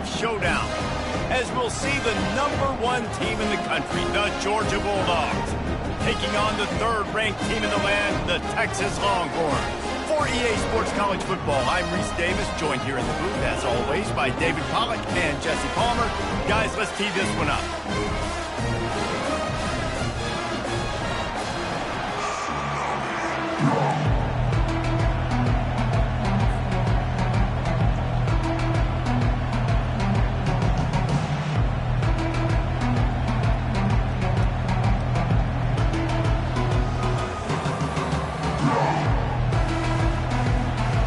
showdown, as we'll see the #1 team in the country, the Georgia Bulldogs, taking on the third-ranked team in the land, the Texas Longhorns. For EA Sports College Football, I'm Reese Davis, joined here in the booth, as always, by David Pollack and Jesse Palmer. Guys, let's tee this one up.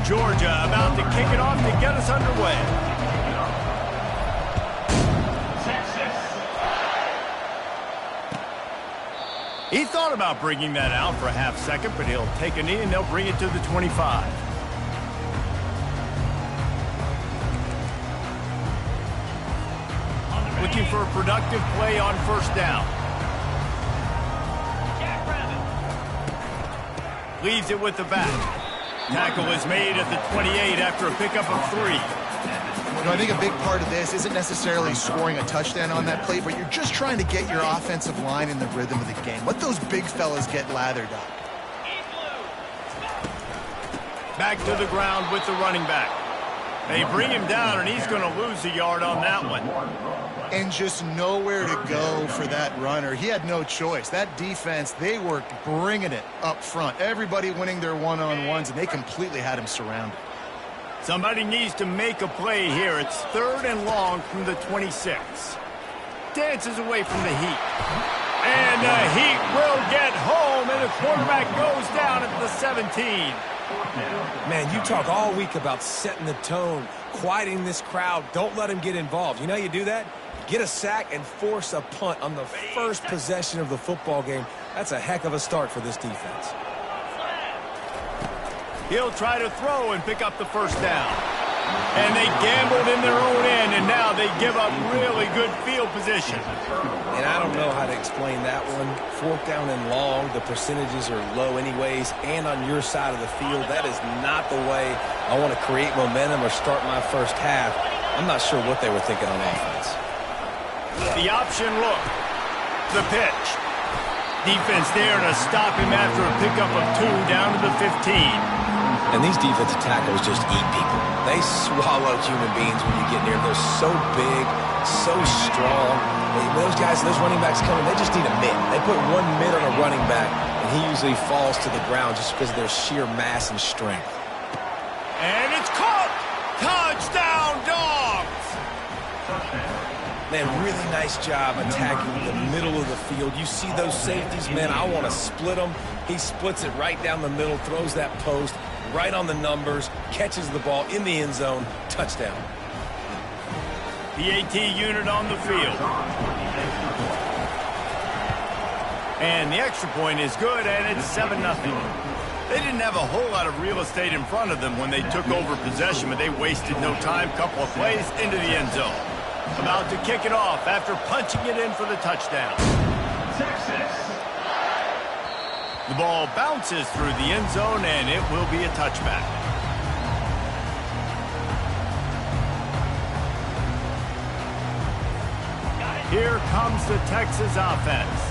Georgia about to kick it off to get us underway. He thought about bringing that out for a half second, but he'll take a knee and they'll bring it to the 25. Looking for a productive play on first down. Leaves it with the back. Tackle is made at the 28 after a pickup of 3. You know, I think a big part of this isn't necessarily scoring a touchdown on that play, but you're just trying to get your offensive line in the rhythm of the game. Let those big fellas get lathered up. Back to the ground with the running back. They bring him down, and he's going to lose a yard on that one. And just nowhere to go for that runner. He had no choice. That defense, they were bringing it up front. Everybody winning their one-on-ones, and they completely had him surrounded. Somebody needs to make a play here. It's 3rd and long from the 26. Dances away from the Heat. And the Heat will get home, and the quarterback goes down at the 17. Man, you talk all week about setting the tone, quieting this crowd. Don't let him get involved. You know how you do that? Get a sack and force a punt on the first possession of the football game. That's a heck of a start for this defense. He'll try to throw and pick up the first down. And they gambled in their own end, and now they give up really good field position. And I don't know how to explain that one. 4th down and long, the percentages are low anyways, and on your side of the field, that is not the way I want to create momentum or start my first half. I'm not sure what they were thinking on offense. The option look. The pitch. Defense there to stop him after a pickup of 2 down to the 15. And these defensive tackles just eat people. They swallow human beings when you get near them. They're so big, so strong. Those guys, those running backs coming, they just need a mitt. They put 1 mitt on a running back, and he usually falls to the ground just because of their sheer mass and strength. And it's caught! Touchdown, Dogs! Man, really nice job attacking the middle of the field. You see those safeties, man, I want to split them. He splits it right down the middle, throws that post, right on the numbers, catches the ball in the end zone, touchdown. The AT unit on the field. And the extra point is good, and it's 7-0. They didn't have a whole lot of real estate in front of them when they took over possession, but they wasted no time. Couple of plays into the end zone. About to kick it off after punching it in for the touchdown. The ball bounces through the end zone, and it will be a touchback. Here comes the Texas offense.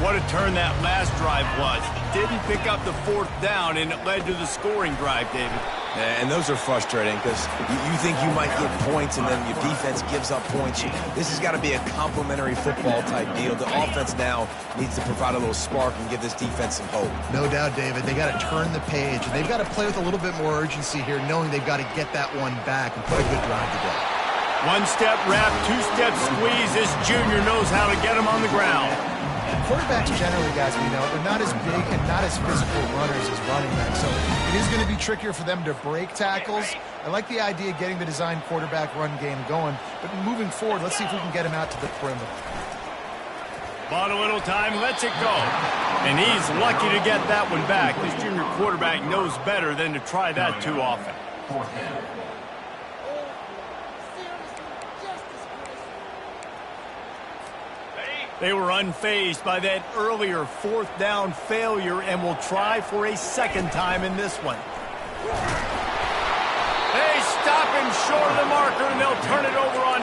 What a turn that last drive was. Didn't pick up the 4th down, and it led to the scoring drive, David. And those are frustrating because you think you might get points and then your defense gives up points. This has got to be a complementary football type deal. The offense now needs to provide a little spark and give this defense some hope. No doubt, David. They got to turn the page, and they've got to play with a little bit more urgency here, knowing they've got to get that one back and put a good drive together. 1-step wrap, 2-step squeeze. This junior knows how to get him on the ground. Quarterbacks generally, guys, we know, they're not as big and not as physical runners as running backs, so it is going to be trickier for them to break tackles. I like the idea of getting the design quarterback run game going, but moving forward, let's see if we can get him out to the perimeter. Bought a little time, lets it go. And he's lucky to get that one back. This junior quarterback knows better than to try that too often. They were unfazed by that earlier 4th down failure and will try for a 2nd time in this one. They stop him short of the marker, and they'll turn it over on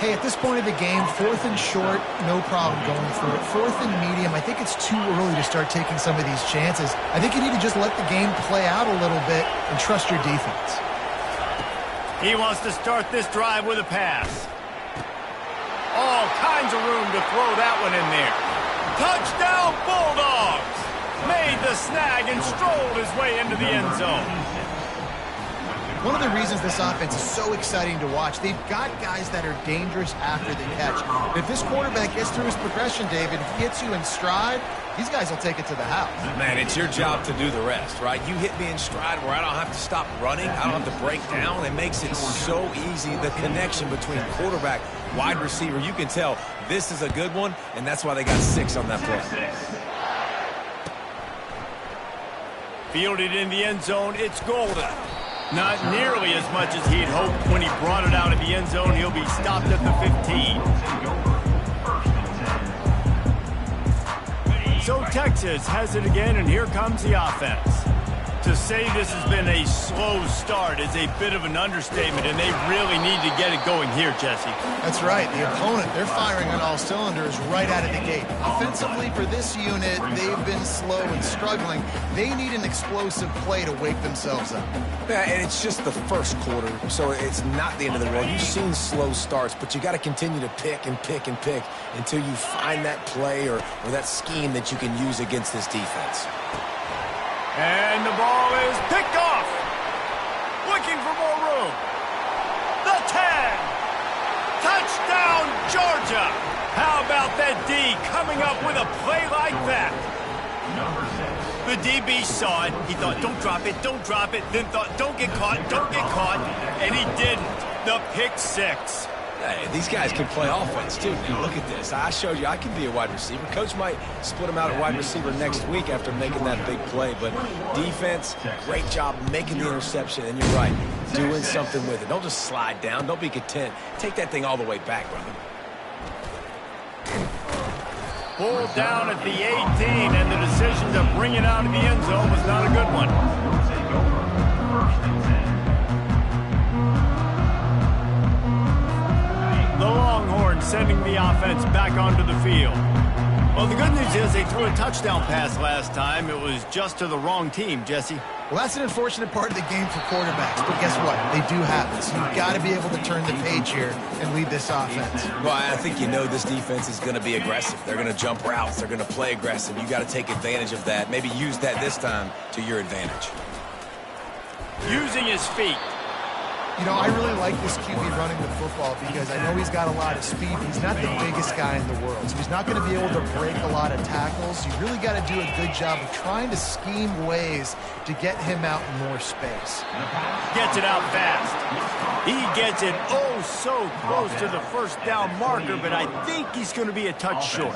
Hey, at this point of the game, 4th and short, no problem going for it. 4th and medium, I think it's too early to start taking some of these chances. I think you need to just let the game play out a little bit and trust your defense. He wants to start this drive with a pass. All kinds of room to throw that one in there. Touchdown, Bulldogs! Made the snag and strolled his way into the end zone. One of the reasons this offense is so exciting to watch, they've got guys that are dangerous after the catch. If this quarterback gets through his progression, David, he hits you in stride, these guys will take it to the house. Man, it's your job to do the rest, right? You hit me in stride where I don't have to stop running. I don't have to break down. It makes it so easy, the connection between quarterback, wide receiver. You can tell this is a good one, and that's why they got 6 on that play. Fielded in the end zone, it's Golden. Not nearly as much as he'd hoped when he brought it out of the end zone. He'll be stopped at the 15. So Texas has it again, and here comes the offense. To say this has been a slow start is a bit of an understatement, and they really need to get it going here, Jesse. That's right. The opponent, they're firing on all cylinders right out of the gate. Offensively, for this unit, they've been slow and struggling. They need an explosive play to wake themselves up. Yeah, and it's just the first quarter, so it's not the end of the world. You've seen slow starts, but you got to continue to pick and pick and pick until you find that play or that scheme that you can use against this defense. And the ball is picked off. Looking for more room. The 10. Touchdown, Georgia. How about that D coming up with a play like that? The DB saw it. He thought, don't drop it, don't drop it. Then thought, don't get caught, don't get caught. And he didn't. The pick 6. Hey, these guys can play offense, too. Now, look at this. I showed you I can be a wide receiver. Coach might split him out at wide receiver next week after making that big play. But defense, great job making the interception. And you're right, doing something with it. Don't just slide down. Don't be content. Take that thing all the way back, brother. Pulled down at the 18, and the decision to bring it out of the end zone was not a good one. The Longhorns sending the offense back onto the field. Well, the good news is they threw a touchdown pass last time. It was just to the wrong team, Jesse. Well, that's an unfortunate part of the game for quarterbacks, but guess what? They do have it, so you've got to be able to turn the page here and lead this offense. Well, I think you know this defense is going to be aggressive. They're going to jump routes. They're going to play aggressive. You got to take advantage of that. Maybe use that this time to your advantage. Using his feet. You know, I really like this QB running the football because I know he's got a lot of speed. He's not the biggest guy in the world, so he's not going to be able to break a lot of tackles. You really got to do a good job of trying to scheme ways to get him out in more space. Gets it out fast. He gets it oh so close to the first down marker, but I think he's going to be a touch short.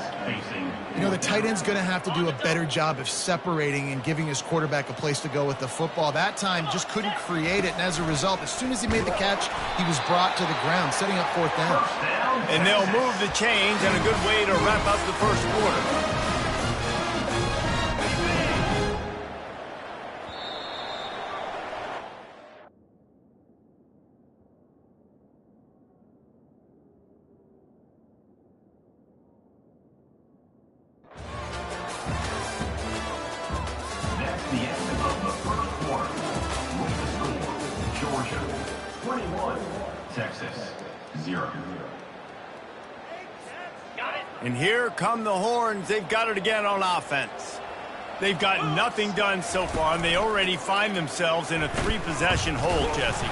You know, the tight end's going to have to do a better job of separating and giving his quarterback a place to go with the football. That time just couldn't create it, and as a result, as soon as he made the catch, he was brought to the ground, setting up 4th down. And they'll move the chains, and a good way to wrap up the first quarter. The end of the first quarter. With the score, Georgia 21, Texas 0. And here come the Horns. They've got it again on offense. They've got nothing done so far, and they already find themselves in a 3-possession hole, Jesse.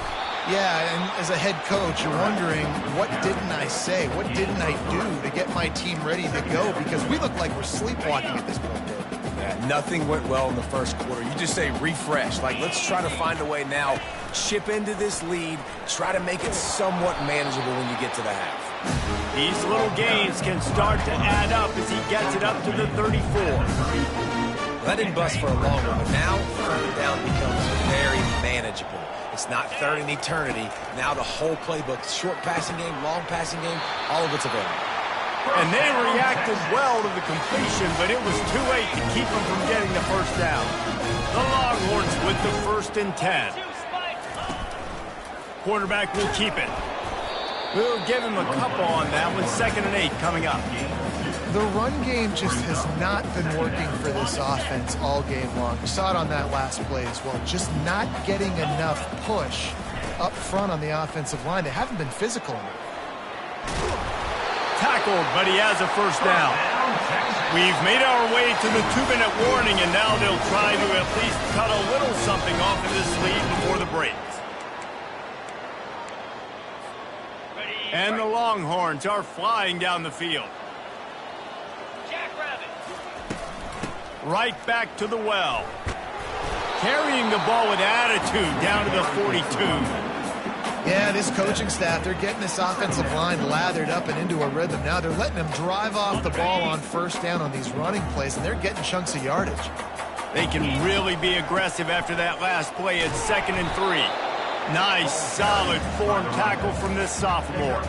Yeah, and as a head coach, you're wondering, what didn't I say? What didn't I do to get my team ready to go? Because we look like we're sleepwalking at this point, Dave. Yeah, nothing went well in the first quarter. You just say refresh. Like, let's try to find a way now. Chip into this lead. Try to make it somewhat manageable when you get to the half. These little gains can start to add up as he gets it up to the 34. That didn't bust for a long one, but now third down becomes very manageable. It's not third in eternity. Now the whole playbook, short passing game, long passing game, all of it's available. And they reacted well to the completion, but it was too late to keep them from getting the first down. The Longhorns with the 1st and 10. Quarterback will keep it. We'll give him a couple on that with 2nd and 8 coming up. The run game just has not been working for this offense all game long. You saw it on that last play as well. Just not getting enough push up front on the offensive line. They haven't been physical enough. Tackled, but he has a first down. We've made our way to the 2-minute warning, and now they'll try to at least cut a little something off of this lead before the break. And the Longhorns are flying down the field. Right back to the well. Carrying the ball with attitude down to the 42. Yeah, this coaching staff, they're getting this offensive line lathered up and into a rhythm. Now they're letting them drive off the ball on first down on these running plays, and they're getting chunks of yardage. They can really be aggressive after that last play at 2nd and 3. Nice, solid form tackle from this sophomore.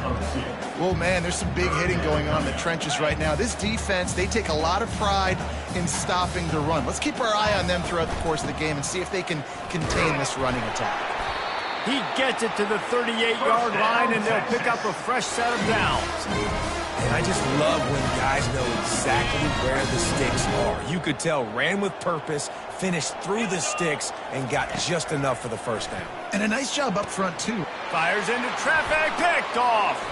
Well, man, there's some big hitting going on in the trenches right now. This defense, they take a lot of pride in stopping the run. Let's keep our eye on them throughout the course of the game and see if they can contain this running attack. He gets it to the 38-yard line, and they'll pick up a fresh set of downs. And I just love when guys know exactly where the sticks are. You could tell ran with purpose, finished through the sticks, and got just enough for the first down. And a nice job up front, too. Fires into traffic, picked off.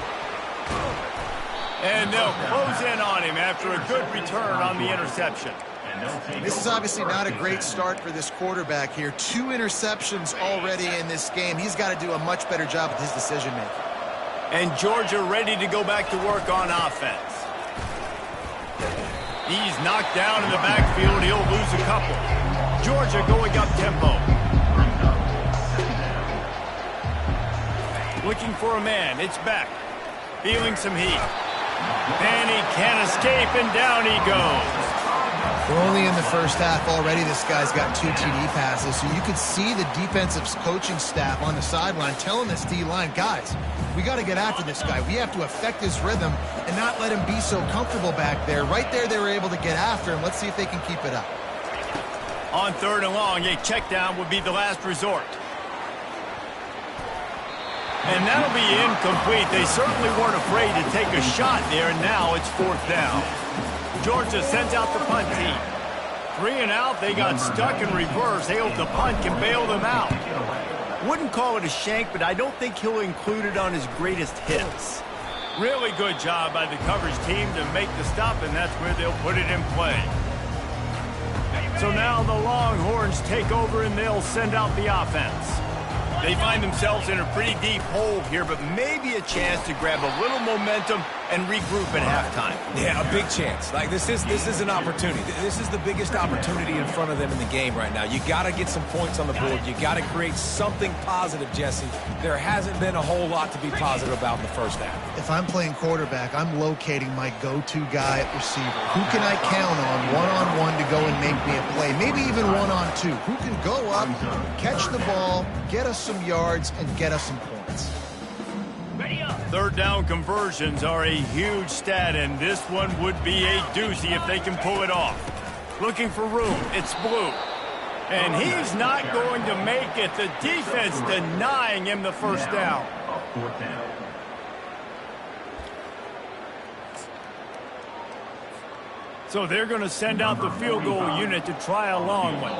And they'll close in on him after a good return on the interception. This is obviously not a great start for this quarterback here. 2 interceptions already in this game. He's got to do a much better job with his decision-making. And Georgia ready to go back to work on offense. He's knocked down in the backfield. He'll lose a couple. Georgia going up tempo. Looking for a man. It's Beck. Feeling some heat. And he can't escape, and down he goes. We're only in the first half already. This guy's got 2 TD passes, so you could see the defensive coaching staff on the sideline telling this D-line, guys, we got to get after this guy. We have to affect his rhythm and not let him be so comfortable back there. Right there, they were able to get after him. Let's see if they can keep it up. On 3rd and long, a check down would be the last resort. And that'll be incomplete. They certainly weren't afraid to take a shot there, and now it's 4th down. Georgia sends out the punt team. 3 and out, they got stuck in reverse. They hope the punt can bail them out. Wouldn't call it a shank, but I don't think he'll include it on his greatest hits. Really good job by the coverage team to make the stop, and that's where they'll put it in play. So now the Longhorns take over, and they'll send out the offense. They find themselves in a pretty deep hole here, but maybe a chance to grab a little momentum and regroup at halftime. Yeah, a big chance. Like, this is an opportunity. This is the biggest opportunity in front of them in the game right now. You got to get some points on the board. You got to create something positive, Jesse. There hasn't been a whole lot to be positive about in the first half. If I'm playing quarterback, I'm locating my go-to guy at receiver. Who can I count on one-on-one to go and make me a play? Maybe even one-on-two. Who can go up, catch the ball, get us some yards, and get us some points. 3rd down conversions are a huge stat, and this one would be a doozy if they can pull it off. Looking for room. It's Blue. And he's not going to make it. The defense denying him the first down. So they're going to send out the field goal unit to try a long one.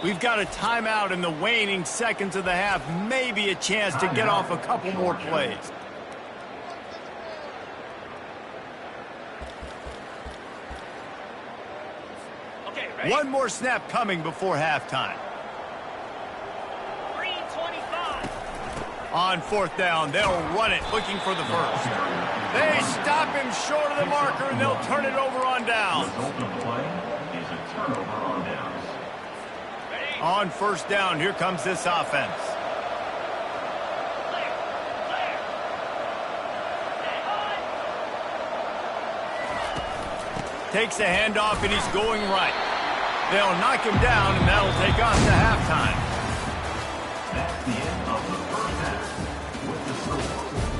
We've got a timeout in the waning seconds of the half. Maybe a chance to get off a couple more plays. Okay, ready? One more snap coming before halftime. 3:25. On 4th down, they'll run it, looking for the first. They stop him short of the marker, and they'll turn it over on downs. On 1st down, here comes this offense. Takes the handoff, and he's going right. They'll knock him down, and that'll take us to halftime. That's the end of the first half. With the score,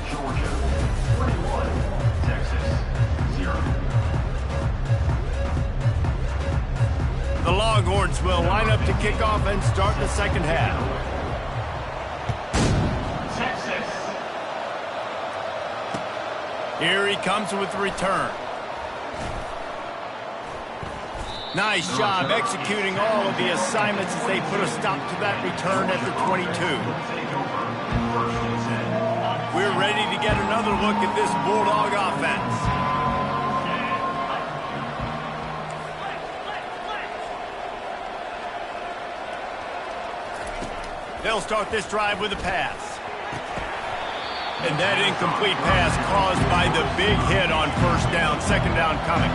Georgia 21, Texas 0. The Longhorns will line up to kick off and start the second half. Texas. Here he comes with the return. Nice job executing all of the assignments as they put a stop to that return at the 22. We're ready to get another look at this Bulldog offense. They'll start this drive with a pass. And that incomplete pass caused by the big hit on first down, second down coming.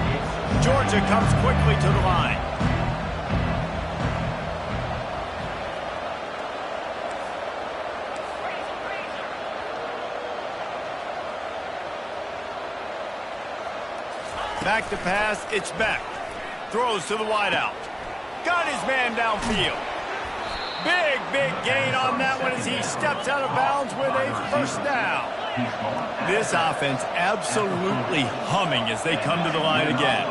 Georgia comes quickly to the line. Back to pass, it's back. Throws to the wideout. Got his man downfield. Big gain on that one as he steps out of bounds with a first down. This offense absolutely humming as they come to the line again.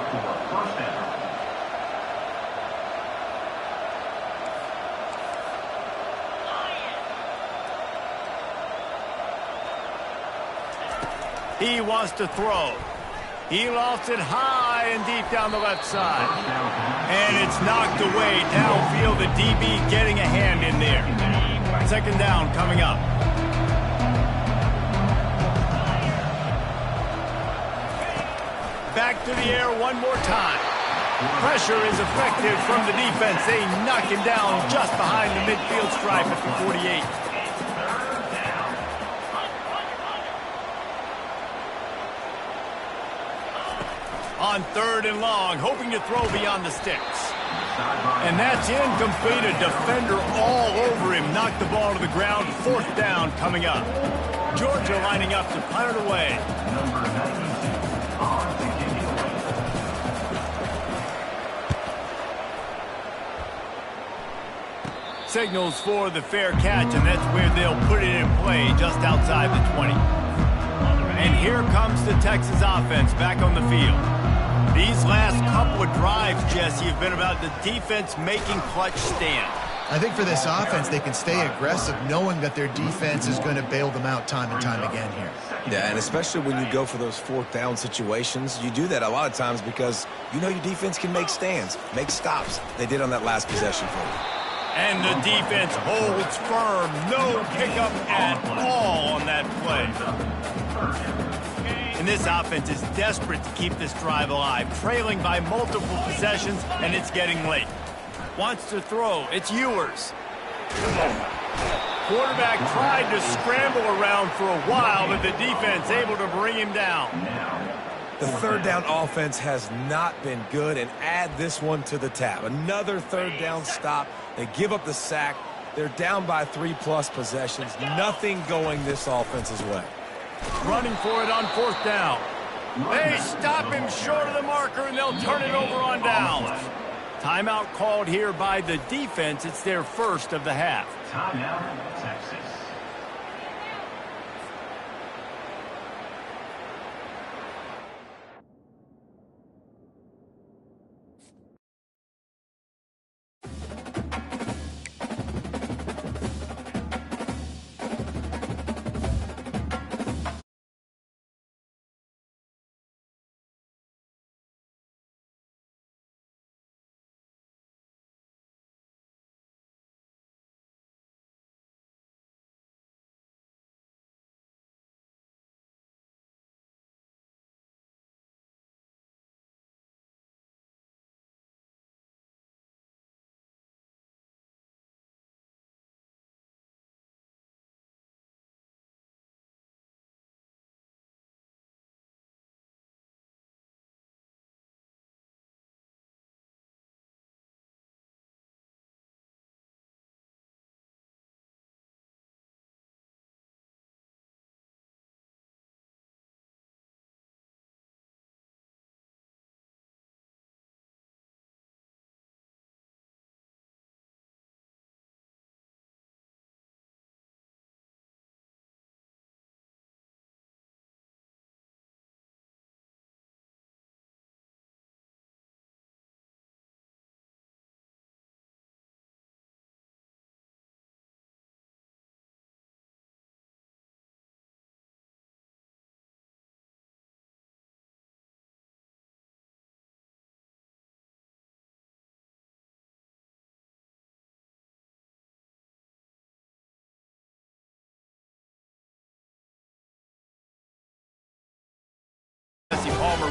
He wants to throw. He lost it high and deep down the left side. And it's knocked away downfield. The DB getting a hand in there. Second down coming up. Back to the air one more time. Pressure is effective from the defense. They knock him down just behind the midfield stripe at the 48. On third and long, hoping to throw beyond the sticks. And that's incomplete. A defender all over him. Knocked the ball to the ground. Fourth down coming up. Georgia lining up to punt it away. Signals for the fair catch, and that's where they'll put it in play, just outside the 20. And here comes the Texas offense back on the field. These last couple of drives, Jesse, have been about the defense making clutch stand. I think for this offense, they can stay aggressive knowing that their defense is going to bail them out time and time again here. Yeah, and especially when you go for those fourth down situations, you do that a lot of times because you know your defense can make stands, make stops. They did on that last possession for you. And the defense holds firm. No pickup at all on that play. And this offense is desperate to keep this drive alive, trailing by multiple possessions, and it's getting late. Wants to throw. It's Ewers. Quarterback tried to scramble around for a while, but the defense able to bring him down. The third down offense has not been good, and add this one to the tab. Another third down stop. They give up the sack. They're down by 3+ possessions. Nothing going this offense's way. Running for it on fourth down. They stop him short of the marker, and they'll turn it over on downs. Timeout called here by the defense. It's their first of the half. Timeout, Texas.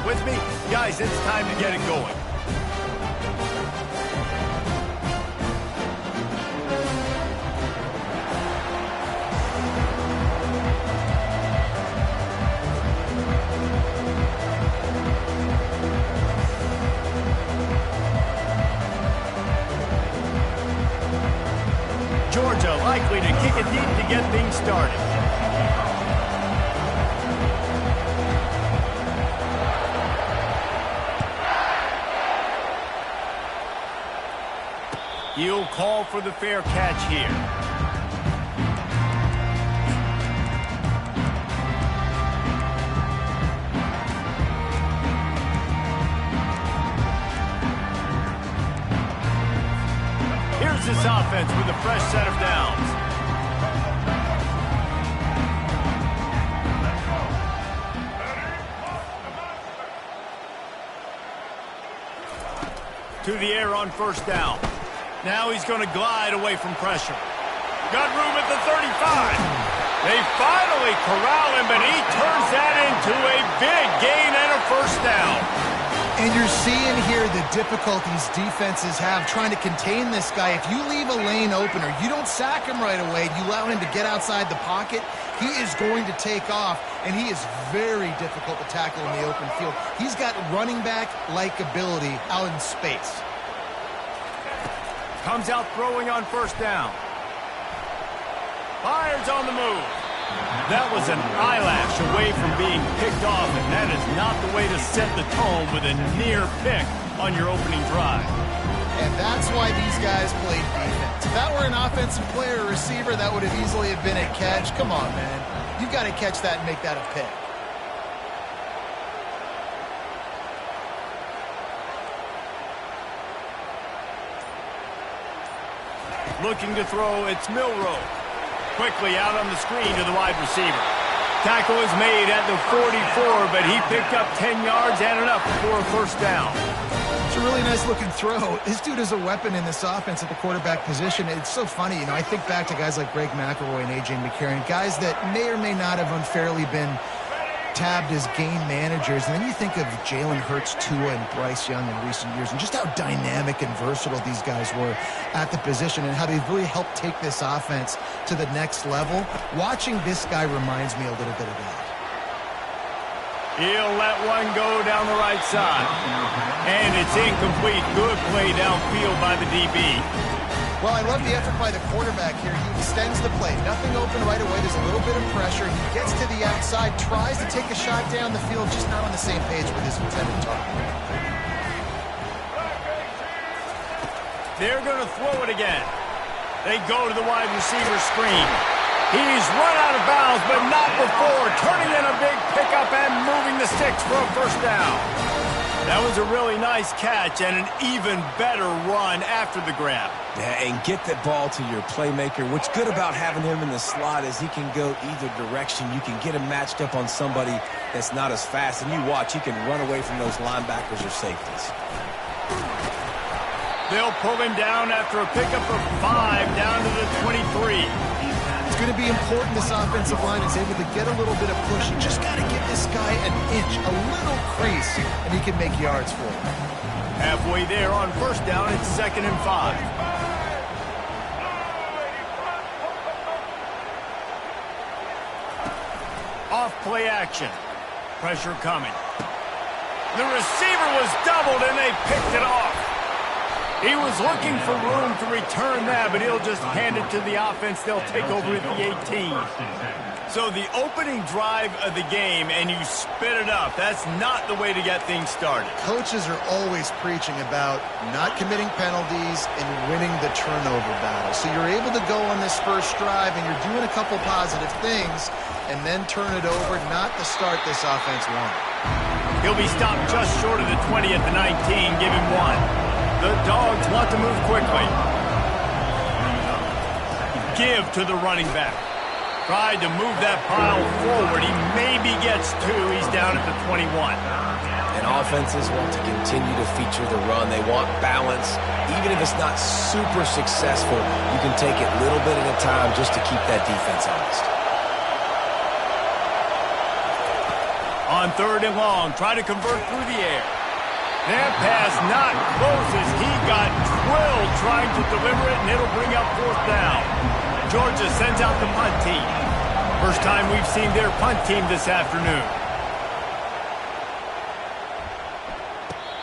With me? Guys, it's time to get it going. Georgia likely to kick it deep to get things started. He'll call for the fair catch here. Here's this offense with a fresh set of downs. To the air on first down. Now he's going to glide away from pressure. Got room at the 35. They finally corral him, but he turns that into a big gain and a first down. And you're seeing here the difficulties defenses have trying to contain this guy. If you leave a lane open or you don't sack him right away, you allow him to get outside the pocket, he is going to take off, and he is very difficult to tackle in the open field. He's got running back-like ability out in space. Comes out throwing on first down. Fires on the move. That was an eyelash away from being picked off, and that is not the way to set the tone with a near pick on your opening drive. And that's why these guys played defense. If that were an offensive player or receiver, that would have easily have been a catch. Come on, man. You've got to catch that and make that a pick. Looking to throw, it's Milroe. Quickly out on the screen to the wide receiver. Tackle is made at the 44, but he picked up 10 yards and enough for a first down. It's a really nice-looking throw. This dude is a weapon in this offense at the quarterback position. It's so funny, I think back to guys like Greg McElroy and A.J. McCarron, guys that may or may not have unfairly been tabbed as game managers. And then you think of Jalen Hurts, Tua, and Bryce Young in recent years, and just how dynamic and versatile these guys were at the position and how they've really helped take this offense to the next level. Watching this guy reminds me a little bit of that. He'll let one go down the right side. And it's incomplete. Good play downfield by the DB. Well, I love the effort by the quarterback here. He extends the play. Nothing open right away. There's a little bit of pressure. He gets to the outside, tries to take a shot down the field, just not on the same page with his intended target. They're going to throw it again. They go to the wide receiver screen. He's run out of bounds, but not before. Turning in a big pickup and moving the sticks for a first down. That was a really nice catch and an even better run after the grab. Yeah, and get the ball to your playmaker. What's good about having him in the slot is he can go either direction. You can get him matched up on somebody that's not as fast, and you watch, he can run away from those linebackers or safeties. They'll pull him down after a pickup of 5 down to the 23. It's going to be important this offensive line is able to get a little bit of push. You just got to give this guy an inch, a little crease, and he can make yards for you. Halfway there on first down, it's 2nd and 5. Off play action. Pressure coming. The receiver was doubled and they picked it off. He was looking for room to return that, but he'll just hand it to the offense. They'll take over at the 18. So the opening drive of the game, and you spit it up. That's not the way to get things started. Coaches are always preaching about not committing penalties and winning the turnover battle. So you're able to go on this first drive, and you're doing a couple positive things, and then turn it over, not the start this offense wanted. He'll be stopped just short of the 20 at the 19. Give him 1. The Dogs want to move quickly. Give to the running back. Tried to move that pile forward. He maybe gets 2. He's down at the 21. And offenses want to continue to feature the run. They want balance. Even if it's not super successful, you can take it little bit at a time just to keep that defense honest. On 3rd and long, try to convert through the air. That pass not close as he got drilled trying to deliver it, and it'll bring up 4th down. Georgia sends out the punt team. First time we've seen their punt team this afternoon.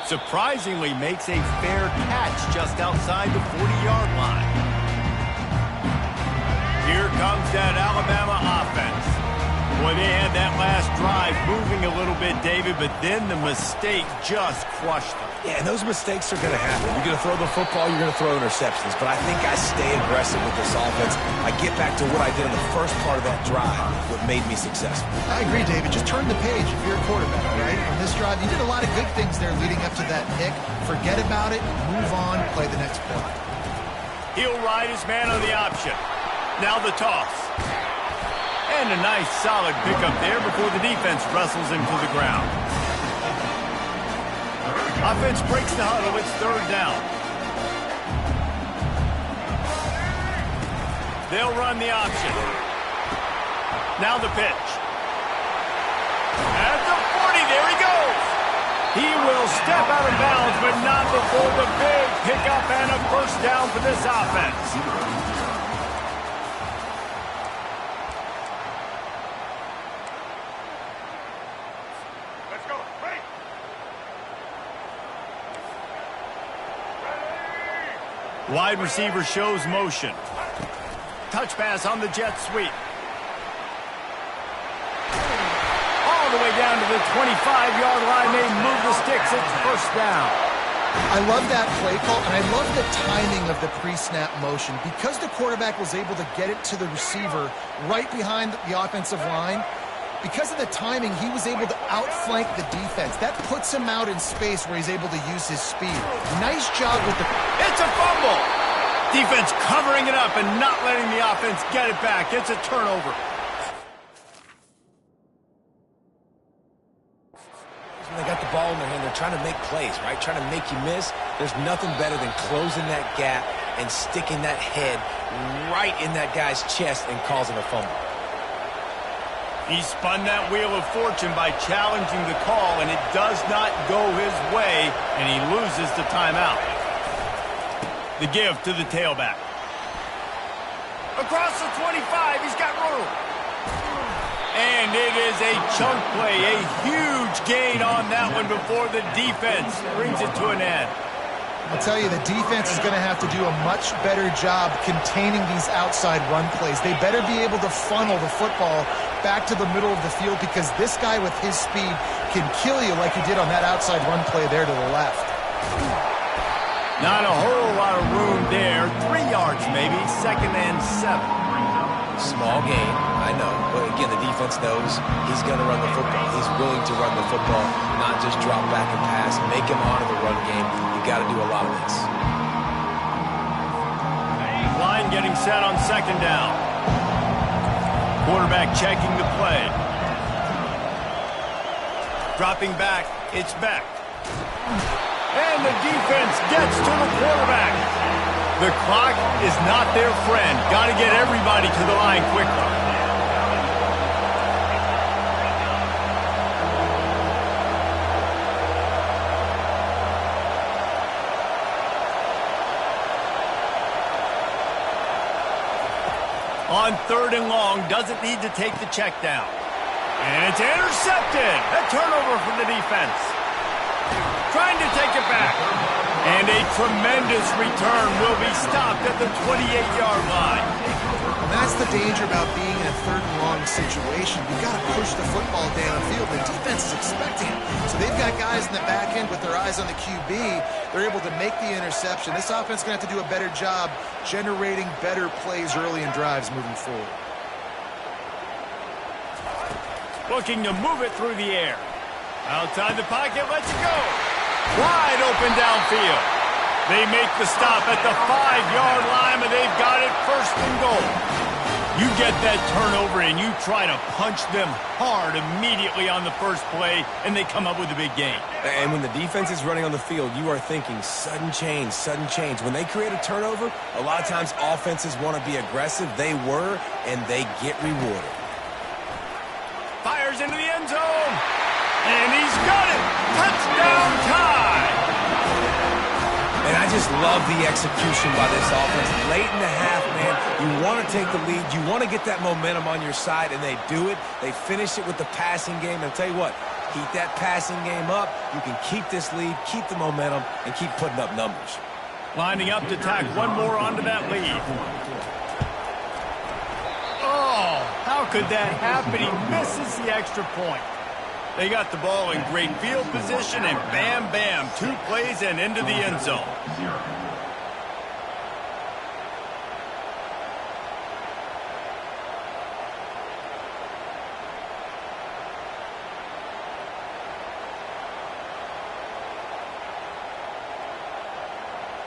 Surprisingly makes a fair catch just outside the 40-yard line. Here comes that Alabama offense. Boy, they had that last drive moving a little bit, David, but then the mistake just crushed them. Yeah, and those mistakes are going to happen. You're going to throw the football, you're going to throw interceptions. But I think I stay aggressive with this offense. I get back to what I did in the first part of that drive, what made me successful. I agree, David. Just turn the page if you're a quarterback, right? On this drive, you did a lot of good things there leading up to that pick. Forget about it, move on, play the next play. He'll ride his man on the option. Now the toss. And a nice solid pickup there before the defense wrestles him to the ground. Offense breaks the huddle. It's 3rd down. They'll run the option. Now the pitch. At the 40, there he goes. He will step out of bounds, but not before the big pickup and a first down for this offense. Wide receiver shows motion. Touch pass on the jet sweep. All the way down to the 25-yard line. They move the sticks. It's first down. I love that play call, and I love the timing of the pre-snap motion. Because the quarterback was able to get it to the receiver right behind the offensive line, because of the timing, he was able to outflank the defense. That puts him out in space where he's able to use his speed. Nice job with the... It's a fumble! Defense covering it up and not letting the offense get it back. It's a turnover. When they got the ball in their hand, they're trying to make plays, right? Trying to make you miss. There's nothing better than closing that gap and sticking that head right in that guy's chest and causing a fumble. He spun that wheel of fortune by challenging the call, and it does not go his way, and he loses the timeout. The give to the tailback. Across the 25, he's got room. And it is a chunk play, a huge gain on that one before the defense brings it to an end. I'll tell you, the defense is going to have to do a much better job containing these outside run plays. They better be able to funnel the football back to the middle of the field, because this guy with his speed can kill you like he did on that outside run play there to the left. Not a whole lot of room there. 3 yards maybe, 2nd and 7. Small gain, I know. But again, the defense knows he's going to run the football. He's willing to run the football, not just drop back and pass. Make him honor the run game. You got to do a lot of this. Line getting set on 2nd down. Quarterback checking the play. Dropping back, it's Beck. And the defense gets to the quarterback. The clock is not their friend. Got to get everybody to the line quickly. On 3rd and long, doesn't need to take the check down. And it's intercepted. A turnover for the defense. Trying to take it back. And a tremendous return will be stopped at the 28-yard line. And that's the danger about being in a 3rd and long situation. You've got to push the football downfield. The defense is expecting it. So they've got guys in the back end with their eyes on the QB. They're able to make the interception. This offense is going to have to do a better job generating better plays early in drives moving forward. Looking to move it through the air. Outside the pocket, lets it go. Wide open downfield. They make the stop at the 5-yard line, but they've got it 1st and goal. You get that turnover and you try to punch them hard immediately on the first play, and they come up with a big gain. And when the defense is running on the field, you are thinking sudden change, sudden change. When they create a turnover, a lot of times offenses want to be aggressive. They were, and they get rewarded. Fires into the end zone. And he's got it! Touchdown tie! And I just love the execution by this offense. Late in the half, man, you want to take the lead. You want to get that momentum on your side, and they do it. They finish it with the passing game. And I'll tell you what, keep that passing game up. You can keep this lead, keep the momentum, and keep putting up numbers. Lining up to tack one more onto that lead. Oh, how could that happen? He misses the extra point. They got the ball in great field position, and bam, bam, 2 plays and into the end zone.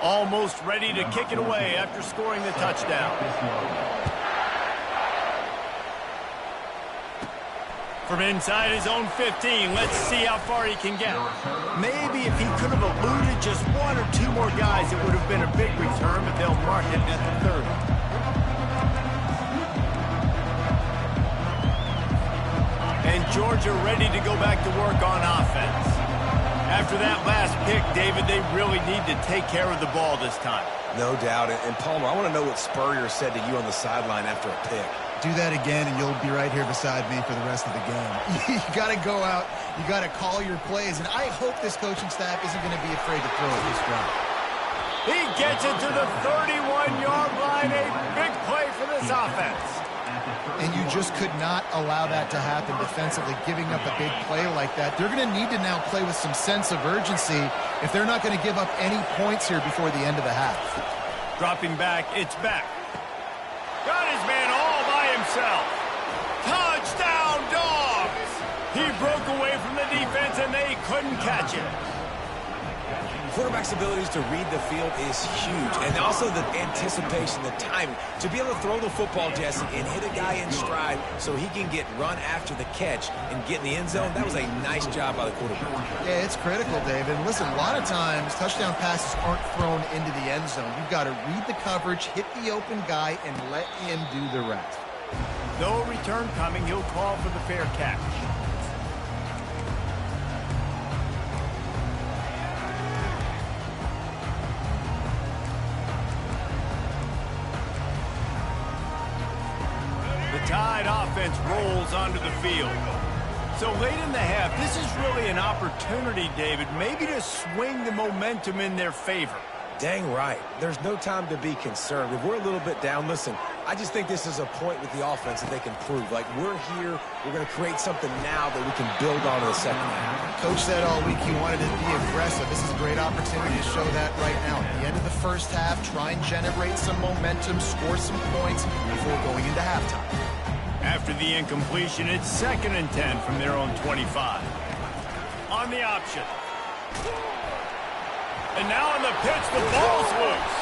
Almost ready to kick it away after scoring the touchdown. From inside his own 15, let's see how far he can get. Maybe if he could have eluded just 1 or 2 more guys, it would have been a big return, but they'll mark it at the 30. And Georgia ready to go back to work on offense. After that last pick, David, they really need to take care of the ball this time. No doubt. And Palmer, I want to know what Spurrier said to you on the sideline after a pick. Do that again, and you'll be right here beside me for the rest of the game. You got to go out. You got to call your plays, and I hope this coaching staff isn't going to be afraid to throw it this drive. He gets it to the 31-yard line. A big play for this offense. And you just could not allow that to happen defensively, giving up a big play like that. They're going to need to now play with some sense of urgency if they're not going to give up any points here before the end of the half. Dropping back, it's back. Got his man all by himself. Touchdown, Dogs! He broke away from the defense, and they couldn't catch it. Quarterback's abilities to read the field is huge, and also the anticipation, the timing. To be able to throw the football, Jesse, and hit a guy in stride so he can get run after the catch and get in the end zone, that was a nice job by the quarterback. Yeah, it's critical, David. Listen, a lot of times touchdown passes aren't thrown into the end zone. You've got to read the coverage, hit the open guy, and let him do the rest. No return coming. He'll call for the fair catch. The Tide offense rolls onto the field. So late in the half, this is really an opportunity, David, maybe to swing the momentum in their favor. Dang right. There's no time to be concerned. If we're a little bit down, listen, I just think this is a point with the offense that they can prove. Like, we're here, we're going to create something now that we can build on in the second half. Coach said all week he wanted to be aggressive. This is a great opportunity to show that right now. At the end of the first half, try and generate some momentum, score some points before going into halftime. After the incompletion, it's 2nd and 10 from their own 25. On the option. And now on the pitch, the ball's loose.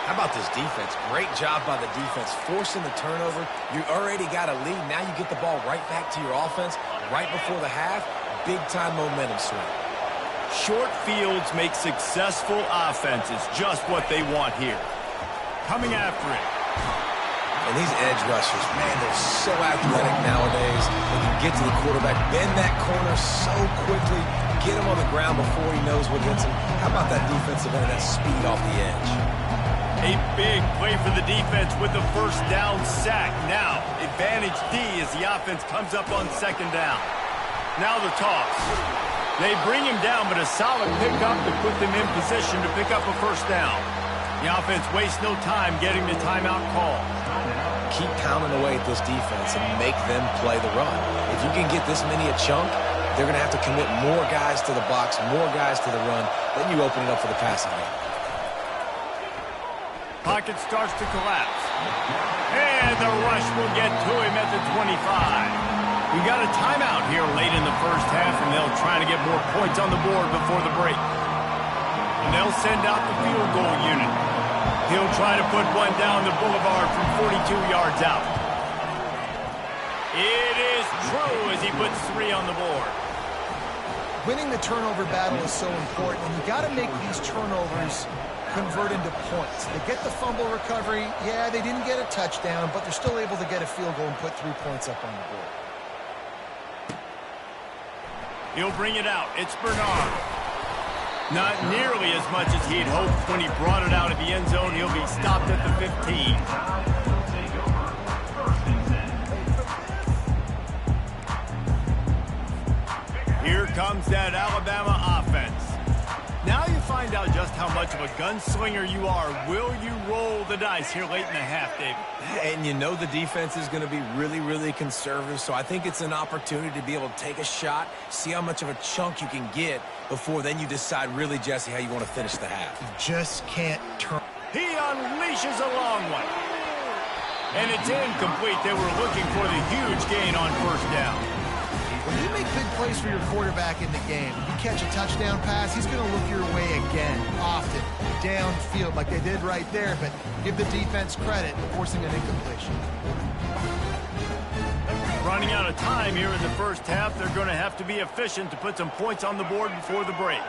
How about this defense? Great job by the defense, forcing the turnover. You already got a lead. Now you get the ball right back to your offense right before the half. Big-time momentum swing. Short fields make successful offenses just what they want here. Coming after it. And these edge rushers, man, they're so athletic nowadays. They can get to the quarterback, bend that corner so quickly, get him on the ground before he knows what hits him. How about that defensive end, that speed off the edge? A big play for the defense with the first down sack. Now, advantage D as the offense comes up on 2nd down. Now the toss. They bring him down, but a solid pickup to put them in position to pick up a first down. The offense wastes no time getting the timeout call. Keep pounding away at this defense and make them play the run. If you can get this many a chunk, they're going to have to commit more guys to the box, more guys to the run. Then you open it up for the passing game. Pocket starts to collapse. And the rush will get to him at the 25. We got a timeout here late in the first half, and they'll try to get more points on the board before the break. And they'll send out the field goal unit. He'll try to put one down the boulevard from 42 yards out. It is true as he puts 3 on the board. Winning the turnover battle is so important, and you got to make these turnovers convert into points. They get the fumble recovery. Yeah, they didn't get a touchdown, but they're still able to get a field goal and put 3 points up on the board. He'll bring it out. It's Bernard. Not nearly as much as he'd hoped when he brought it out of the end zone. He'll be stopped at the 15. Here comes that Alabama offense. Now you find out just how much of a gunslinger you are. Will you roll the dice here late in the half, David? And you know the defense is going to be really, really conservative, so I think it's an opportunity to be able to take a shot, see how much of a chunk you can get before then you decide really, Jesse, how you want to finish the half. You just can't turn. He unleashes a long one. And it's incomplete. They were looking for the huge gain on first down. When you make big plays for your quarterback in the game, you catch a touchdown pass, he's going to look your way again, often, downfield like they did right there, but give the defense credit for forcing an incompletion. Running out of time here in the first half, they're going to have to be efficient to put some points on the board before the break.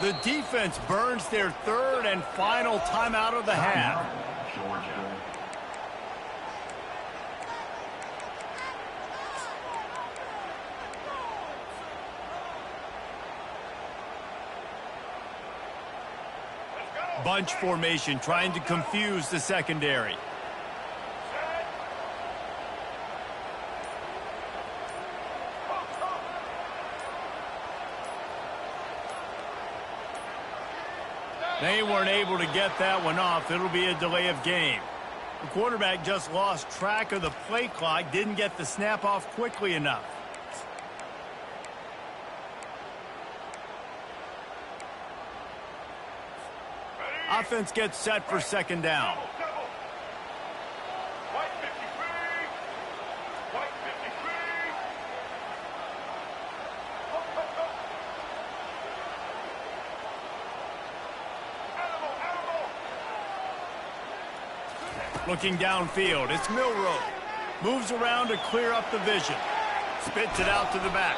The defense burns their third and final timeout of the half. Georgia. Bunch formation trying to confuse the secondary. They weren't able to get that one off. It'll be a delay of game. The quarterback just lost track of the play clock, didn't get the snap off quickly enough. Offense gets set for second down. Looking downfield, it's Milroe. Moves around to clear up the vision. Spits it out to the back.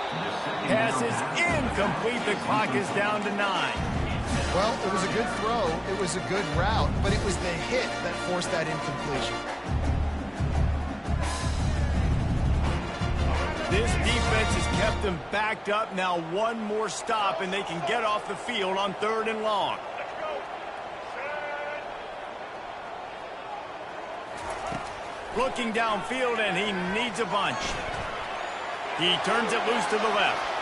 Pass is incomplete. The clock is down to 9. Well, it was a good throw, it was a good route, but it was the hit that forced that incompletion. This defense has kept them backed up. Now one more stop, and they can get off the field on 3rd and long. Looking downfield, and he needs a bunch. He turns it loose to the left.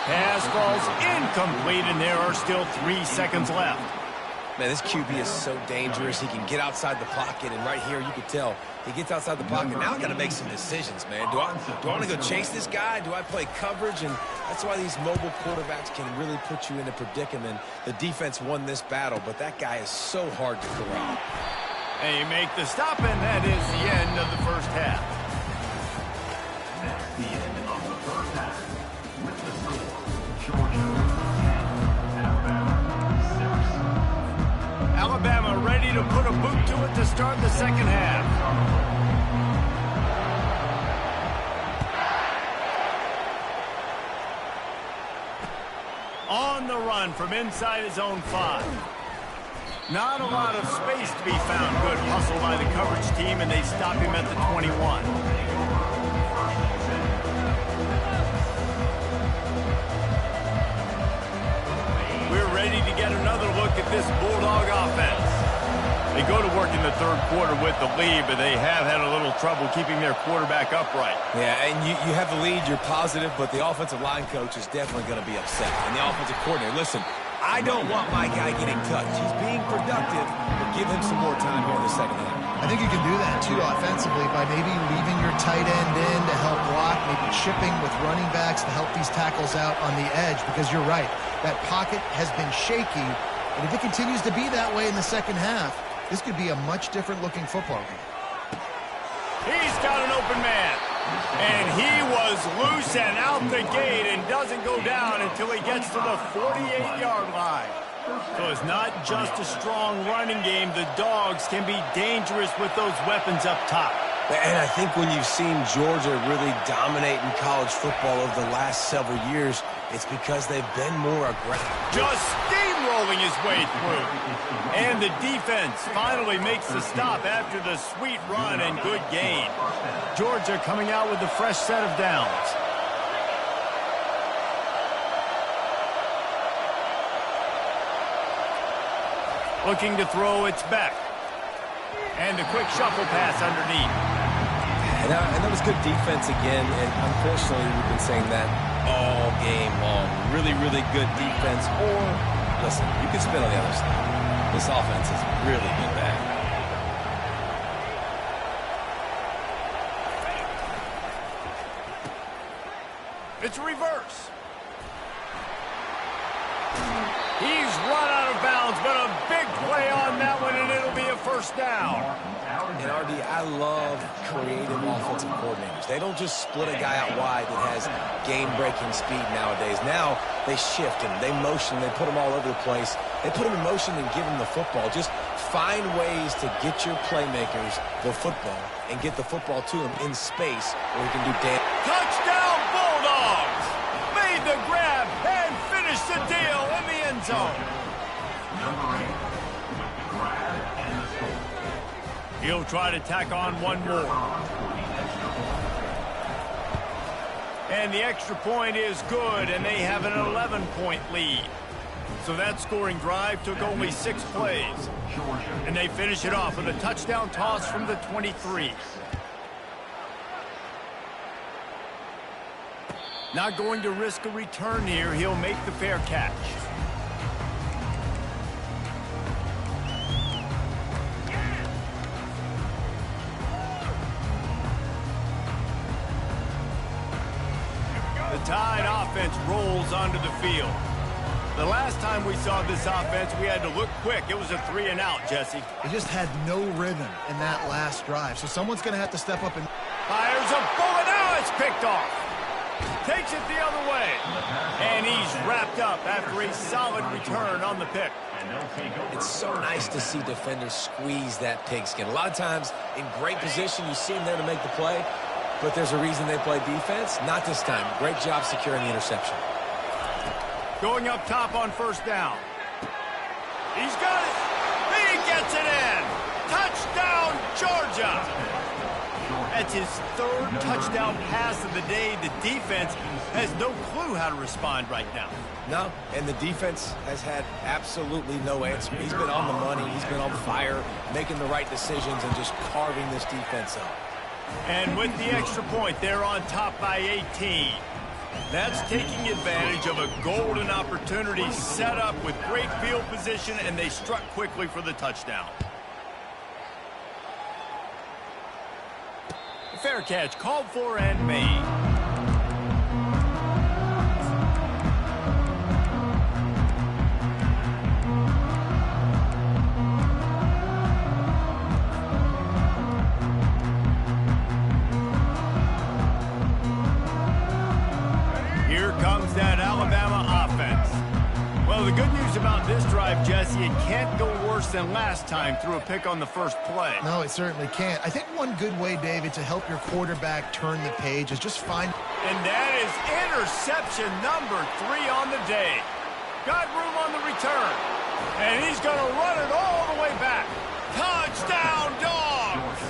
Pass falls incomplete, and there are still 3 seconds left. Man, this QB is so dangerous. He can get outside the pocket, and right here you can tell he gets outside the pocket. Now I got to make some decisions, man. Do I want to go chase this guy? Do I play coverage? And that's why these mobile quarterbacks can really put you in a predicament. The defense won this battle, but that guy is so hard to corral. They make the stop, and that is the end of the first half. That's the end of the first half. With the score, Georgia 10, Alabama 6. Alabama ready to put a boot to it to start the second half. On the run from inside his own 5. Not a lot of space to be found. Good hustle by the coverage team, and they stop him at the 21. We're ready to get another look at this Bulldog offense. They go to work in the third quarter with the lead, but they have had a little trouble keeping their quarterback upright. Yeah, and you have the lead, you're positive, but the offensive line coach is definitely going to be upset. And the offensive coordinator, listen, I don't want my guy getting touched. He's being productive, but give him some more time here in the second half. I think you can do that, too, offensively, by maybe leaving your tight end in to help block, maybe chipping with running backs to help these tackles out on the edge, because you're right. That pocket has been shaky, and if it continues to be that way in the second half, this could be a much different-looking football game. He's got an open man. And he was loose and out the gate and doesn't go down until he gets to the 48-yard line. So it's not just a strong running game. The Dogs can be dangerous with those weapons up top. And I think when you've seen Georgia really dominate in college football over the last several years, it's because they've been more aggressive. Just steamrolling his way through. And the defense finally makes the stop after the sweet run and good gain. Georgia coming out with a fresh set of downs. Looking to throw, it's back. And a quick shuffle pass underneath. And that was good defense again, and unfortunately we've been saying that all game long. Really, really good defense. Or, listen, you can spin on the other side. This offense has really been bad. It's a reverse. He's run out of bounds, but a big play on that one, and it'll be a first down. And RD, I love creative offensive coordinators. They don't just split a guy out wide that has game-breaking speed nowadays. Now they shift him, they motion, they put him all over the place. They put him in motion and give him the football. Just find ways to get your playmakers the football and get the football to him in space where he can do damage. Touchdown, Bulldogs! Made the grab and finished the deal in the end zone. Number 8 with the grab and the score. He'll try to tack on one more. And the extra point is good, and they have an 11-point lead. So that scoring drive took only 6 plays. And they finish it off with a touchdown toss from the 23. Not going to risk a return here. He'll make the fair catch. The Tide offense rolls onto the field. The last time we saw this offense, we had to look quick. It was a 3-and-out, Jesse. They just had no rhythm in that last drive, so someone's going to have to step up and... Fires a bullet. Now it's picked off. Takes it the other way. And he's wrapped up after a solid return on the pick. It's so nice to see defenders squeeze that pigskin. A lot of times in great position, you see them there to make the play, but there's a reason they play defense. Not this time. Great job securing the interception. Going up top on first down. He's got it. He gets it in. Touchdown, Georgia. That's his 3rd touchdown pass of the day. The defense has no clue how to respond right now. No, and the defense has had absolutely no answer. He's been on the money. He's been on fire, making the right decisions and just carving this defense up. And with the extra point, they're on top by 18. That's taking advantage of a golden opportunity set up with great field position, and they struck quickly for the touchdown. Fair catch called for and made. Here comes that Alabama offense. Well, the good news about this drive, Jesse, it can't go worse than last time through a pick on the first play. No, it certainly can't. I think one good way, David, to help your quarterback turn the page is just find... And that is interception number 3 on the day. Got room on the return. And he's going to run it all the way back. Touchdown, Dogs!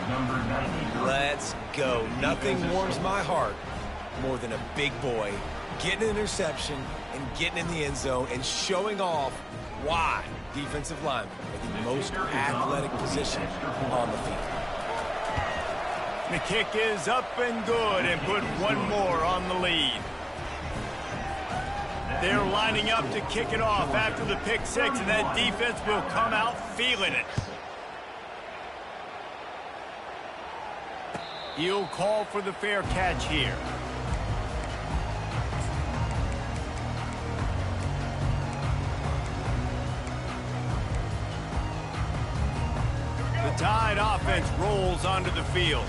Number 90. Let's go. Nothing warms my heart more than a big boy getting an interception and getting in the end zone and showing off why defensive linemen are the most athletic position on the field. The kick is up and good and put one more on the lead. They're lining up to kick it off after the pick 6, and that defense will come out feeling it. He'll call for the fair catch here. The Tide offense rolls onto the field.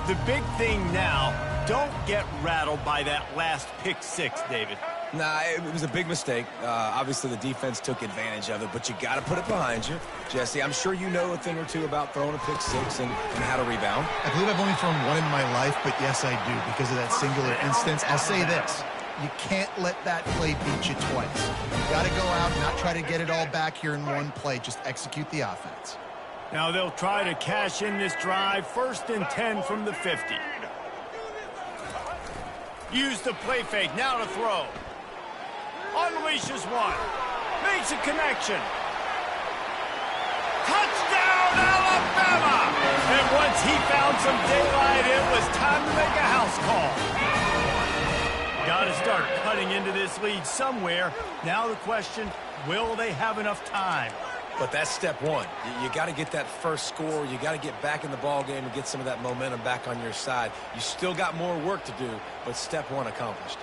The big thing now, don't get rattled by that last pick 6, David. Nah, it was a big mistake. Obviously, the defense took advantage of it, but you got to put it behind you. Jesse, I'm sure you know a thing or two about throwing a pick 6 and how to rebound. I believe I've only thrown one in my life, but yes, I do, because of that singular instance. I'll say this. You can't let that play beat you twice. You got to go out and not try to get it all back here in one play. Just execute the offense. Now they'll try to cash in this drive. 1st and 10 from the 50. Use the play fake. Now to throw. Unleashes one. Makes a connection. Once he found some daylight, it was time to make a house call. Got to start cutting into this lead somewhere. Now the question, will they have enough time? But that's step one. You got to get that first score. You got to get back in the ball game and get some of that momentum back on your side. You still got more work to do, but step one accomplished.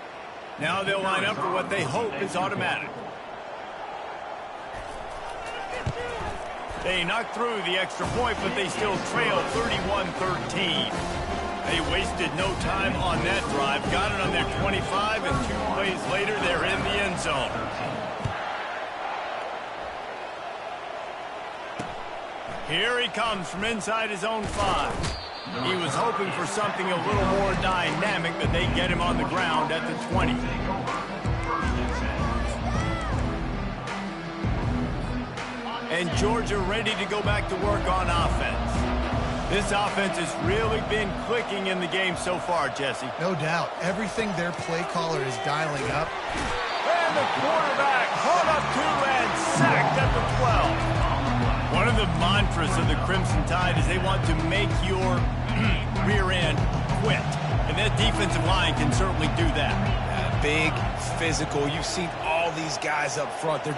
Now they'll line up for what they hope is automatic. They knocked through the extra point, but they still trail 31-13. They wasted no time on that drive. Got it on their 25, and 2 plays later, they're in the end zone. Here he comes from inside his own 5. He was hoping for something a little more dynamic, but they get him on the ground at the 20. And Georgia ready to go back to work on offense. This offense has really been clicking in the game so far, Jesse. No doubt. Everything their play caller is dialing up. And the quarterback hung up 2 and sacked at the 12. One of the mantras of the Crimson Tide is they want to make your rear end quit. And that defensive line can certainly do that. Big, physical. You've seen all these guys up front. They're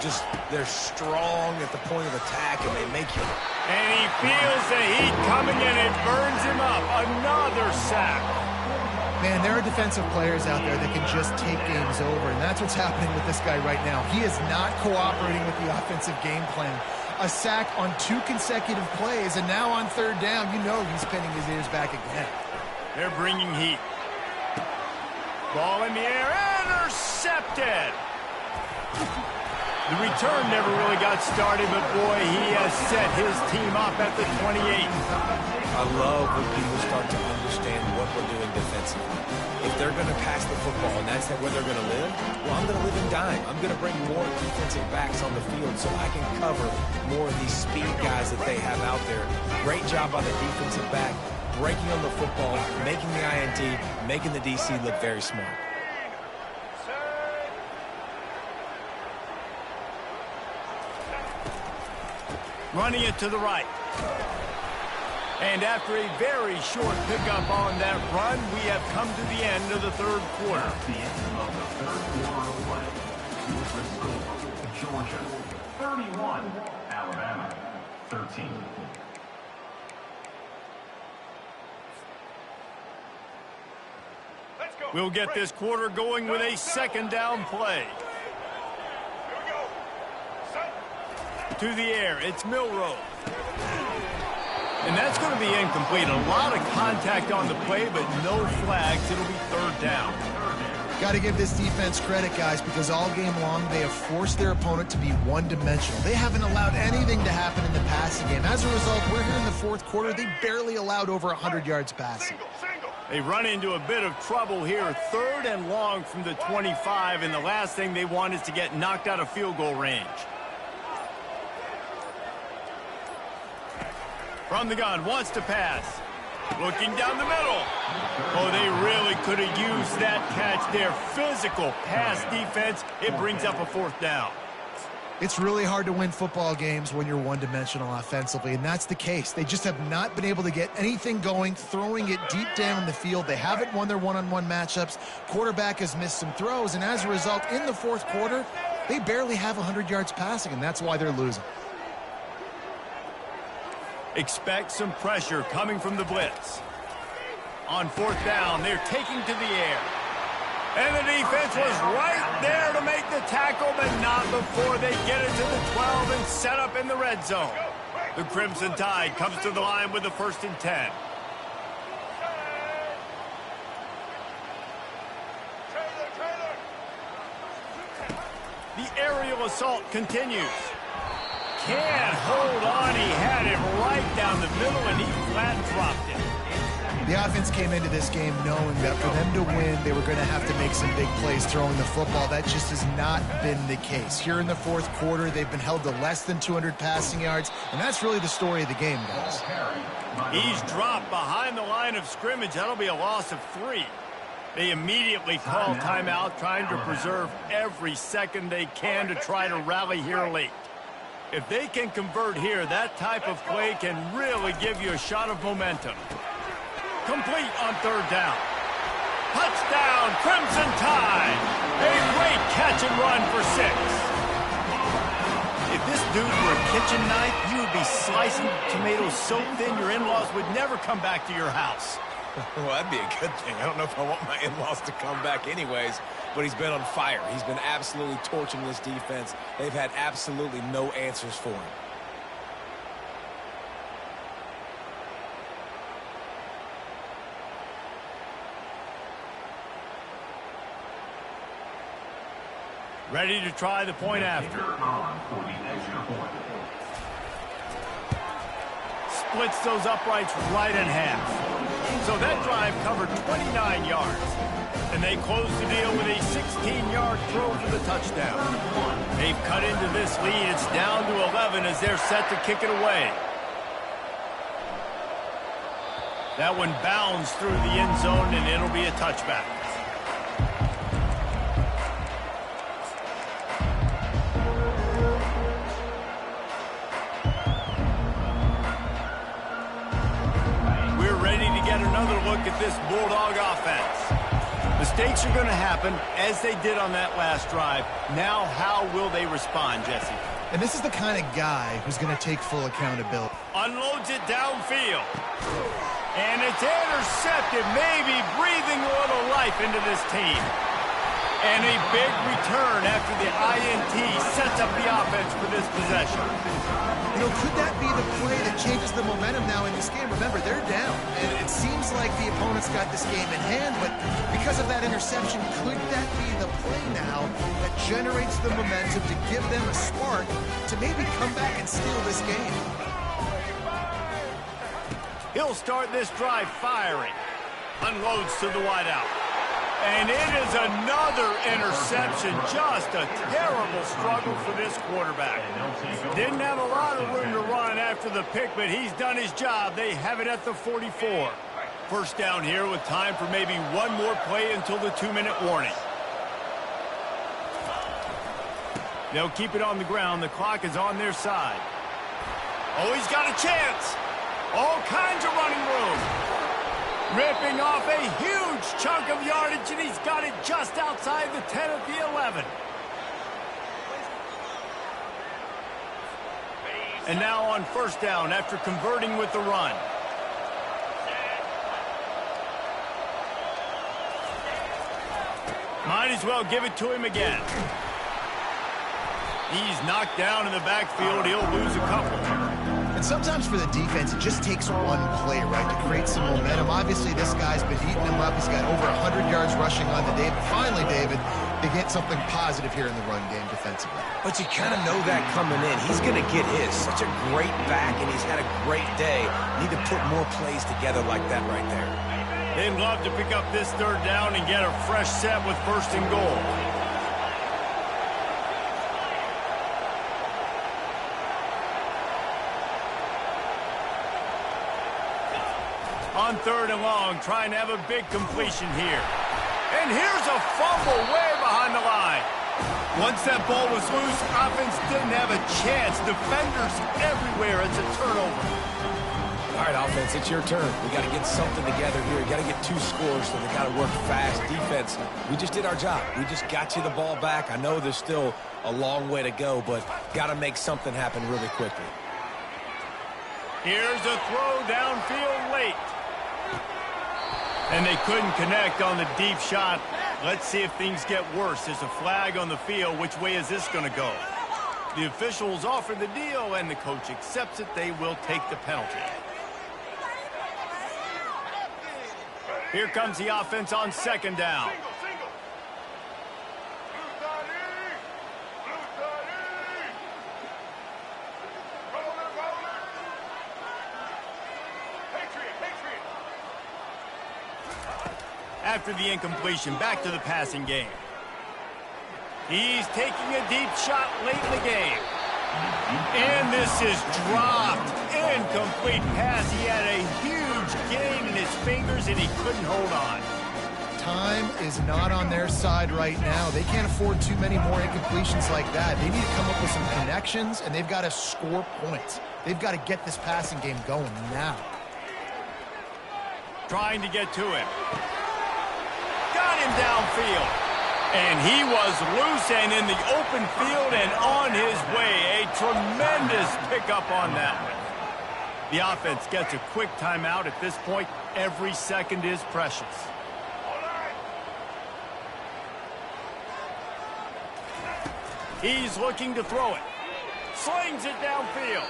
strong at the point of attack, and they make you. And he feels the heat coming, and it burns him up. Another sack. Man, there are defensive players out there that can just take games over, and that's what's happening with this guy right now. He is not cooperating with the offensive game plan. A sack on 2 consecutive plays, and now on 3rd down, you know he's pinning his ears back again. They're bringing heat. Ball in the air, intercepted. The return never really got started, but boy, he has set his team up at the 28. I love when people start to understand what we're doing defensively. If they're going to pass the football and that's where they're going to live, well, I'm going to live in dime. I'm going to bring more defensive backs on the field so I can cover more of these speed guys that they have out there. Great job on the defensive back, breaking on the football, making the INT, making the DC look very smart. Running it to the right. And after a very short pickup on that run, we have come to the end of the 3rd quarter. At the end of the 3rd quarter of play, with the score, Georgia 31, Alabama 13. We'll get this quarter going with a 2nd down play. To the air, it's Milrow. And that's going to be incomplete. A lot of contact on the play, but no flags. It'll be 3rd down. Got to give this defense credit, guys, because all game long they have forced their opponent to be one-dimensional. They haven't allowed anything to happen in the passing game. As a result, we're here in the 4th quarter. They barely allowed over 100 yards passing. They run into a bit of trouble here. 3rd and long from the 25, and the last thing they want is to get knocked out of field goal range. From the gun, wants to pass. Looking down the middle. Oh, they really could have used that catch there. Physical pass defense. It brings up a 4th down. It's really hard to win football games when you're one-dimensional offensively, and that's the case. They just have not been able to get anything going, throwing it deep down the field. They haven't won their one-on-one matchups. Quarterback has missed some throws, and as a result, in the 4th quarter, they barely have 100 yards passing, and that's why they're losing. Expect some pressure coming from the blitz. On 4th down, they're taking to the air. And the defense was right there to make the tackle, but not before they get it to the 12 and set up in the red zone. The Crimson Tide comes to the line with the 1st and 10. The aerial assault continues. Can't hold on. He had it right down the middle, and he flat dropped it. The offense came into this game knowing that for them to win, they were going to have to make some big plays throwing the football. That just has not been the case. Here in the 4th quarter, they've been held to less than 200 passing yards, and that's really the story of the game, guys. He's dropped behind the line of scrimmage. That'll be a loss of 3. They immediately call timeout, trying to preserve every second they can to try to rally here late. If they can convert here, that type of play can really give you a shot of momentum. Complete on third down. Touchdown, Crimson Tide. A great catch and run for 6. If this dude were a kitchen knife, you would be slicing tomatoes so thin your in-laws would never come back to your house. Well, that'd be a good thing. I don't know if I want my in-laws to come back anyways, but he's been on fire. He's been absolutely torching this defense. They've had absolutely no answers for him. Ready to try the point after. Splits those uprights right in half. So that drive covered 29 yards. And they close the deal with a 16-yard throw for the touchdown. They've cut into this lead. It's down to 11 as they're set to kick it away. That one bounds through the end zone, and it'll be a touchback. Look at this Bulldog offense. Mistakes are going to happen, as they did on that last drive. Now, how will they respond, Jesse? And this is the kind of guy who's going to take full accountability. Unloads it downfield. And it's intercepted, maybe breathing a little life into this team. And a big return after the INT sets up the offense for this possession. You know, could that be the play that changes the momentum now in this game? Remember, they're down, and it seems like the opponent's got this game in hand, but because of that interception, could that be the play now that generates the momentum to give them a spark to maybe come back and steal this game? He'll start this drive firing. Unloads to the wideout. And it is another interception. Just a terrible struggle for this quarterback. Didn't have a lot of room to run after the pick, but he's done his job. They have it at the 44. First down here with time for maybe one more play until the 2-minute warning. They'll keep it on the ground. The clock is on their side. Oh, he's got a chance. All kinds of running room. Ripping off a huge chunk of yardage, and he's got it just outside the 10 of the 11. And now on first down after converting with the run. Might as well give it to him again. He's knocked down in the backfield. He'll lose a couple. And sometimes for the defense, it just takes one play, right, to create some momentum. Obviously, this guy's been eating him up. He's got over 100 yards rushing on the day. But finally, David, they get something positive here in the run game defensively. But you kind of know that coming in. He's going to get his. Such a great back, and he's had a great day. Need to put more plays together like that right there. They'd love to pick up this third down and get a fresh set with first and goal. On third and long, trying to have a big completion here. And here's a fumble way behind the line. Once that ball was loose, offense didn't have a chance. Defenders everywhere. It's a turnover. All right, offense, it's your turn. We got to get something together here. We got to get 2 scores, so we got to work fast. Defense, we just did our job. We just got you the ball back. I know there's still a long way to go, but got to make something happen really quickly. Here's a throw downfield late. And they couldn't connect on the deep shot. Let's see if things get worse. There's a flag on the field. Which way is this going to go? The officials offer the deal, and the coach accepts it. They will take the penalty. Here comes the offense on second down. After the incompletion, back to the passing game. He's taking a deep shot late in the game. And this is dropped. Incomplete pass. He had a huge gain in his fingers, and he couldn't hold on. time is not on their side right now. They can't afford too many more incompletions like that. They need to come up with some connections, and they've got to score points. They've got to get this passing game going now. Trying to get to him. Got him downfield. And he was loose and in the open field and on his way. A tremendous pickup on that one. The offense gets a quick timeout at this point. Every second is precious. He's looking to throw it. Slings it downfield.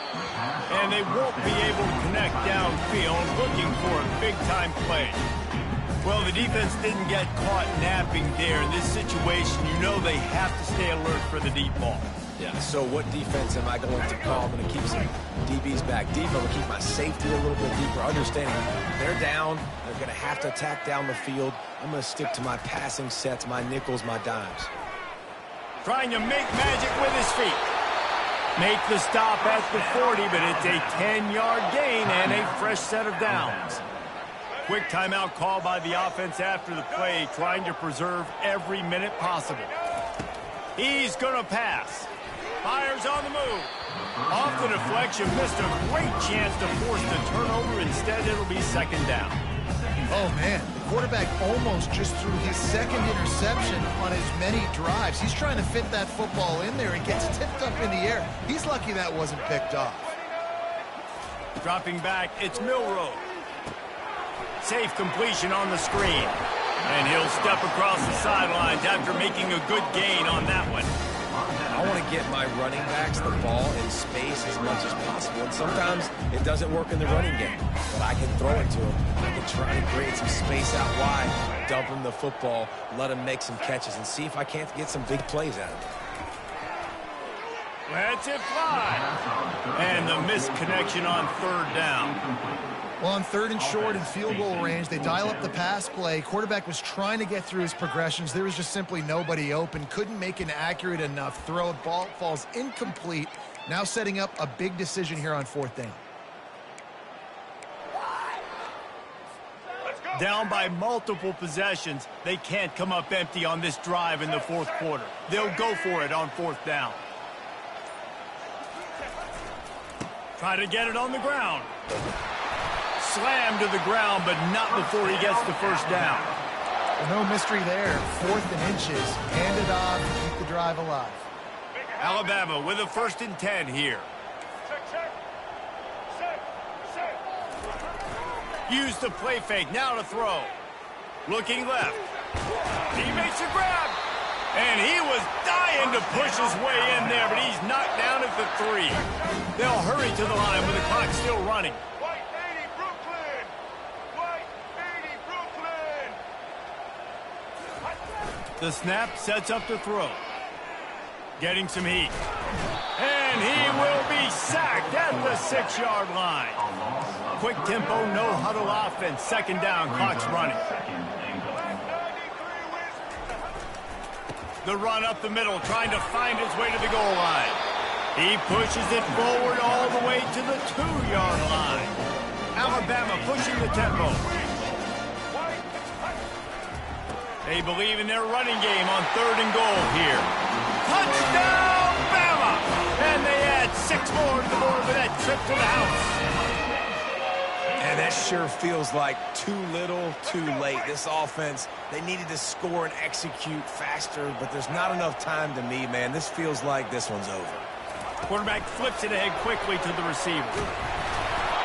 And they won't be able to connect downfield, looking for a big-time play. Well, the defense didn't get caught napping there. In this situation, you know they have to stay alert for the deep ball. Yeah, so what defense am I going to call? I'm going to keep some DBs back deep. I'm going to keep my safety a little bit deeper, understanding they're down. They're going to have to attack down the field. I'm going to stick to my passing sets, my nickels, my dimes. Trying to make magic with his feet. Make the stop at the 40, but it's a 10-yard gain and a fresh set of downs. Quick timeout call by the offense after the play, trying to preserve every minute possible. He's going to pass. Fires on the move. Off the deflection, missed a great chance to force the turnover. Instead, it'll be second down. Oh, man, the quarterback almost just threw his second interception on as many drives. He's trying to fit that football in there. It gets tipped up in the air. He's lucky that wasn't picked off. Dropping back, it's Milroe. Safe completion on the screen. And he'll step across the sidelines after making a good gain on that one. I want to get my running backs the ball in space as much as possible. And sometimes it doesn't work in the running game. But I can throw it to them. I can try to create some space out wide, dump them the football, let them make some catches, and see if I can't get some big plays out of it. Lets it fly. And the missed connection on third down. Well, on third and short and field goal range, they dial up the pass play. Quarterback was trying to get through his progressions. There was just simply nobody open. Couldn't make an accurate enough throw. Ball falls incomplete. Now setting up a big decision here on fourth down. Down by multiple possessions, they can't come up empty on this drive in the fourth quarter. They'll go for it on fourth down. Try to get it on the ground. Slammed to the ground, but not before he gets the first down. Well, no mystery there. Fourth and inches. Hand it off. Keep the drive alive. Alabama with a 1st and 10 here. Use the play fake. Now to throw. Looking left. He makes a grab. And he was dying to push his way in there, but he's knocked down at the 3. They'll hurry to the line with the clock still running. The snap sets up the throw. Getting some heat. And he will be sacked at the 6-yard line. Quick tempo, no huddle offense. Second down, clock's running. The run up the middle, trying to find his way to the goal line. He pushes it forward all the way to the 2-yard line. Alabama pushing the tempo. They believe in their running game on 3rd and goal here. Touchdown, Bama! And they add 6 more to the board with that trip to the house. And that sure feels like too little, too late. This offense, they needed to score and execute faster, but there's not enough time to me, man. This feels like this one's over. Quarterback flips it ahead quickly to the receiver.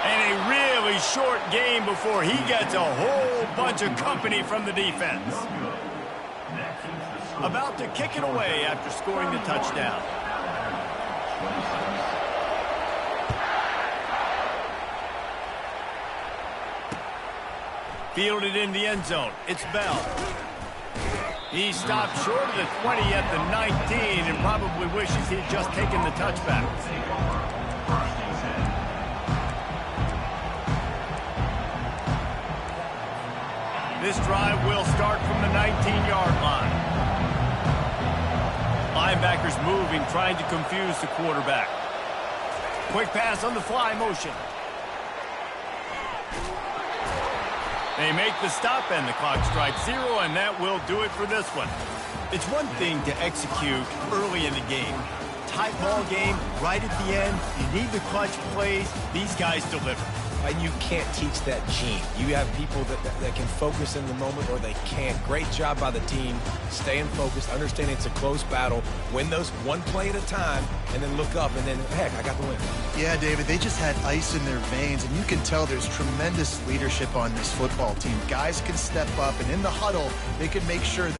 And a really short game before he gets a whole bunch of company from the defense. About to kick it away after scoring the touchdown. Fielded in the end zone. It's Bell. He stopped short of the 20 at the 19 and probably wishes he'd just taken the touchback. This drive will start from the 19-yard line. Linebackers moving, trying to confuse the quarterback. Quick pass on the fly motion. They make the stop, and the clock strikes 0, and that will do it for this one. It's one thing to execute early in the game. Tight ball game, right at the end. You need the clutch plays. These guys deliver. And you can't teach that gene. You have people that can focus in the moment or they can't. Great job by the team, staying focused, understanding it's a close battle, win those one play at a time, and then look up, and then, heck, I got the win. Yeah, David, they just had ice in their veins, and you can tell there's tremendous leadership on this football team. Guys can step up, and in the huddle, they can make sure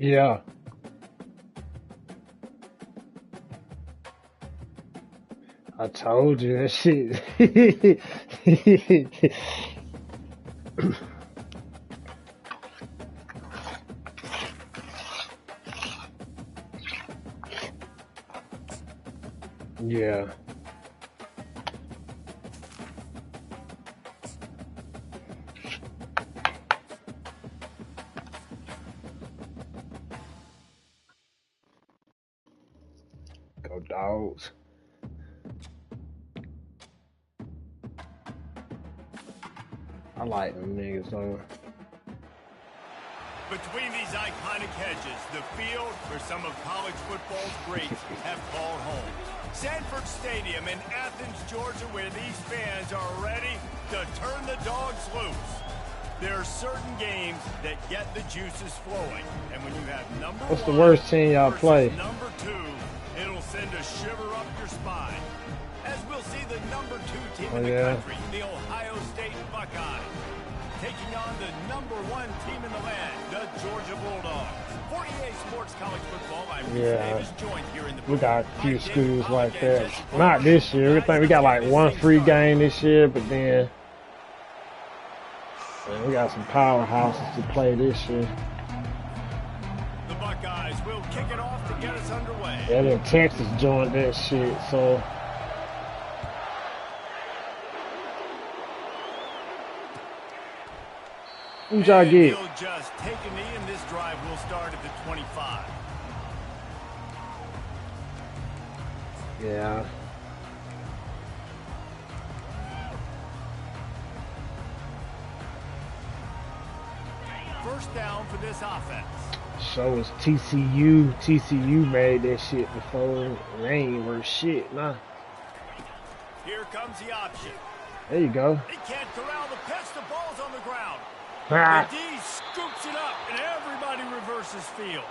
Yeah, I told you that shit. Yeah, go dogs. I like them niggas though. Between these iconic hedges, the field where some of college football's greats have called home. Sanford Stadium in Athens, Georgia, where these fans are ready to turn the dogs loose. There are certain games that get the juices flowing, and when you have number What's the one worst team y'all versus play? number two, it'll send a shiver up your spine. As we'll see the number 2 team in the country, the Ohio State Buckeyes, taking on the number 1 team in the land, the Georgia Bulldogs. For EA Sports College Football, I'm Reese Davis, joined here in the We got a few schools like that. Jesse Not this year. We think we got like one free game this year, but then we got some powerhouses to play this year. The Buckeyes will kick it off to get us underway. Yeah, then Texas joined that shit, so. Who'd y'all get? He'll just take a knee, and this drive will start at the 25. Yeah. First down for this offense. So is TCU. TCU made that shit before. They ain't worth shit, nah. Here comes the option. There you go. He can't corral the pitch. The ball's on the ground. Ah. The D scoops it up, and everybody reverses field.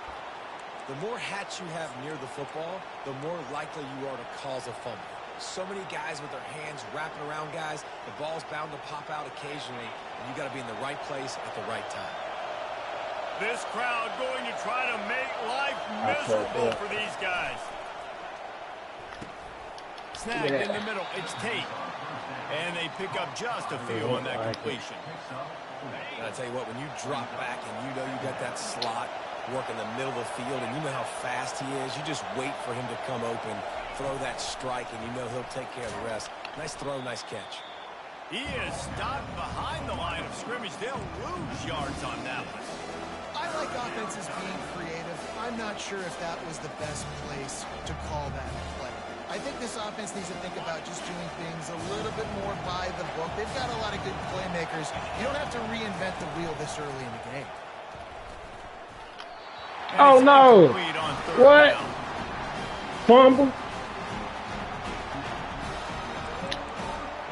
The more hats you have near the football, the more likely you are to cause a fumble. So many guys with their hands wrapping around guys, the ball's bound to pop out occasionally, and you got to be in the right place at the right time. This crowd going to try to make life miserable for these guys. Snagged in the middle. It's Tate. And they pick up just a few on that completion. And I tell you what, when you drop back and you know you got that slot work in the middle of the field and you know how fast he is, you just wait for him to come open, throw that strike, and you know he'll take care of the rest. Nice throw, nice catch. He is stopped behind the line of scrimmage. They'll lose yards on that one. I like offenses being creative. I'm not sure if that was the best place to call that play. I think this offense needs to think about just doing things a little bit more by the book. They've got a lot of good playmakers. You don't have to reinvent the wheel this early in the game. Oh no! What? Fumble?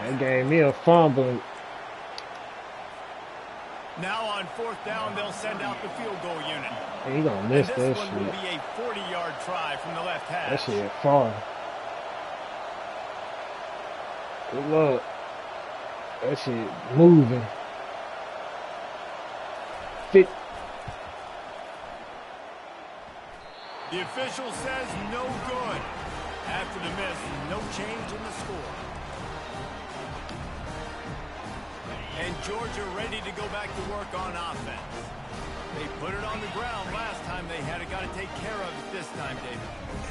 That gave me a fumble. Now on 4th down, they'll send out the field goal unit. He gonna miss and that this one will be a 40-yard try from the left hash. That shit far. Good luck. That shit moving. Fit. The official says no good. After the miss, no change in the score. And Georgia ready to go back to work on offense. They put it on the ground last time they had it. Got to take care of it this time, David.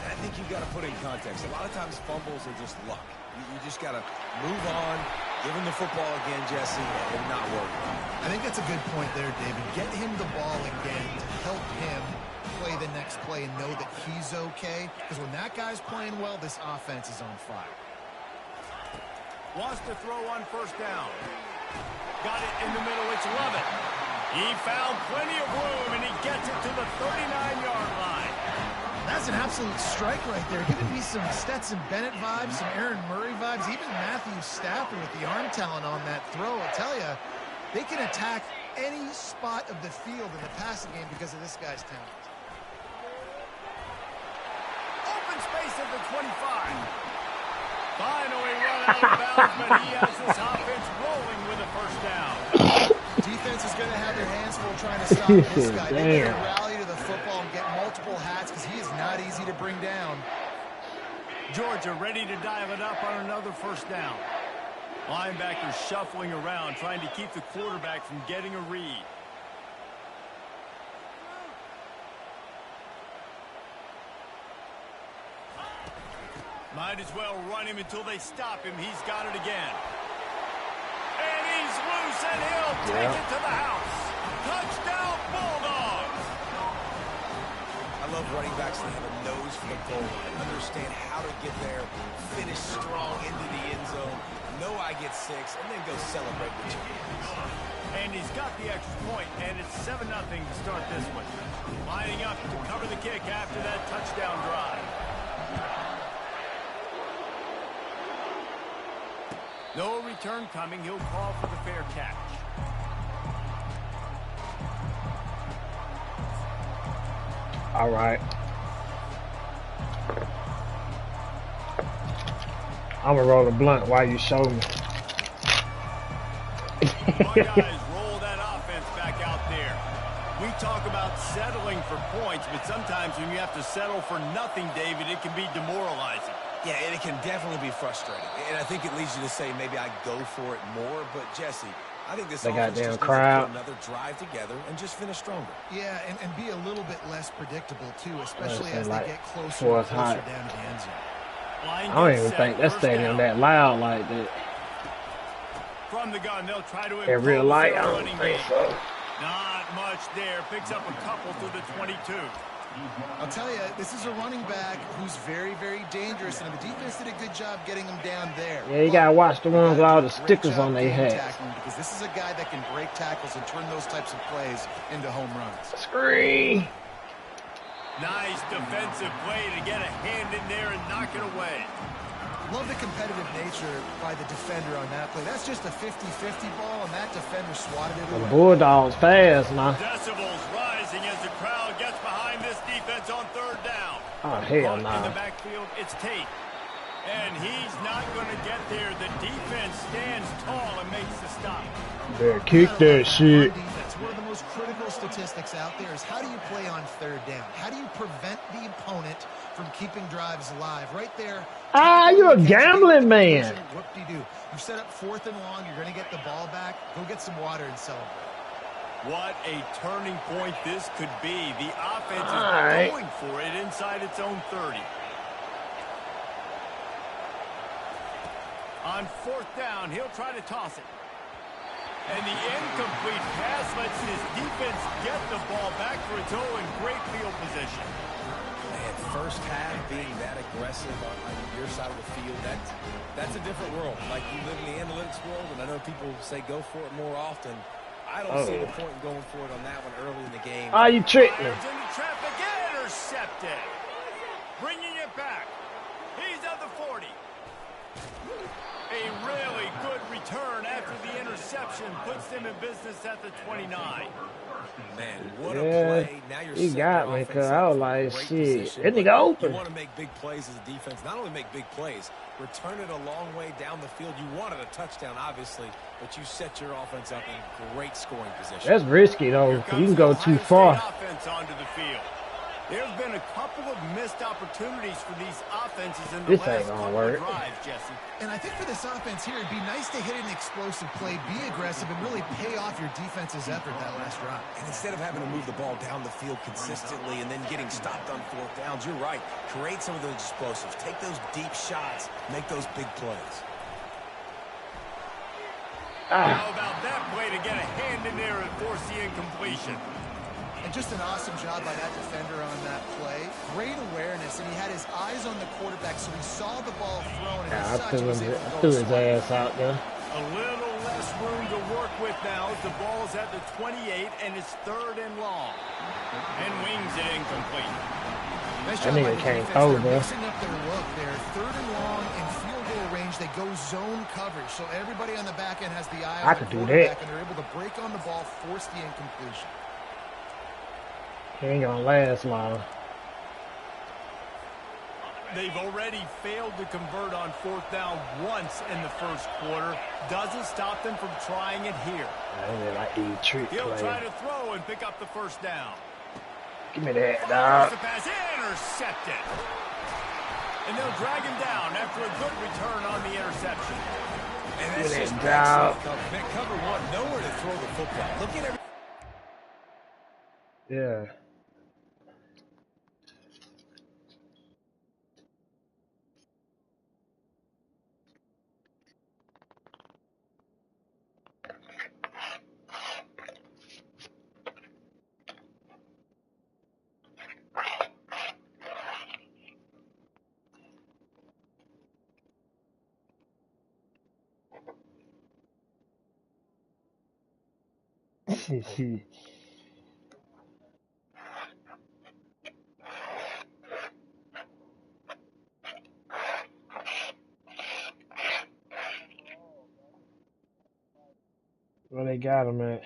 And I think you've got to put it in context. A lot of times fumbles are just luck. You just got to move on, give him the football again, Jesse, and not worry. I think that's a good point there, David. Get him the ball again to help him play the next play and know that he's okay. Because when that guy's playing well, this offense is on fire. Wants to throw on 1st down. Got it in the middle. It's Lovett. He found plenty of room, and he gets it to the 39-yard line. That's an absolute strike right there. Giving me some Stetson Bennett vibes, some Aaron Murray vibes, even Matthew Stafford with the arm talent on that throw. I'll tell you, they can attack any spot of the field in the passing game because of this guy's talent. Open space at the 25. Finally run out of bounds, but he has this offense rolling with a 1st down. Defense is going to have their hands full trying to stop this guy. They better rally to the football and get multiple hats because he is not easy to bring down. Georgia ready to dial it up on another 1st down. Linebackers shuffling around, trying to keep the quarterback from getting a read. Might as well run him until they stop him. He's got it again. And he's loose, and he'll take it to the house. Touchdown, Bulldogs! I love running backs that have a nose for the goal and understand how to get there, finish strong into the end zone. know I get 6, and then go celebrate with your hands. And he's got the extra point, and it's 7-0 to start this one. Lining up to cover the kick after that touchdown drive. No return coming. He'll call for the fair catch. All right. I'm gonna roll a blunt while you show me. Buckeyes roll that offense back out there. We talk about settling for points, but sometimes when you have to settle for nothing, David, it can be demoralizing. Yeah, and it can definitely be frustrating. And I think it leads you to say maybe I go for it more. But, Jesse, I think this offense just needs to put another drive togetger and just finish stronger. Yeah, and be a little bit less predictable, too, especially as they get closer and closer down to the end zone. I don't even think that stadium that loud like that. From the gun, they'll try to in real life, I don't think so. Not much there. Picks up a couple to the 22. I'll tell you, this is a running back who's very, very dangerous, and the defense did a good job getting him down there. Yeah, you gotta watch the ones with all the stickers on their heads. Because this is a guy that can break tackles and turn those types of plays into home runs. Screen. Nice defensive play to get a hand in there and knock it away. Love the competitive nature by the defender on that play. That's just a 50-50 ball, and that defender swatted it away. The Bulldogs fast now. Decibels rising as the crowd gets behind this defense on third down. Oh, hell no. In the backfield, it's Tate. And he's not going to get there. The defense stands tall and makes the stop. Better kick that shit. One of the most critical statistics out there is how do you play on third down? How do you prevent the opponent from keeping drives alive? Right there. Ah, you're a gambling man. What do? You set up 4th and long. You're going to get the ball back. Go get some water and celebrate. What a turning point this could be. The offense is going for it inside its own 30. On 4th down, he'll try to toss it. And the incomplete pass lets his defense get the ball back for its own great field position. Man, first half being that aggressive on your side of the field, that's a different world. Like, you live in the analytics world, and I know people say go for it more often. I don't see the point in going for it on that one early in the game. Oh, you tricked me. Into traffic, intercepted. Bringing it back. He's at the 40. A really good return after the interception puts them in business at the 29. Man, what a play. Now you're he got me because I was like, shit. That nigga open. You want to make big plays as a defense. Not only make big plays, return it a long way down the field. You wanted a touchdown, obviously, but you set your offense up in great scoring position. That's risky, though. You can go too far. Offense onto the field. There's been a couple of missed opportunities for these offenses in the last couple of drives, Jesse. And I think for this offense here, it'd be nice to hit an explosive play, be aggressive, and really pay off your defense's effort that last drive. And instead of having to move the ball down the field consistently and then getting stopped on 4th downs, you're right. Create some of those explosives. Take those deep shots. Make those big plays. How about that play to get a hand in there and force the incompletion? And just an awesome job by that defender on that play. Great awareness, and he had his eyes on the quarterback, so he saw the ball thrown. And I threw his ass out there. A little less room to work with now as the ball's at the 28, and it's 3rd and long. And wings it incomplete. Nice that job nigga by the can't defense. throw, They're bro. mixing up their look there. 3rd and long in field goal range. They go zone coverage, so everybody on the back end has the eye on the quarterback, and they're able to break on the ball, force the incompletion. He ain't gonna last long. They've already failed to convert on 4th down once in the first quarter. Doesn't stop them from trying it here. I really like these trick He'll plays. try to throw and pick up the 1st down. Give me that, dog. The pass intercepted. And they'll drag him down after a good return on the interception. And that's Give just it, dog. cover one. Nowhere to throw the football. Look at every. Yeah. Where they got him at?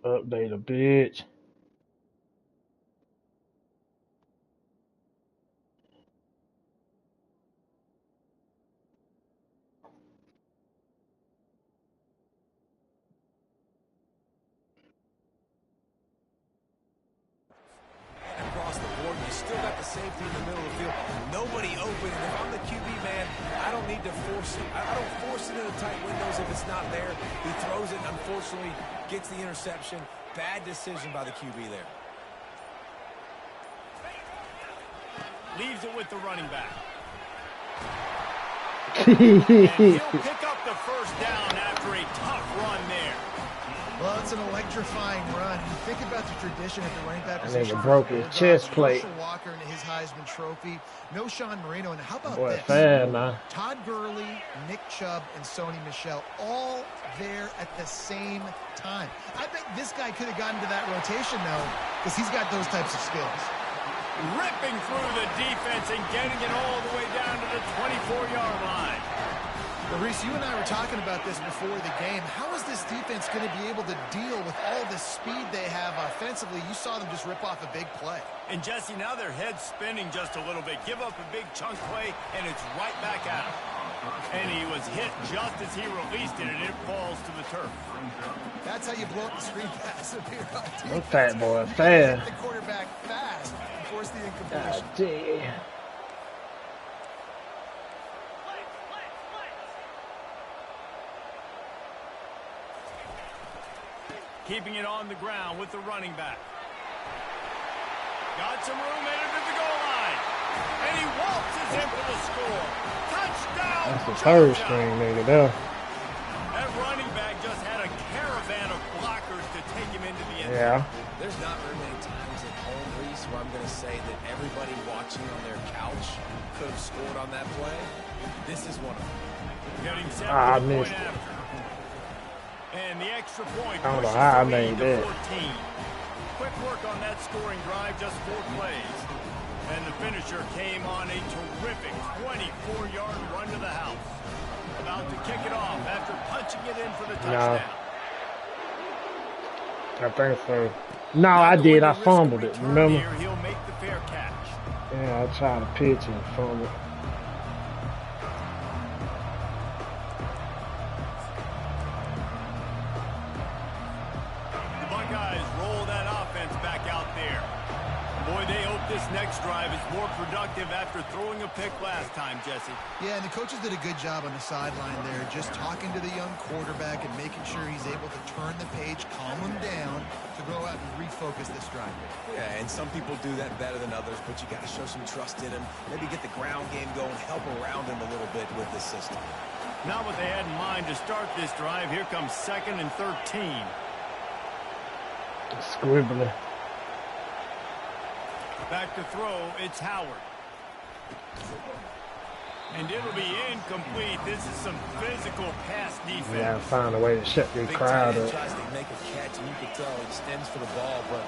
Update a bitch. Across the board, you still got the safety in the middle of the field. Nobody open. And if I'm the QB man, I don't need to force it. I don't force it into tight windows if it's not there. He throws it and unfortunately gets the interception. Bad decision by the QB there. Leaves it with the running back. And he'll pick up the first down after a tough run there. Well, it's an electrifying run. You think about the tradition at the running back And position. they broke his chest plate. Herschel Walker and his Heisman Trophy. No Sean Marino. And how about Boy, this? fair now. Todd Gurley, Nick Chubb, and Sony Michel all there at the same time. I think this guy could have gotten to that rotation, though, because he's got those types of skills. Ripping through the defense and getting it all the way down to the 24-yard line. But Reese, you and I were talking about this before the game. How is this defense going to be able to deal with all the speed they have offensively? You saw them just rip off a big play. And Jesse, now their head's spinning just a little bit. Give up a big chunk play, and it's right back at him. And he was hit just as he released it, and it falls to the turf. That's how you blow up the screen pass. Them fat boy fair. Hit the quarterback fast and force the incompletion. God damn. Keeping it on the ground with the running back. Got some room headed to the goal line. And he waltzes in for the score. Touchdown, That's the third Georgia. string nigga there. That running back just had a caravan of blockers to take him into the end zone. Yeah. There's not very many times at home, Reese, where I'm going to say that everybody watching on their couch could have scored on that play. This is one of them. Getting set I for the point missed it. after. And the extra point I don't know pushes how I the made lead to that. 14. Quick work on that scoring drive, just 4 plays. And the finisher came on a terrific 24-yard run to the house. About to kick it off after punching it in for the touchdown. I think so. No, I did. I fumbled it. Remember? Here, he'll make the fair catch. Yeah, I tried to pitch and fumbled. The Buckeyes roll that offense back out there. Boy, they hope this next drive is more productive after throwing a pick last time, Jesse. Yeah, and the coaches did a good job on the sideline there, just talking to the young quarterback and making sure he's able to turn the page, calm him down, to go out and refocus this drive. Yeah, and some people do that better than others, but you got to show some trust in him. Maybe get the ground game going, help around him a little bit with this system. Not what they had in mind to start this drive. Here comes 2nd and 13. Squibbling. Back to throw, it's Howard. And it'll be incomplete. This is some physical pass You gotta defense. find a way to shut this Big crowd tight end up. tries to make a catch, and you can tell he extends for the ball, but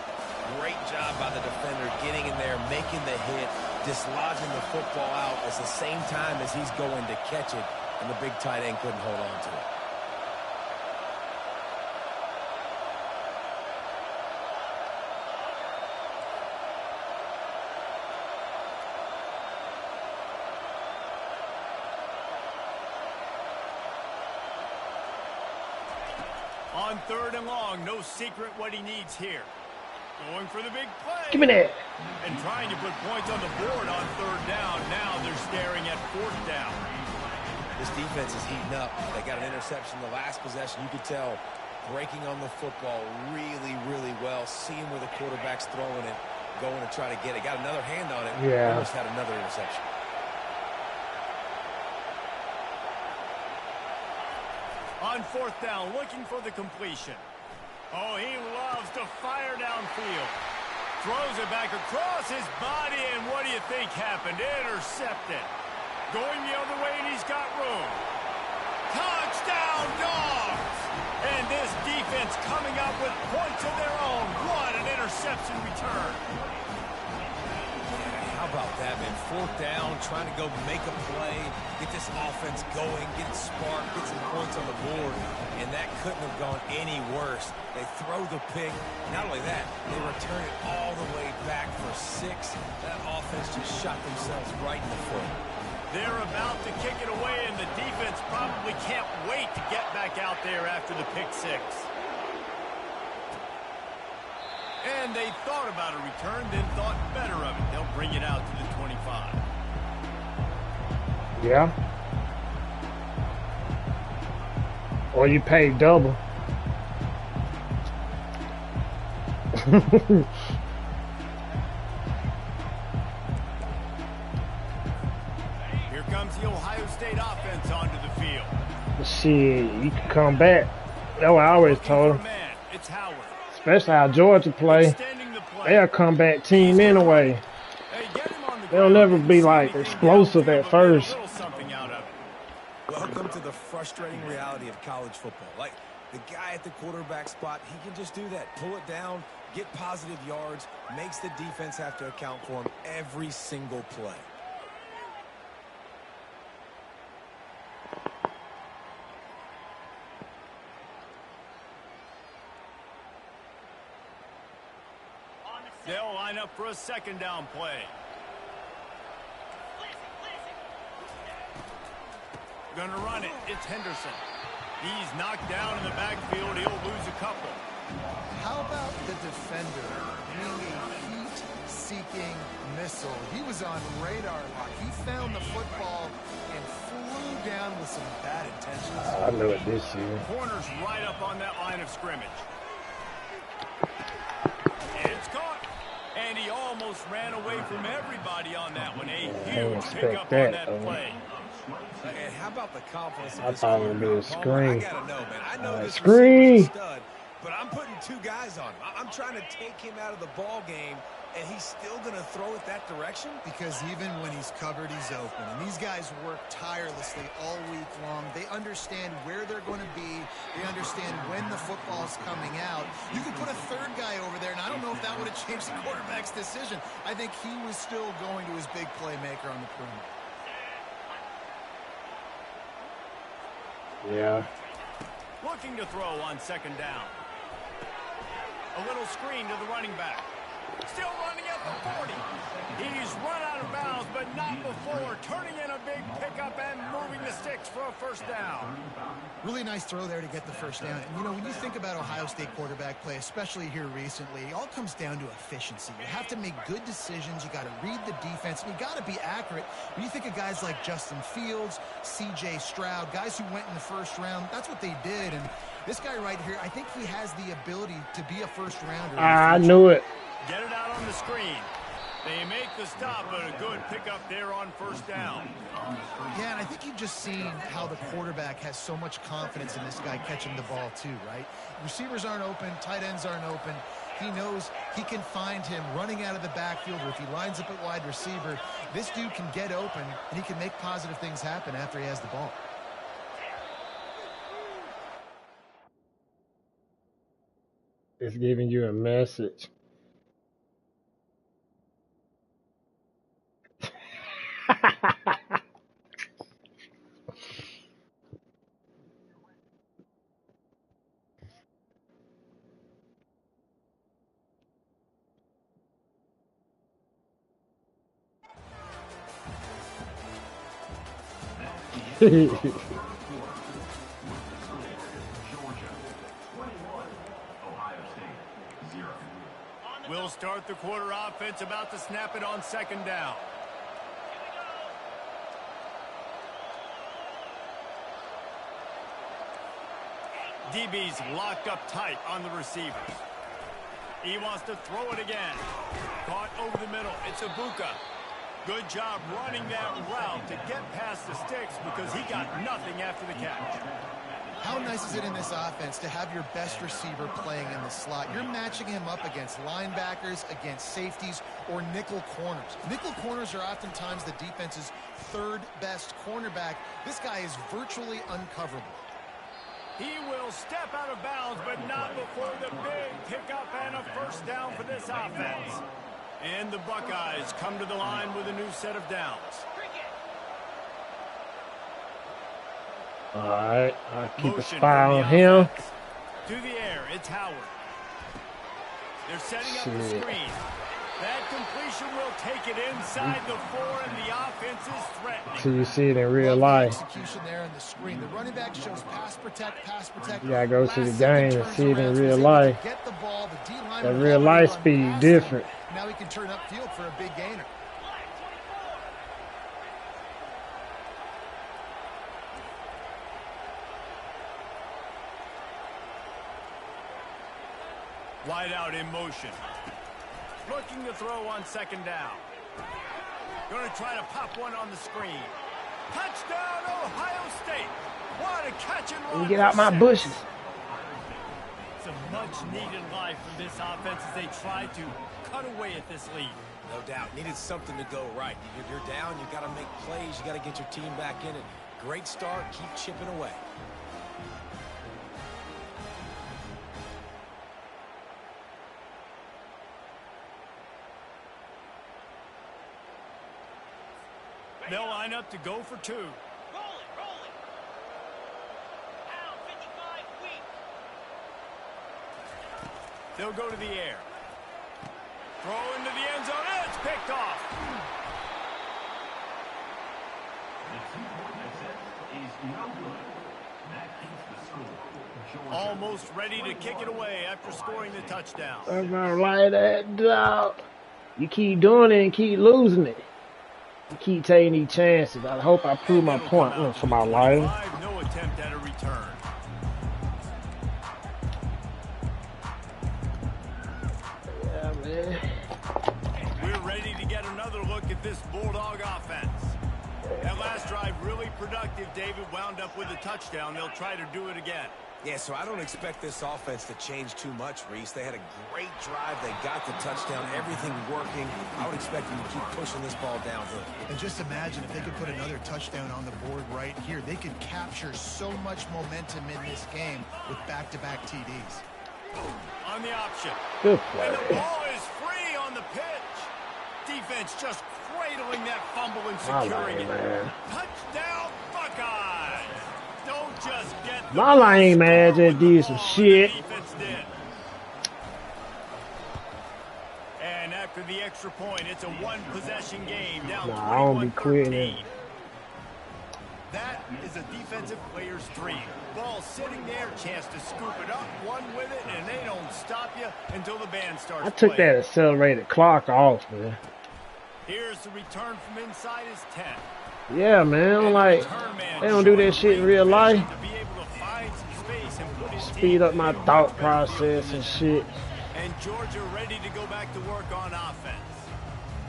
great job by the defender getting in there, making the hit, dislodging the football out at the same time as he's going to catch it, and the big tight end couldn't hold on to it. On 3rd and long, no secret what he needs here. Going for the big play. Give me that. And trying to put points on the board on 3rd down. Now they're staring at 4th down. This defense is heating up. They got an interception the last possession. You could tell breaking on the football really, really well, seeing where the quarterback's throwing it, going to try to get it. Got another hand on it. Yeah. Almost had another interception. On 4th down, looking for the completion. Oh, he loves to fire downfield. Throws it back across his body, and what do you think happened? Intercepted. Going the other way, and he's got room. Touchdown, Dogs! And this defense coming up with points of their own. What an interception return. How about that, man? 4th down, trying to go make a play, get this offense going, get it sparked, get some points on the board, and that couldn't have gone any worse. They throw the pick. Not only that, they return it all the way back for 6. That offense just shot themselves right in the foot. They're about to kick it away, and the defense probably can't wait to get back out there after the pick 6. And they thought about a return, then thought better of it. They'll bring it out to the 25. Yeah. Or you pay double. Here comes the Ohio State offense onto the field. Shit, you can come back. That's what I always told him. It's Howard. Especially how Georgia play. Extending the play. They're a comeback team anyway. Hey, get him on the They'll ground. never be like explosive at first. Little something out of it. Welcome to the frustrating reality of college football. Like, the guy at the quarterback spot, he can just do that. Pull it down, get positive yards, makes the defense have to account for him every single play. They'll line up for a 2nd down play. Gonna run it. It's Henderson. He's knocked down in the backfield. He'll lose a couple. How about the defender being a heat-seeking missile? He was on radar lock. He found the football and flew down with some bad intentions. I know it this year. Corner's right up on that line of scrimmage. It's caught. And he almost ran away from everybody on that one. A huge pickup on that play. And how about the confidence of I this thought it would be a corner? screen. I gotta know, man. I know this Screen. receiver's a stud, but I'm putting 2 guys on him. I'm trying to take him out of the ball game, and he's still gonna throw it that direction? Because even when he's covered, he's open. And these guys work tirelessly all week long. They understand where they're going to be. They understand when the football's coming out. You could put a 3rd guy over there, and I don't know if that would have changed the quarterback's decision. I think he was still going to his big playmaker on the perimeter. Yeah. Looking to throw on 2nd down. A little screen to the running back. Still running at the 40. He's run out of bounds, but not before. Turning in a big pickup and moving the sticks for a 1st down. Really nice throw there to get the 1st down. And, you know, when you think about Ohio State quarterback play, especially here recently, it all comes down to efficiency. You have to make good decisions. You got to read the defense, and you got to be accurate. When you think of guys like Justin Fields, C.J. Stroud, guys who went in the 1st round, that's what they did. And this guy right here, I think he has the ability to be a 1st rounder. I knew it. Get it out on the screen. They make the stop, but a good pickup there on 1st down. Yeah, and I think you've just seen how the quarterback has so much confidence in this guy catching the ball too, right? Receivers aren't open, tight ends aren't open. He knows he can find him running out of the backfield, or if he lines up at wide receiver, this dude can get open, and he can make positive things happen after he has the ball. It's giving you a message. We'll start the quarter offense, about to snap it on 2nd down. DB's locked up tight on the receivers. He wants to throw it again. Caught over the middle. It's Ibuka. Good job running that route to get past the sticks because he got nothing after the catch. How nice is it in this offense to have your best receiver playing in the slot? You're matching him up against linebackers, against safeties, or nickel corners. Nickel corners are oftentimes the defense's third best cornerback. This guy is virtually uncoverable. He will step out of bounds, but not before the big pickup and a first down for this offense. And the Buckeyes come to the line with a new set of downs. All right, I'll keep a Motion spy from the on him. offense. To the air, it's Howard. They're setting up the Shit. screen. That completion will take it inside the 4, and the offense is threatening. So you see it in real Love the life. execution there on the screen. The running back shows pass protect, pass protect. You gotta go to the Last second game and turns see it in around, so real he's able to life. get the ball. The D-line That would real already life run speed past different. him. Now he can turn upfield for a big gainer. Wide out in motion. Looking to throw on second down. Going to try to pop one on the screen. Touchdown, Ohio State. What a catch and run. Let me get out my for 6. bushes. It's a much-needed life from this offense as they try to cut away at this lead. No doubt. Needed something to go right. You're down. You got to make plays. You got to get your team back in it. Great start. Keep chipping away. They'll line up to go for 2. Roll it. Pound 55 weak. They'll go to the air. Throw into the end zone. It's picked off. The 2-point attempt is no good. That keeps the score. Georgia. Almost ready to kick it away after scoring the touchdown. I'm gonna light that dog. You keep doing it and keep losing it. You keep taking these chances. I hope I prove my point. For my life. No attempt at a return. Yeah, man. We're ready to get another look at this Bulldog offense. That last drive really productive. David wound up with a touchdown. They'll try to do it again. Yeah, so I don't expect this offense to change too much, Reese. They had a great drive. They got the touchdown. Everything working. I would expect them to keep pushing this ball downhill. And just imagine if they could put another touchdown on the board right here. They could capture so much momentum in this game with back-to-back TDs. On the option. Good And the play. ball is free on the pitch. Defense just cradling that fumble and I securing like it, it. man. Touchdown, Buckeyes. Don't just get the My line ain't mad. score Just with the did some ball. shit. The defense did. And after the extra point, it's a one-possession game down Nah, I don't be quitting 21-13. it. That is a defensive player's dream. Ball sitting there, chance to scoop it up, one with it, and they don't stop you until the band starts I took playing. that accelerated clock off, man. Here's the return from inside his 10. Yeah, man. I'm like, they don't do that shit in real life. To be able to find some space and put his Speed team up my in thought offensive process and shit. And Georgia ready to go back to work on offense.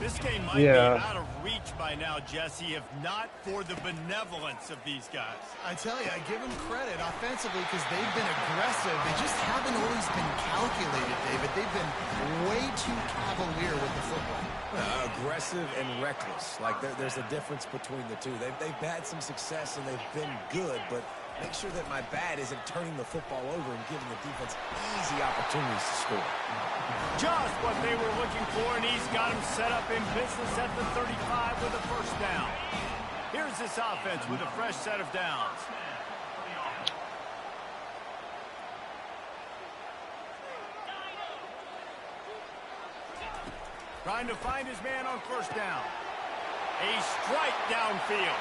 This game might Yeah. be out of reach by now, Jesse, if not for the benevolence of these guys. I tell you, I give them credit offensively because they've been aggressive. They just haven't always been calculated, David. They've been way too cavalier with the football. Aggressive and reckless. Like there's a difference between the two. They've had some success and they've been good, but make sure that my bad isn't turning the football over and giving the defense easy opportunities to score. Just what they were looking for, and he's got him set up in business at the 35 with a first down. Here's this offense with a fresh set of downs. Trying to find his man on first down. A strike downfield.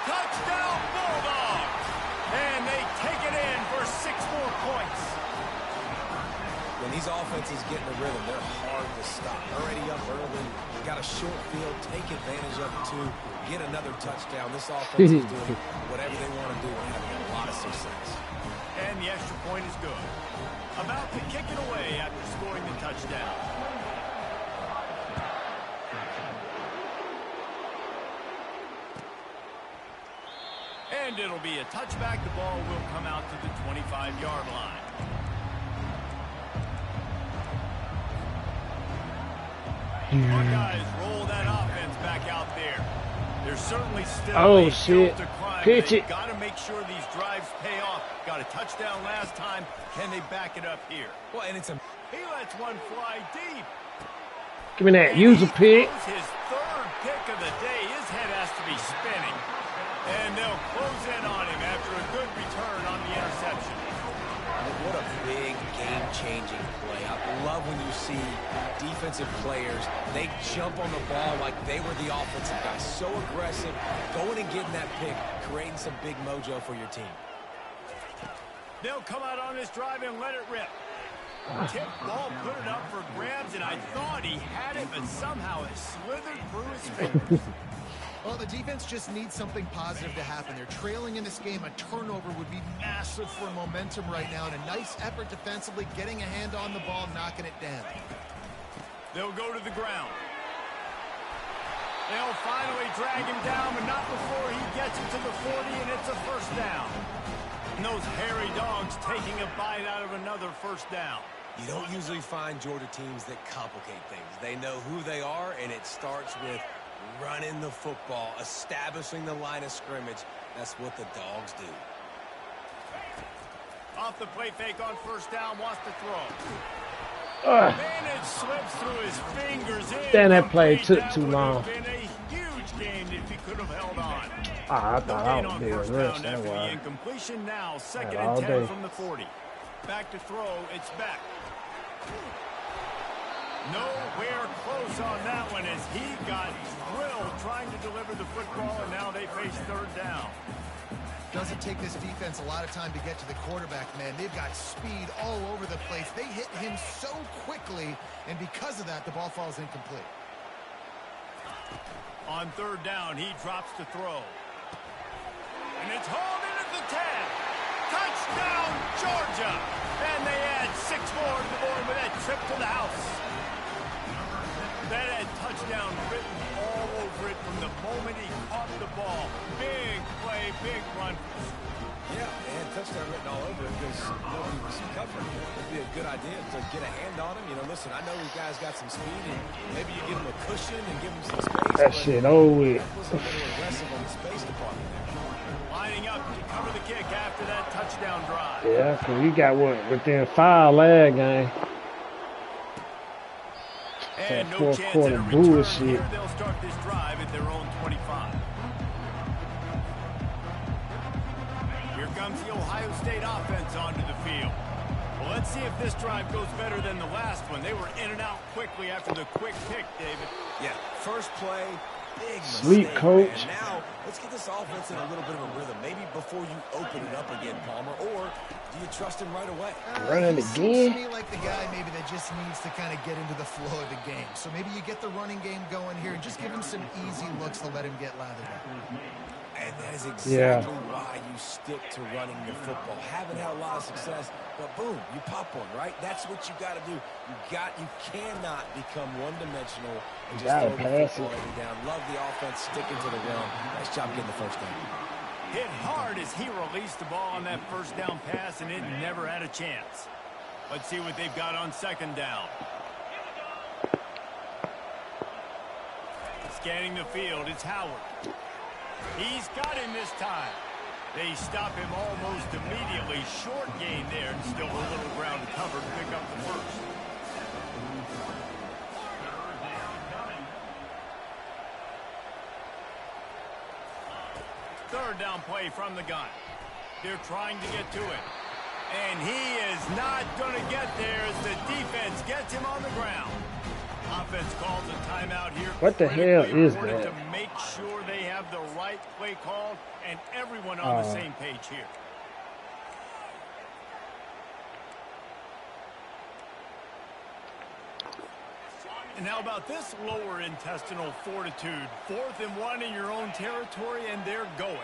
Touchdown Bulldogs! And they take it in for 6 more points. When these offenses get in the rhythm, they're hard to stop. Already up early, got a short field, take advantage of it too, get another touchdown. This offense is doing whatever they want to do and having a lot of success. And the extra point is good. About to kick it away after scoring the touchdown. And it'll be a touchback. The ball will come out to the 25-yard line. Buckeyes roll that offense back out there. There's certainly still a hill to climb. Pitch it. Got to make sure these drives pay off. Got a touchdown last time. Can they back it up here? Well, and it's a... He lets one fly deep. Give me that. Use a pick. His third pick of the day. His head has to be spinning. And they'll close in on him after a good return on the interception. What a big game-changing play. I love when you see defensive players, they jump on the ball like they were the offensive guys. So aggressive, going and getting that pick, creating some big mojo for your team. They'll come out on this drive and let it rip. Tip ball, put it up for grabs, and I thought he had it, but somehow it slithered through his fingers. Well, the defense just needs something positive to happen. They're trailing in this game. A turnover would be massive for momentum right now, and a nice effort defensively, getting a hand on the ball, knocking it down. They'll go to the ground. They'll finally drag him down, but not before he gets it to the 40, and it's a first down. And those hairy dogs taking a bite out of another first down. You don't usually find Georgia teams that complicate things. They know who they are, and it starts with running the football, establishing the line of scrimmage. That's what the dogs do. Off the play fake on first down, wants to throw. Man, it slips through his fingers. Damn, that play took too long. Been a huge game if he could have held on. I thought I was First doing down this. after the That incompletion. Now second all and 10 day. from the 40. Back to throw. It's back. Nowhere close on that one as he got drilled trying to deliver the football, and now they face third down. Doesn't take this defense a lot of time to get to the quarterback, man. They've got speed all over the place. They hit him so quickly, and because of that, the ball falls incomplete. On third down, he drops to throw. And it's hauled in at the 10. Touchdown, Georgia! And they add 6 more to the board with that trip to the house. That had touchdown written all over it from the moment he caught the ball. Big play, big run. Yeah, and touchdown written all over it because nobody was covering it. It'd be a good idea to get a hand on him. You know, listen, I know these guys got some speed, and maybe you give him a cushion and give him some space. That shit over with. That was a little aggressive on the space department there. Lining up to cover the kick after that touchdown drive. Yeah, because he got what within 5 last game. And no fourth chance quarter at a return bullshit. here. They'll start this drive at their own 25. Here comes the Ohio State offense onto the field. Well, let's see if this drive goes better than the last one. They were in and out quickly after the quick pick, David. Yeah, first play, big Sleep, mistake, coach. man. Now, let's get this offense in a little bit of a rhythm. Maybe before you open it up again, Palmer, or do you trust him right away? Running He seems again? to me like the guy maybe that just needs to kind of get into the flow of the game. So maybe you get the running game going here and just give him some easy looks to let him get lathered up. And that is exactly why you stick to running the football. Haven't had a lot of success, but boom, you pop one, right? That's what you got to do. You cannot become one-dimensional and just Gotta throw the pass football it. every down. Love the offense sticking to the run. Nice job getting the first down. Hit hard as he released the ball on that first down pass, and it never had a chance. Let's see what they've got on second down. Scanning the field, it's Howard. He's got him this time. They stop him almost immediately. Short gain there, and still a little ground to cover to pick up the first. Third down play from the gun. They're trying to get to it. And he is not going to get there as the defense gets him on the ground. Offense calls a timeout here. What the hell is that? To make sure they have the right play called and everyone on the same page here. And how about this lower intestinal fortitude? 4th and 1 in your own territory, and they're going.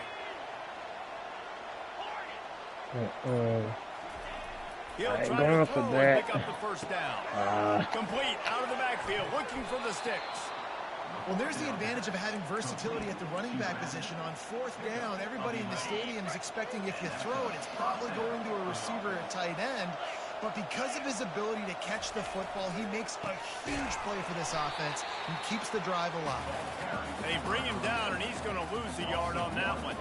He'll I ain't try going to for throw and that. pick up the first down. Complete out of the backfield, looking for the sticks. Well, there's the advantage of having versatility at the running back position. On fourth down, everybody in the stadium is expecting if you throw it, it's probably going to a receiver at tight end. But because of his ability to catch the football, he makes a huge play for this offense and keeps the drive alive. They bring him down, and he's going to lose a yard on that one.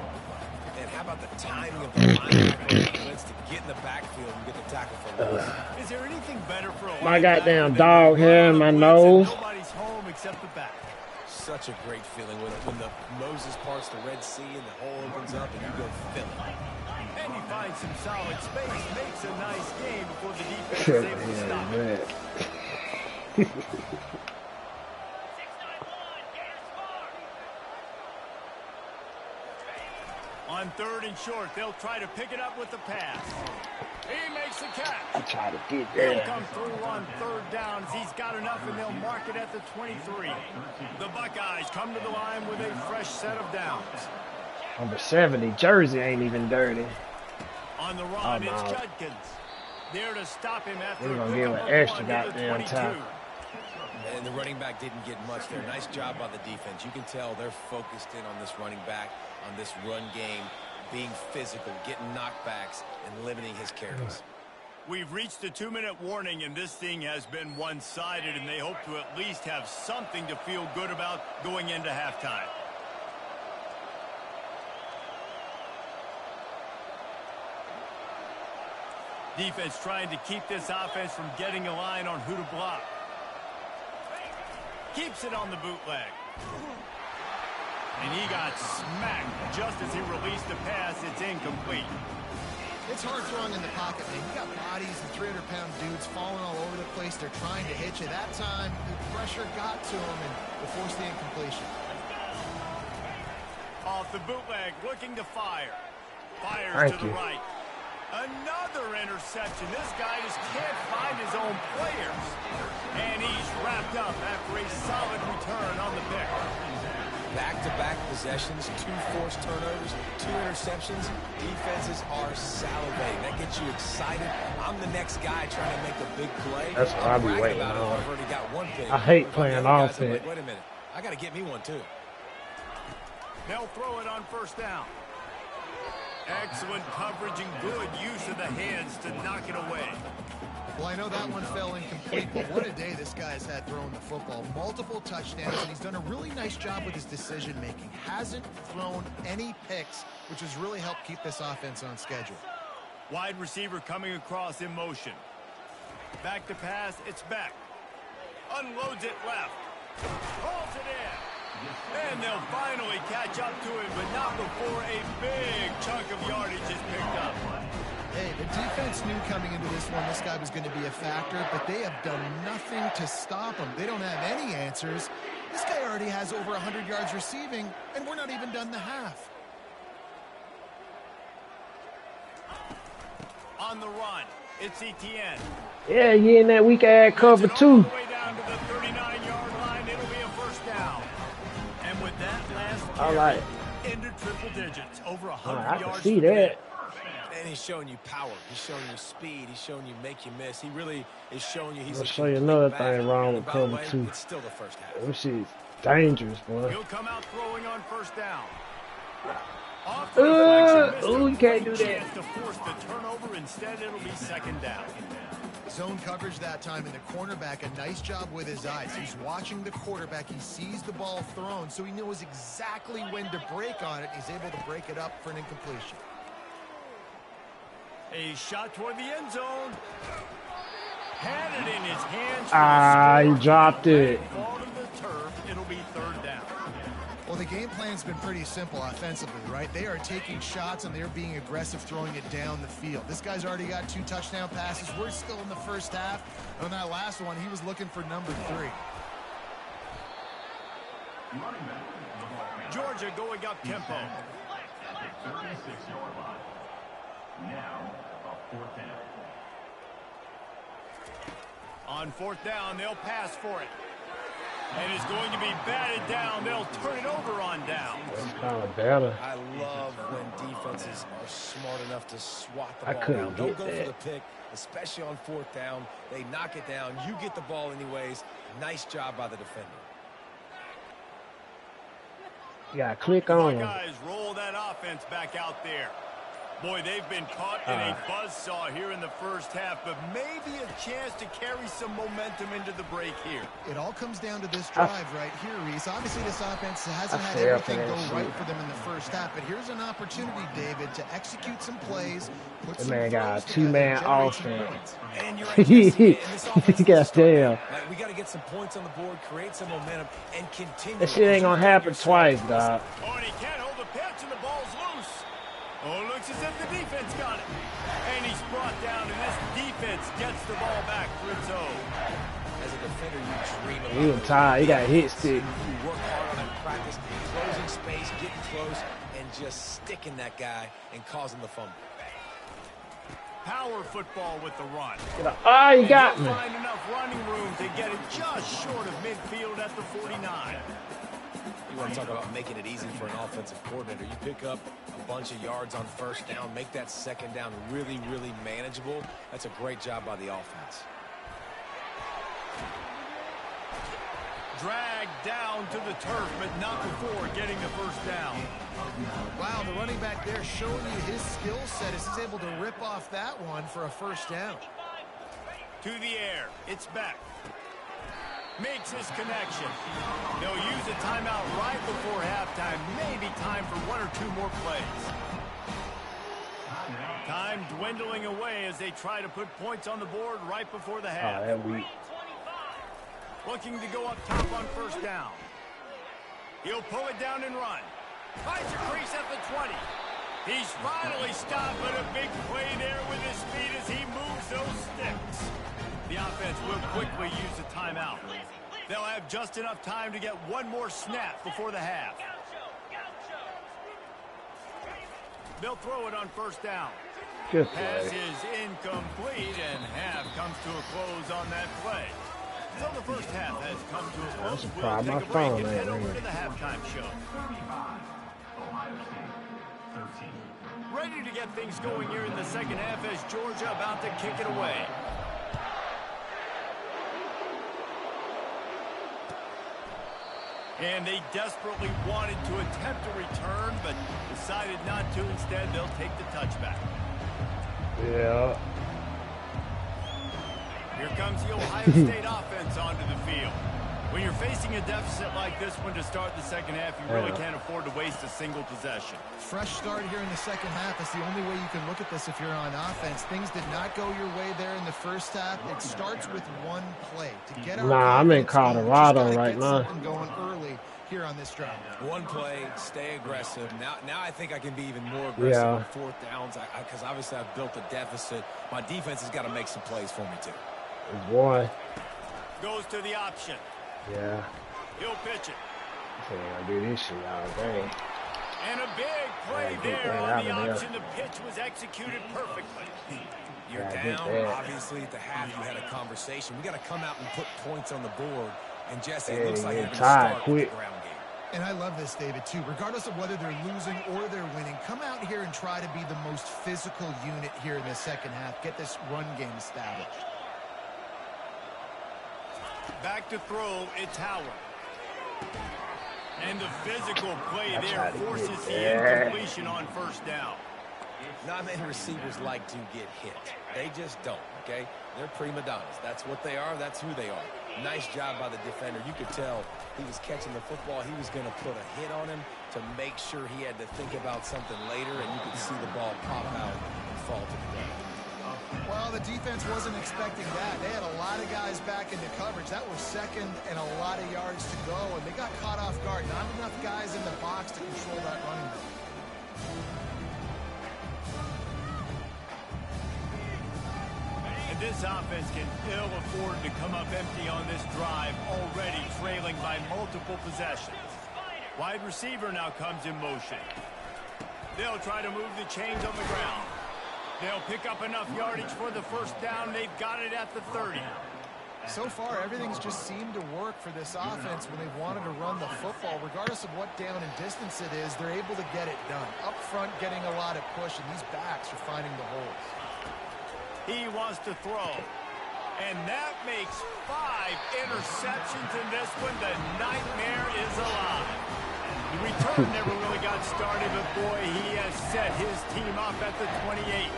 And how about the timing of the linebacker defense to get in the backfield and get the tackle for loss? Is there anything better for a My linebacker goddamn than dog to hair run in on my the blitz and nose. Nobody's home except the back. Such a great feeling when the Moses parts the Red Sea and the hole opens up and you go fill it. And he finds some solid space, makes a nice game before the defense Shit, is able to stop man. it. 691, Gators score. On third and short, they'll try to pick it up with the pass. He makes the catch. I try to get He'll there. come through on third down as he's got enough, and they'll mark it at the 23. The Buckeyes come to the line with a fresh set of downs. Number 70, jersey ain't even dirty. On the run, Oh, no. it's Judkins. There to stop him after We're a gonna give pickup an of extra 1 to the goddamn 22. tackle. And the running back didn't get much there. Nice job by the defense. You can tell they're focused in on this running back, on this run game, being physical, getting knockbacks, and limiting his carries. We've reached the 2-minute warning, and this thing has been one-sided, and they hope to at least have something to feel good about going into halftime. Defense trying to keep this offense from getting a line on who to block. Keeps it on the bootleg. And he got smacked just as he released the pass. It's incomplete. It's hard throwing in the pocket, man. You got bodies and 300-pound dudes falling all over the place. They're trying to hit you. That time, the pressure got to him and it forced the incompletion. Off the bootleg, looking to fire. Fires Thank to the you. right. Another interception. This guy just can't find his own players. And he's wrapped up after a solid return on the pick. Back-to-back possessions, 2 forced turnovers, 2 interceptions. Defenses are salivating. That gets you excited. I'm the next guy trying to make a big play. That's what I be bragging waiting about it. on. I've already got one pick. I hate But the playing other guys, I'm offense. like, wait a minute. I got to get me one, too. They'll throw it on first down. Excellent coverage and good use of the hands to knock it away. Well, I know that one fell incomplete, but what a day this guy's had throwing the football. Multiple touchdowns, and he's done a really nice job with his decision-making. Hasn't thrown any picks, which has really helped keep this offense on schedule. Wide receiver coming across in motion. Back to pass, it's back. Unloads it left. Hauls it in. And they'll finally catch up to him, but not before a big chunk of yardage is picked up. Hey, the defense knew coming into this one this guy was going to be a factor, but they have done nothing to stop him. They don't have any answers. This guy already has over 100 yards receiving, and we're not even done the half. On the run, it's Etienne. Yeah, you in that weak ass cover Gets it all too. the way down to the 39-yard line. It'll be a first down. And with that last All carry right. into triple digits, over All 100 right, I yards can see for the day. that. And he's showing you power. He's showing you speed. He's showing you make you miss. He really is showing you he's I'll a show you complete another back. thing wrong And with by the cover way, two. It's still the first half. Them shit's dangerous, boy. He'll come out throwing on first down. Off the deflection, missed a You can't do great that. chance to force the turnover. Instead, it'll be second down. Zone coverage that time, and the cornerback, a nice job with his eyes. He's watching the quarterback. He sees the ball thrown, so he knows exactly when to break on it. He's able to break it up for an incompletion. A shot toward the end zone. Had it in his hands. for the Ah, score. he dropped it. Fall to the turf. It'll be third down. Well, the game plan's been pretty simple offensively, right? They are taking shots, and they're being aggressive, throwing it down the field. This guy's already got 2 touchdown passes. We're still in the first half. On that last one, he was looking for number 3. Georgia going up tempo. At the 36-yard line. Now, a fourth down. On fourth down, they'll pass for it. And it's going to be batted down. They'll turn it over on down. That's kind of better. I love when defenses are smart enough to swat the I ball couldn't down. Don't get go for that. the pick, especially on fourth down. They knock it down. You get the ball anyways. Nice job by the defender. You gotta click The on them. Buckeyes roll that offense back out there. Boy, they've been caught in a buzzsaw here in the first half, but maybe a chance to carry some momentum into the break here. It all comes down to this drive right here, Reese. Obviously, this offense hasn't had feel everything for go that right shit. for them in the first half, but here's an opportunity, David, to execute some plays, put That some man got a throws together, two-man generate some offense. points. And you're right, Jesse, and this offense needs to start Goddamn. now. Like, we got to get some points on the board, create some momentum, and continue. That shit ain't gonna happen twice, dog. Oh, and he can't hold the pitch, and the ball's loose. Oh, it looks as if the defense got it. And he's brought down, and this defense gets the ball back for its own. As a defender, you dream about He was tired. He got hit stick. You work hard on it in practice, closing space, getting close, and just sticking that guy and causing the fumble. Power football with the run. Ah, you got He'll me. find enough running room to get it just short of midfield at the 49. You want to talk about making it easy for an offensive coordinator. You pick up a bunch of yards on first down, make that second down really, really manageable. That's a great job by the offense. Dragged down to the turf, but not before getting the first down. Wow, the running back there showing you his skill set as he's able to rip off that one for a first down. To the air, it's back. Makes his connection. They'll use a timeout right before halftime. Maybe time for one or two more plays. Time dwindling away as they try to put points on the board right before the Oh, half. that weak. Looking to go up top on first down. He'll pull it down and run. Finds a crease at the 20. He's finally stopped, but a big play there with his speed as he moves those sticks. The offense will quickly use a timeout. They'll have just enough time to get one more snap before the half. They'll throw it on first down. Good Pass play. is incomplete, and half comes to a close on that play. So the first half has come to a close. That's a We'll problem. take My a break phone and head ain't over ringing. to the halftime show. 35, Ohio State, 13. Ready to get things going here in the second half as Georgia about to kick it away. And they desperately wanted to attempt a return, but decided not to. Instead, they'll take the touchback. Yeah. Here comes the Ohio State offense onto the field. When you're facing a deficit like this one to start the second half, you really can't afford to waste a single possession. Fresh start here in the second half. That's the only way you can look at this if you're on offense. Things did not go your way there in the first half. It starts with one play. To get our Nah, I'm in confidence going, Colorado just gotta right get now. something going early here on this drive. One play, stay aggressive. Now I think I can be even more aggressive Yeah. on fourth downs because obviously I've built a deficit. My defense has got to make some plays for me too. Boy. Goes to the option. Yeah. He'll pitch it. I gotta do this shit all day. And a big play Yeah, get there that on out the of there. option. The pitch was executed perfectly. You're Yeah, I get down. that. Obviously, at the half, you had a conversation. We got to come out and put points on the board. And Jesse, Yeah, it looks like you're they're going to tired start with quick. the ground game. And I love this, David, too. Regardless of whether they're losing or they're winning, come out here and try to be the most physical unit here in the second half. Get this run game established. Back to throw, it's Howard. And the physical play I there tried to forces get the there. incompletion on first down. Not many receivers like to get hit. They just don't, okay? They're prima donnas. That's what they are. That's who they are. Nice job by the defender. You could tell he was catching the football. He was going to put a hit on him to make sure he had to think about something later, and you could see the ball pop out and fall to the ground. Well, the defense wasn't expecting that. They had a lot of guys back into coverage. That was second and a lot of yards to go, and they got caught off guard. Not enough guys in the box to control that running back. And this offense can ill afford to come up empty on this drive, already trailing by multiple possessions. Wide receiver now comes in motion. They'll try to move the chains on the ground. They'll pick up enough yardage for the first down. They've got it at the 30. So far, everything's just seemed to work for this offense when they've wanted to run the football. Regardless of what down and distance it is, they're able to get it done. Up front, getting a lot of push, and these backs are finding the holes. He wants to throw. And that makes 5 interceptions in this one. The nightmare is alive. The return never really got started, but boy, he has set his team up at the 28.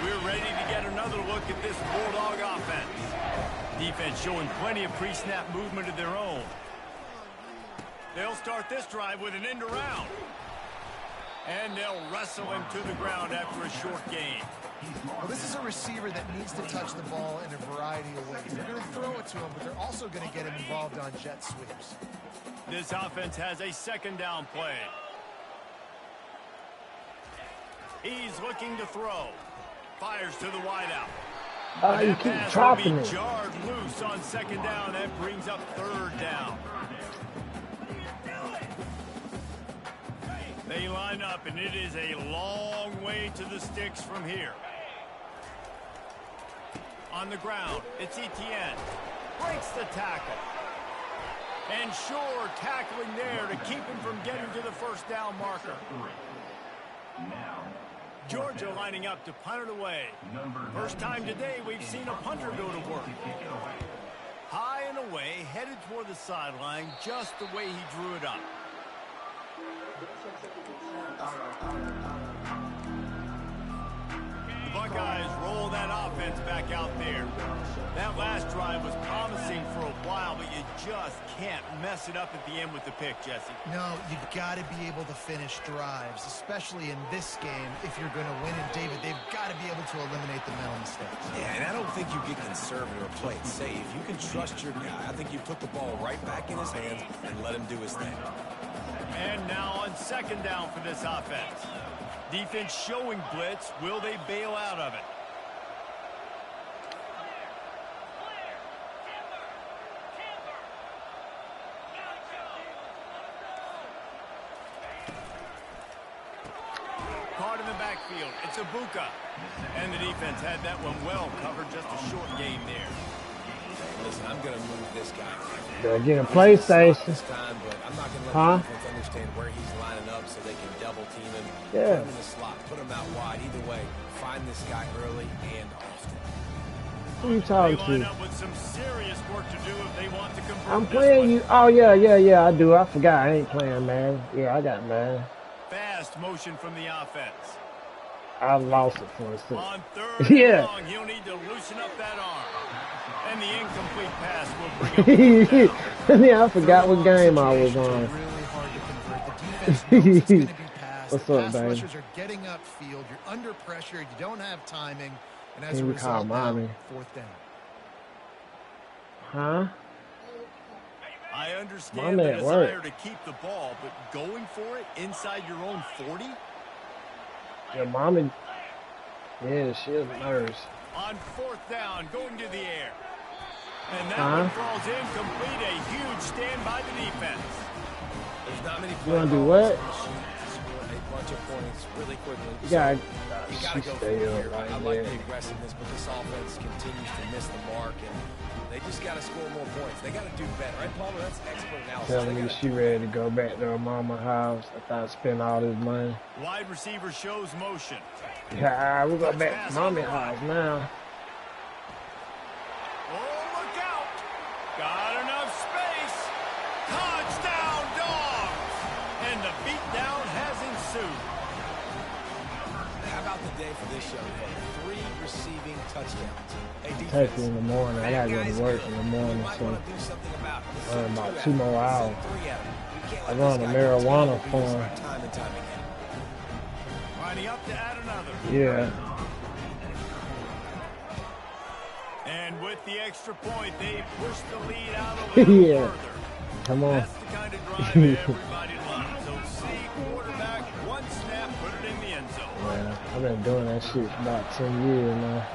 We're ready to get another look at this Bulldog offense. Defense showing plenty of pre-snap movement of their own. They'll start this drive with an end around. And they'll wrestle him to the ground after a short gain. Well, this is a receiver that needs to touch the ball in a variety of ways. They're going to throw it to him, but they're also going to get him involved on jet sweeps. This offense has a second down play. He's looking to throw. Fires to the wideout. You keep dropping it. Jarred loose on second down. That brings up third down. They line up, and it is a long way to the sticks from here. On the ground, it's Etienne. Breaks the tackle. And Shore tackling there to keep him from getting to the first down marker. Georgia lining up to punt it away. First time today we've seen a punter go to work. High and away, headed toward the sideline, just the way he drew it up. The Buckeyes roll that offense back out there. That last drive was promising for a while, but you just can't mess it up at the end with the pick, Jesse. No, you've got to be able to finish drives, especially in this game. If you're going to win it, David, they've got to be able to eliminate the mental mistakes. Yeah, and I don't think you get conservative or play it safe. You can trust your guy. I think you put the ball right back in his hands and let him do his thing. And now on second down for this offense. Defense showing blitz. Will they bail out of it? Caught in the backfield. It's Ibuka. And the defense had that one well covered. Just a short gain there. Listen, I'm going to move this guy. They're getting a PlayStation. This time, but I'm not going to let the defense understand where he's lining up so they can double team him. Yeah. Put him in the slot, put him out wide. Either way, find this guy early and often. Who are you talking They line to? up with some serious work to do if they want to convert. I'm this playing one. you. Oh, yeah, I do. I forgot I ain't playing, man. Yeah, I got man. Fast motion from the offense. I lost it for a second. On third Yeah. long, he'll need to loosen up that arm. And the incomplete pass will bring him down. Yeah, I forgot what game I was on. Really hard to convert. The defense knows it's going to be passed. What's the up, pass baby? rushers are getting upfield. You're under pressure. You don't have timing. And as a Can you call result, now, mommy? fourth down. Huh? I My understand the man desire work. to keep the ball, but going for it inside your own 40? Your mommy. Yeah, she is a nurse. On fourth down, going to the air. And that Huh? one falls incomplete. A huge stand by the defense. There's not many You wanna play do calls what? to shoot, to score a bunch of points really quickly. You got You got to go for stay it up here. right I like there. the aggressiveness, but this offense continues to miss the mark, and they just got to score more points. They got to do better, right, Palmer? That's expert analysis. Telling They me gotta she ready to go back to her mama's house after I spend all this money. Wide receiver shows motion. Yeah, we go back to mommy's house now. Oh, look out. Got enough space. Touchdown, Dogs. And the beatdown has ensued. How about the day for this young fella? 3 receiving touchdowns. Hey, Take defense. it in the morning. I gotta go to work in the morning, might so want to do something about it. in about 2 Send more hours. 3 at him. You can't I let run this a guy marijuana continue to abuse farm. him time and time again. Lining up to add another. Yeah. And with the extra point, they push the lead out a little Yeah. further. Come on. That's the kind of drive everybody loves. So see quarterback, one snap, put it in the end zone. Man, I've been doing that shit for about 10 years now.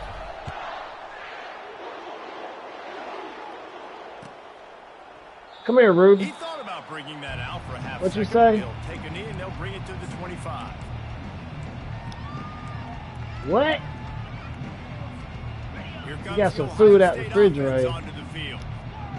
Come here, He Rudy. thought about bringing that out for a half What you second. say? He'll take a knee and they'll bring it to the 25. What? Here comes got the some Ohio food out the State refrigerator. offense onto the field.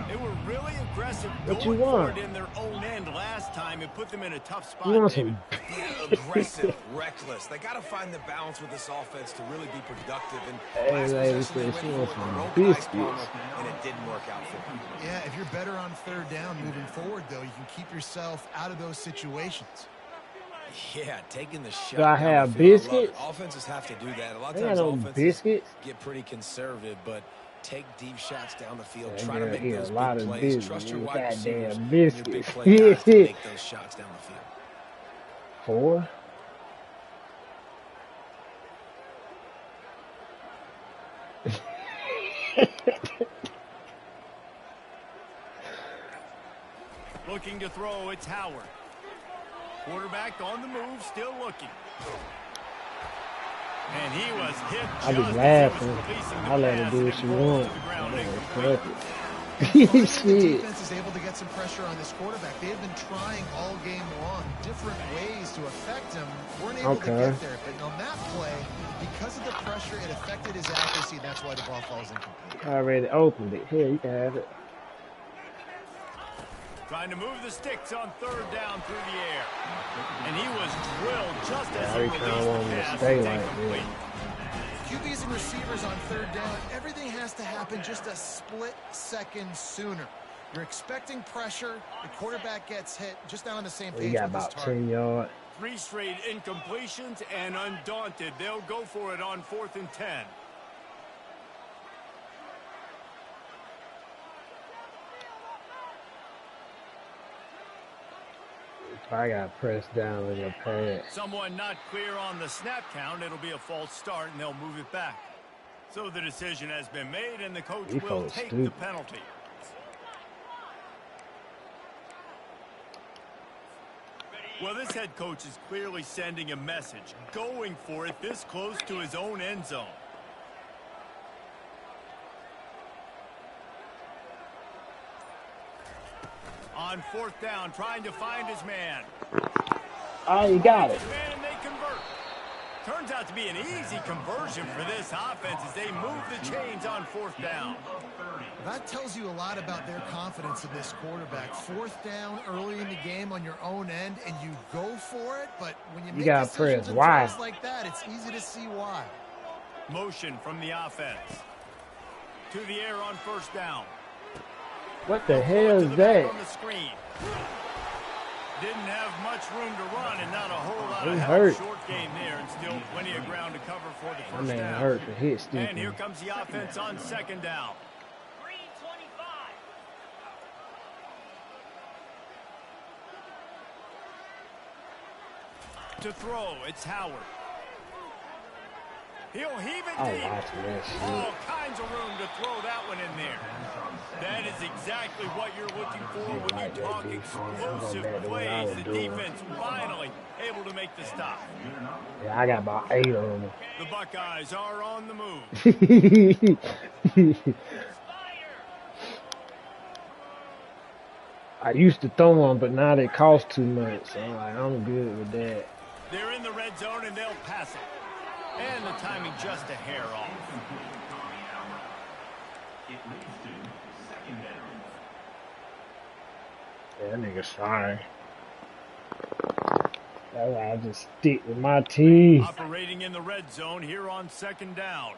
They They were really aggressive What you going for want? it in their own end last time and put them in a tough spot, You want David. some? Yeah, aggressive, reckless. They got to find the balance with this offense to really be productive. And Hey, last lady possession, they said she went wants for it, some broke Ice Palmer, biscuits. and it didn't work out for them. Yeah, if you're better on third down moving forward, though, you can keep yourself out of those situations. Yeah, taking the shot. Do I down the have field, I love it. biscuits? Offenses have to do that. A lot of They got times no offenses biscuits. get pretty conservative, but take deep shots down the field. That Try to girl make eat a those lot big of plays. biscuits. Trust your Them wide receivers goddamn and your big biscuits. play guys to make those shots down the field. 4. Looking to throw, it's Howard. Quarterback on the move, still looking. And he was hit I be just as he laughing. was releasing the I let her pass, do and what it she rolls wants. to the ground I incomplete. Finally, the Shit. defense is able to get some pressure on this quarterback. They have been trying all game long different ways to affect him. Weren't able to Okay. get there. But on that play, because of the pressure, it affected his accuracy. That's why the ball falls incomplete. I already opened it. Here, you can have it. Trying to move the sticks on third down through the air. And he was drilled just as he Every time I released want the him to pass. stay It's like incomplete. QBs and receivers on third down, everything has to happen just a split second sooner. You're expecting pressure. The quarterback gets hit. Just not on the same We page got with his about target. 10 yards. 3 straight incompletions, and undaunted, they'll go for it on 4th and 10. I got pressed down with your pad. Someone not clear on the snap count. It'll be a false start, and they'll move it back. So the decision has been made, and the coach These will folks take stupid. the penalty. Well, this head coach is clearly sending a message, going for it this close to his own end zone. On 4th down, trying to find his man. Oh, you got it. And they convert. Turns out to be an easy conversion for this offense as they move the chains on 4th down. That tells you a lot about their confidence in this quarterback. 4th down early in the game on your own end, and you go for it. But when you make gotta decisions press and Y. throws like that, it's easy to see why. Motion from the offense. To the air on 1st down. What the hell To is the back that? on the screen. Didn't have much room to run and not a whole lot He of hurt. help. Short game there and still plenty of ground to cover for the My first man down. hurt the hit And here stick. comes the offense on 2nd down. Green 25. To throw, it's Howard. He'll heave it I deep. watching that shit. All kinds of room to throw that one in there. That is exactly what you're looking for when you talk explosive plays. The defense finally able to make the stop. Yeah, I got about 8 of them. The Buckeyes are on the move. I used to throw them, but now they cost too much. So I'm good with that. They're in the red zone and they'll pass it. And the timing just a hair off. It leads to second down. Yeah, that nigga sorry. That's why I just stick with my team. Operating in the red zone here on 2nd down.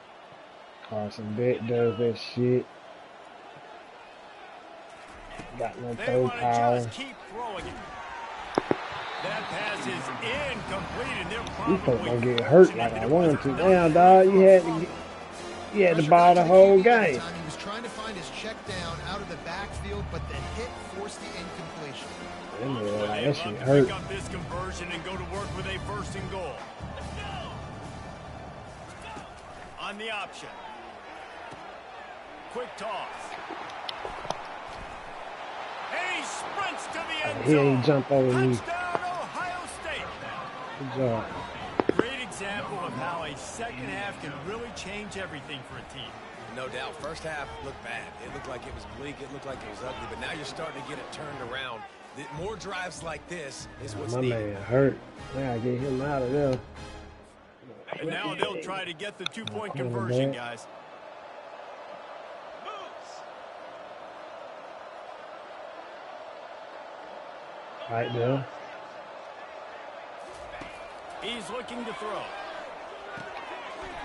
Carson Beck does that shit. Got no They throw want to power. just keep throwing it. That pass is incomplete, and they're These folks probably gonna get hurt like I wanted to. Damn, dog, you had to Pressure ball got the to whole QB that game. time. He was trying to find his check down out of the backfield, but the hit forced the incompletion. That nigga Well, like they'd that love shit to hurt. pick up this conversion and go to work with a 1st and goal. On the option. Quick toss. And he sprints to the end He ain't zone. jump over me. Touchdown, Ohio State. Good job. Great example of how a second half can really change everything for a team. No doubt. First half looked bad. It looked like it was bleak. It looked like it was ugly. But now you're starting to get it turned around. More drives like this is what's My needed. man hurt. I gotta get him out of there. And now they'll try to get the 2-point Okay, conversion, man. guys. Moves. Right there. He's looking to throw.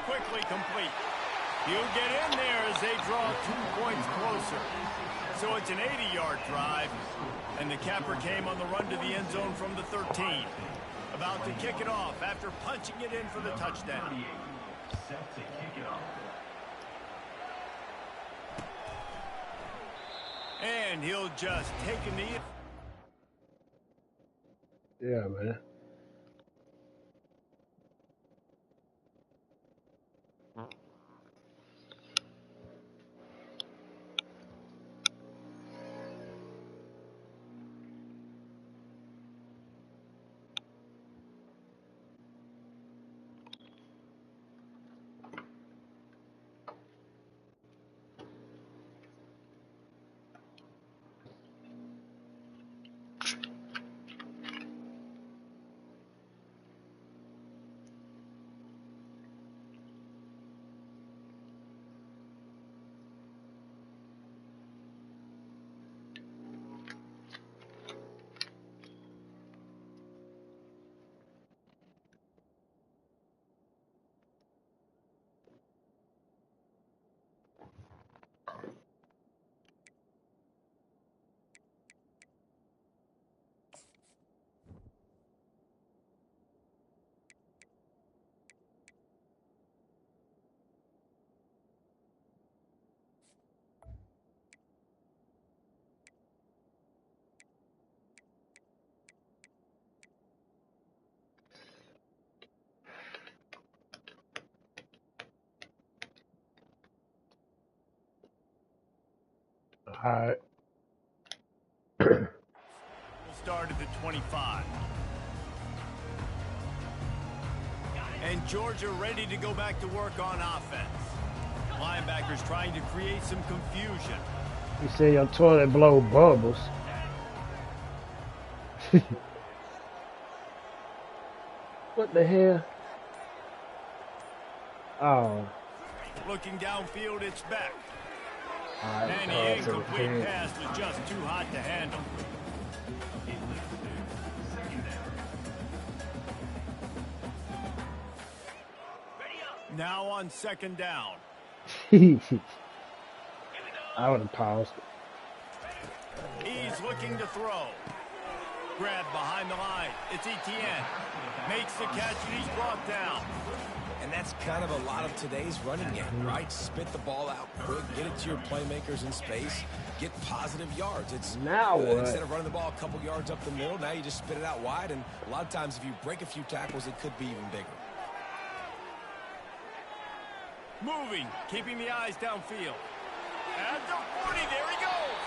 Quickly complete. He'll get in there as they draw 2 points closer. So it's an 80-yard drive, and the capper came on the run to the end zone from the 13. About to kick it off after punching it in for the touchdown. Set to kick it off. And he'll just take a knee. Yeah, man. All right. We'll start at the 25. And Georgia ready to go back to work on offense. Linebackers trying to create some confusion. You say your toilet blow bubbles. What the hell? Oh. Looking downfield, it's back. All right, And the incomplete pass was just too hot to handle. Now on second down. I would have paused. He's looking to throw. Grab behind the line. It's Etienne. Makes the catch and he's brought down. And that's kind of a lot of today's running game, right? Spit the ball out quick, get it to your playmakers in space, get positive yards. It's Now what? Instead of running the ball a couple yards up the middle, now you just spit it out wide, and a lot of times if you break a few tackles, it could be even bigger. Moving, keeping the eyes downfield. At the 40, there he goes.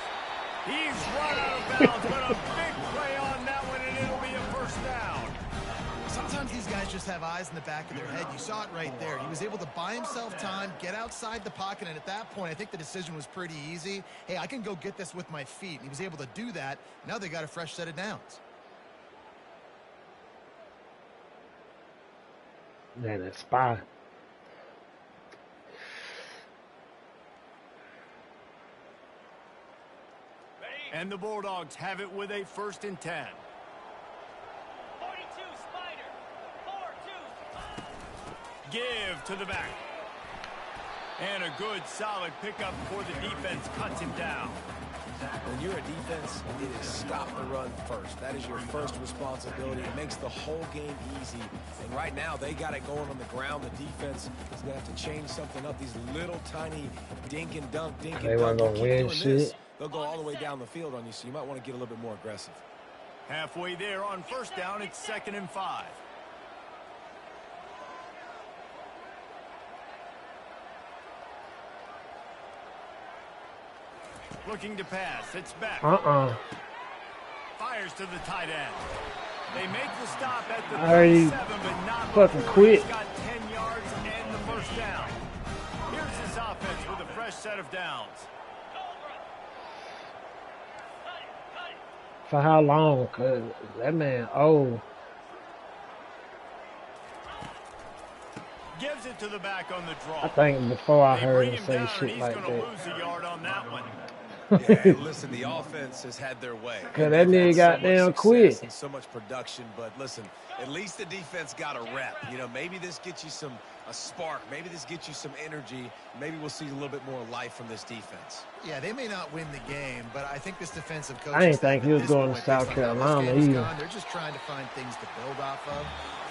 He's run out of bounds, but a big play on that one, and it'll be a first down. Sometimes these guys just have eyes in the back of their head. You saw it right there. He was able to buy himself time, get outside the pocket, and at that point, I think the decision was pretty easy. Hey, I can go get this with my feet. And he was able to do that. Now they got a fresh set of downs. Man, that spy. And the Bulldogs have it with a 1st and 10. 42 Spider. 4-2. Give to the back. And a good, solid pickup before the defense cuts him down. When you're a defense, it is stop the run first. That is your first responsibility. It makes the whole game easy. And right now, they got it going on the ground. The defense is going to have to change something up. These little tiny dink and dunk, dink They and weren't dunk. gonna You keep win doing shit. this, they'll go all the way down the field on you, so you might want to get a little bit more aggressive. Halfway there on 1st down, it's 2nd and 5. Looking to pass, it's back. Fires to the tight end. They make the stop at the Are you 37, but not fucking before quit? he's got 10 yards and the 1st down. Here's his offense with a fresh set of downs. For how long? Cause that man old. Gives it to the back on the draw. I think before I They heard bring him him say down, and shit he's like going to that. lose a yard on that one. Yeah, listen, the offense has had their way. Cause And that they've nigga had so much goddamn success quit. and so much production. But listen, at least the defense got a rep. You know, maybe this gets you a spark. Maybe this gets you some energy. Maybe we'll see a little bit more life from this defense. Yeah, they may not win the game, but I think this defensive coach. I didn't think he was going to South Carolina either. They're just trying to find things to build off of.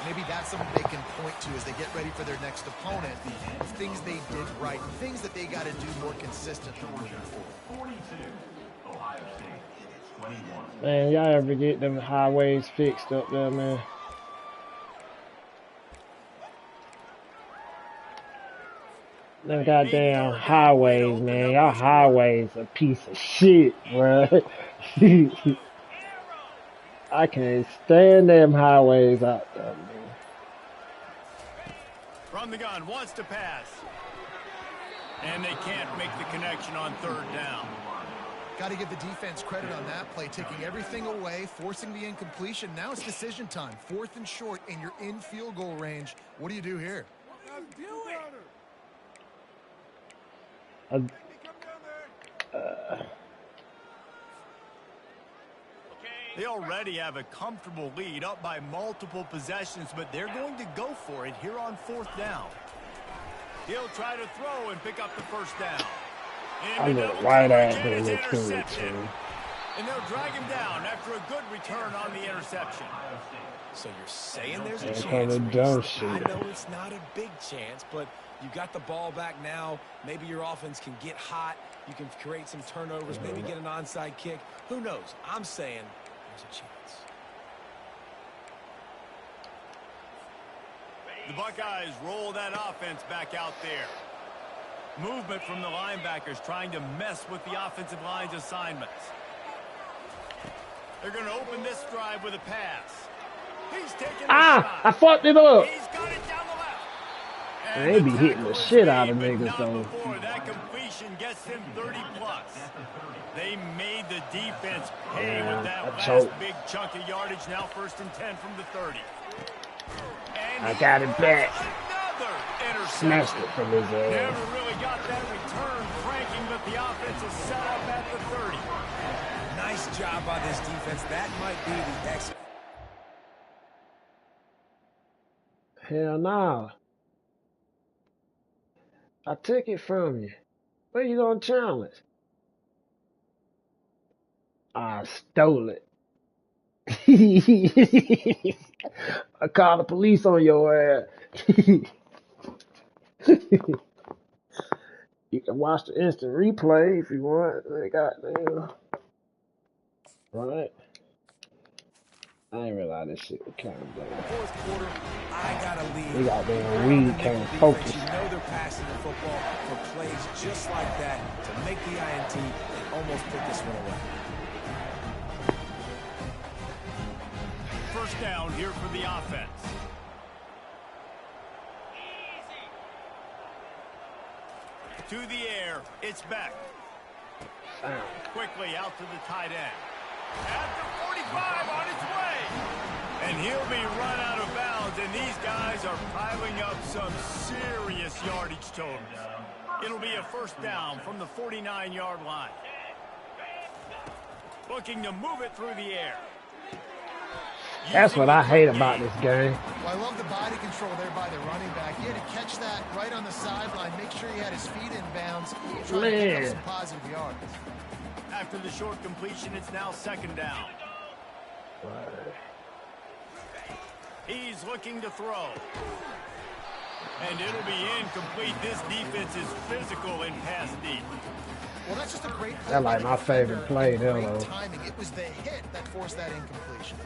Maybe that's something they can point to as they get ready for their next opponent. Of things they did right, things that they got to do more consistently moving forward. 42, Ohio State, 21. Man, y'all ever get them highways fixed up there, man? Them goddamn highways, man. Y'all highways a piece of shit, bruh. I can't stand them highways out there, man. From the gun, wants to pass. And they can't make the connection on third down. Got to give the defense credit on that play, taking everything away, forcing the incompletion. Now it's decision time. 4th and short, and you're in field goal range. What do you do here? They already have a comfortable lead, up by multiple possessions, but they're going to go for it here on 4th down. He'll try to throw and pick up the first down. I look right at him with food, too. And they'll drag him down after a good return on the interception. So you're saying there's a That's chance? kinda dumb Reese? I shit. know it's not a big chance, but you got the ball back now. Maybe your offense can get hot. You can create some turnovers, maybe get an onside kick. Who knows? I'm saying there's a chance. The Buckeyes roll that offense back out there. Movement from the linebackers trying to mess with the offensive line's assignments. They're going to open this drive with a pass. He's taking a shot. I fucked it up. He's got it down the left. Man, they be hitting the shit out of niggas, Not though. before that completion gets him 30 plus. They made the defense pay with that I last choked. big chunk of yardage. Now 1st and 10 from the 30. And I got it back. another interception. Smashed it from his ass. Never really got that return cranking, but the offense is set up at the 30. Nice job by this defense. That might be the X. Hell nah. I took it from you. What you gonna challenge? I stole it. I called the police on your ass. You can watch the instant replay if you want. They got them. Right. I didn't realize this shit was kind of bad. 4th quarter, I got a lead. We got damn You're on weed the can't nickel focus. defense. You know they're passing the football for plays just like that to make the INT and almost put this one away. First down here for the offense. To the air, it's back. Quickly out to the tight end. At the 45 on its way. And he'll be run out of bounds, and these guys are piling up some serious yardage totals. It'll be a first down from the 49-yard line. Looking to move it through the air. That's what I hate about this game. Well, I love the body control there by the running back. He had to catch that right on the sideline, make sure he had his feet in bounds, try to pick up some positive yards. After the short completion, it's now 2nd down. He's looking to throw. And it'll be incomplete. This defense is physical in pass deep. Well, that's just a great play. That's like my favorite play, Great though. timing. It was the hit that forced that incompletion.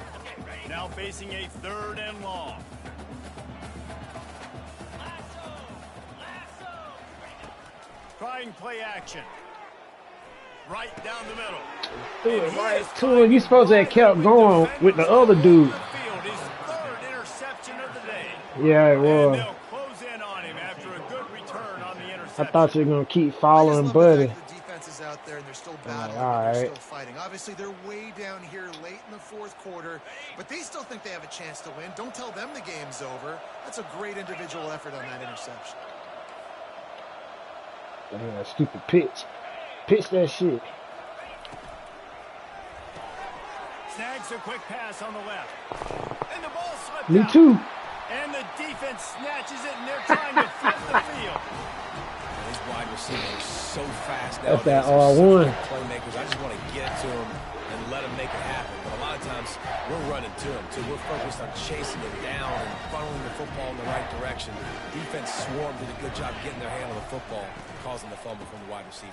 Now facing a 3rd and long. Trying play action. Right down the middle. Dude, right to him. You supposed to have kept going with the other dude. His 3rd interception of the day. Yeah, it And was. they'll close in on him after a good return on the I interception. thought you were gonna keep I following just love Buddy. the fact that the defense is out there and they're still battling, all and they're right. still fighting. Obviously, they're way down here late in the 4th quarter, but they still think they have a chance to win. Don't tell them the game's over. That's a great individual effort on that interception. Damn, that stupid pitch. Pitch that shit. snags a quick pass on the left. And the ball slipped Me out. too. And the defense snatches it, and they're trying to flip the field. These wide receivers are so fast That's nowadays. that They're such R1. good playmakers. I just want to get to them and let them make it happen. But a lot of times, we're running to them. So we're focused on chasing them down and funneling the football in the right direction. Defense swarmed, did a good job getting their hand on the football, causing the fumble from the wide receiver.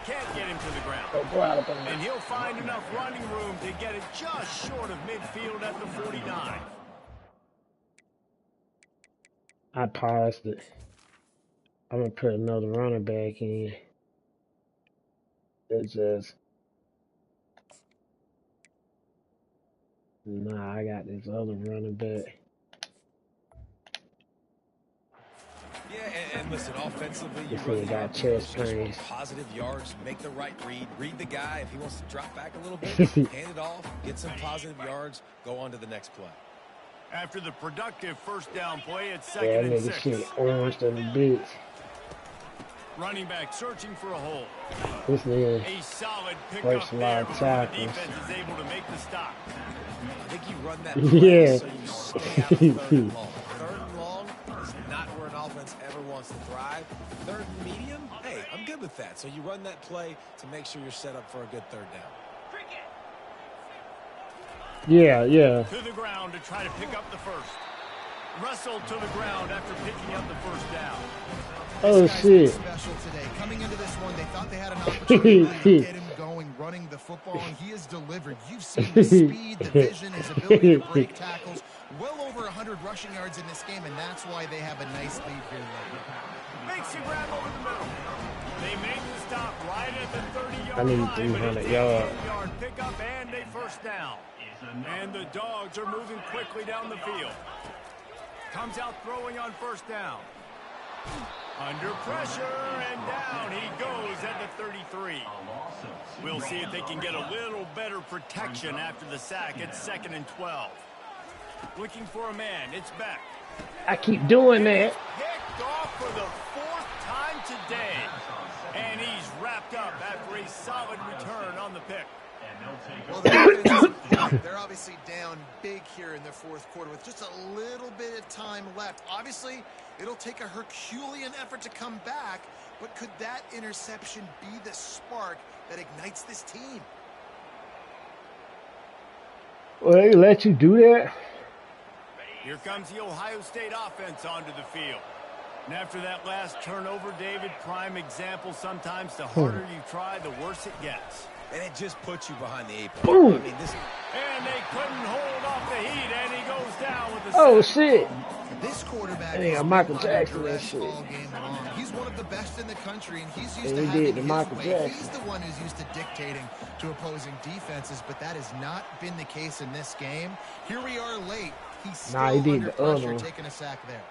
Can't get him to the ground. And he'll find enough running room to get it just short of midfield at the 49. I paused it. I'm gonna put another running back in. It's just nah. I got this other running back. Yeah, and listen, offensively, you This run nigga the got RPOs, chest you just want pains. positive yards, make the right read the guy. If he wants to drop back a little bit, hand it off, get some positive yards, go on to the next play. After the productive first down play, it's Yeah, second that and nigga 6. shit orange to the bitch. Running back searching for a hole. This nigga A solid breaks pickup a lot there of before the tackles. defense is able to make the stop. I think you run that play Yeah. so you stay out of third and long. Third and long is not where an offense ever wants to thrive. Third and medium, hey, I'm good with that. So you run that play to make sure you're set up for a good third down. Yeah, yeah. To the ground to try to pick up the first. Wrestled to the ground after picking up the first down. Oh This guy's shit. been special today. Coming into this one, they thought they had an opportunity to get him going, running the football, and he has delivered. You've seen the speed, the vision, his ability to break tackles. Well over 100 rushing yards in this game, and that's why they have a nice lead here late. Makes a grab over the middle. They make the stop right at the 30-yard I need line. 300 yards. 10-yard pickup and a first down. And the Dogs are moving quickly down the field. Comes out throwing on first down. Under pressure, and down he goes at the 33. We'll see if they can get a little better protection after the sack. It's second and 12. Looking for a man. It's Beck. I keep doing that. Picked off for the 4th time today. And he's wrapped up after a solid return on the pick. Well, they're obviously down big here in the fourth quarter with just a little bit of time left. Obviously, it'll take a Herculean effort to come back, but could that interception be the spark that ignites this team? Well, they let you do that? Here comes the Ohio State offense onto the field. And after that last turnover, David, prime example, sometimes the harder you try, the worse it gets. And it just puts you behind the 8 ball. Boom. I mean, this. And they couldn't hold off the heat, and he goes down with the Oh sack. shit. This quarterback That nigga has Michael been under Jackson, that duress shit. all game long. He's one of the best in the country, and he's used And to he having did the his Michael way. Jackson. He's the one who's used to dictating to opposing defenses, but that has not been the case in this game. Here we are late. He's still Nah, he did under the other pressure, one. taking a sack there.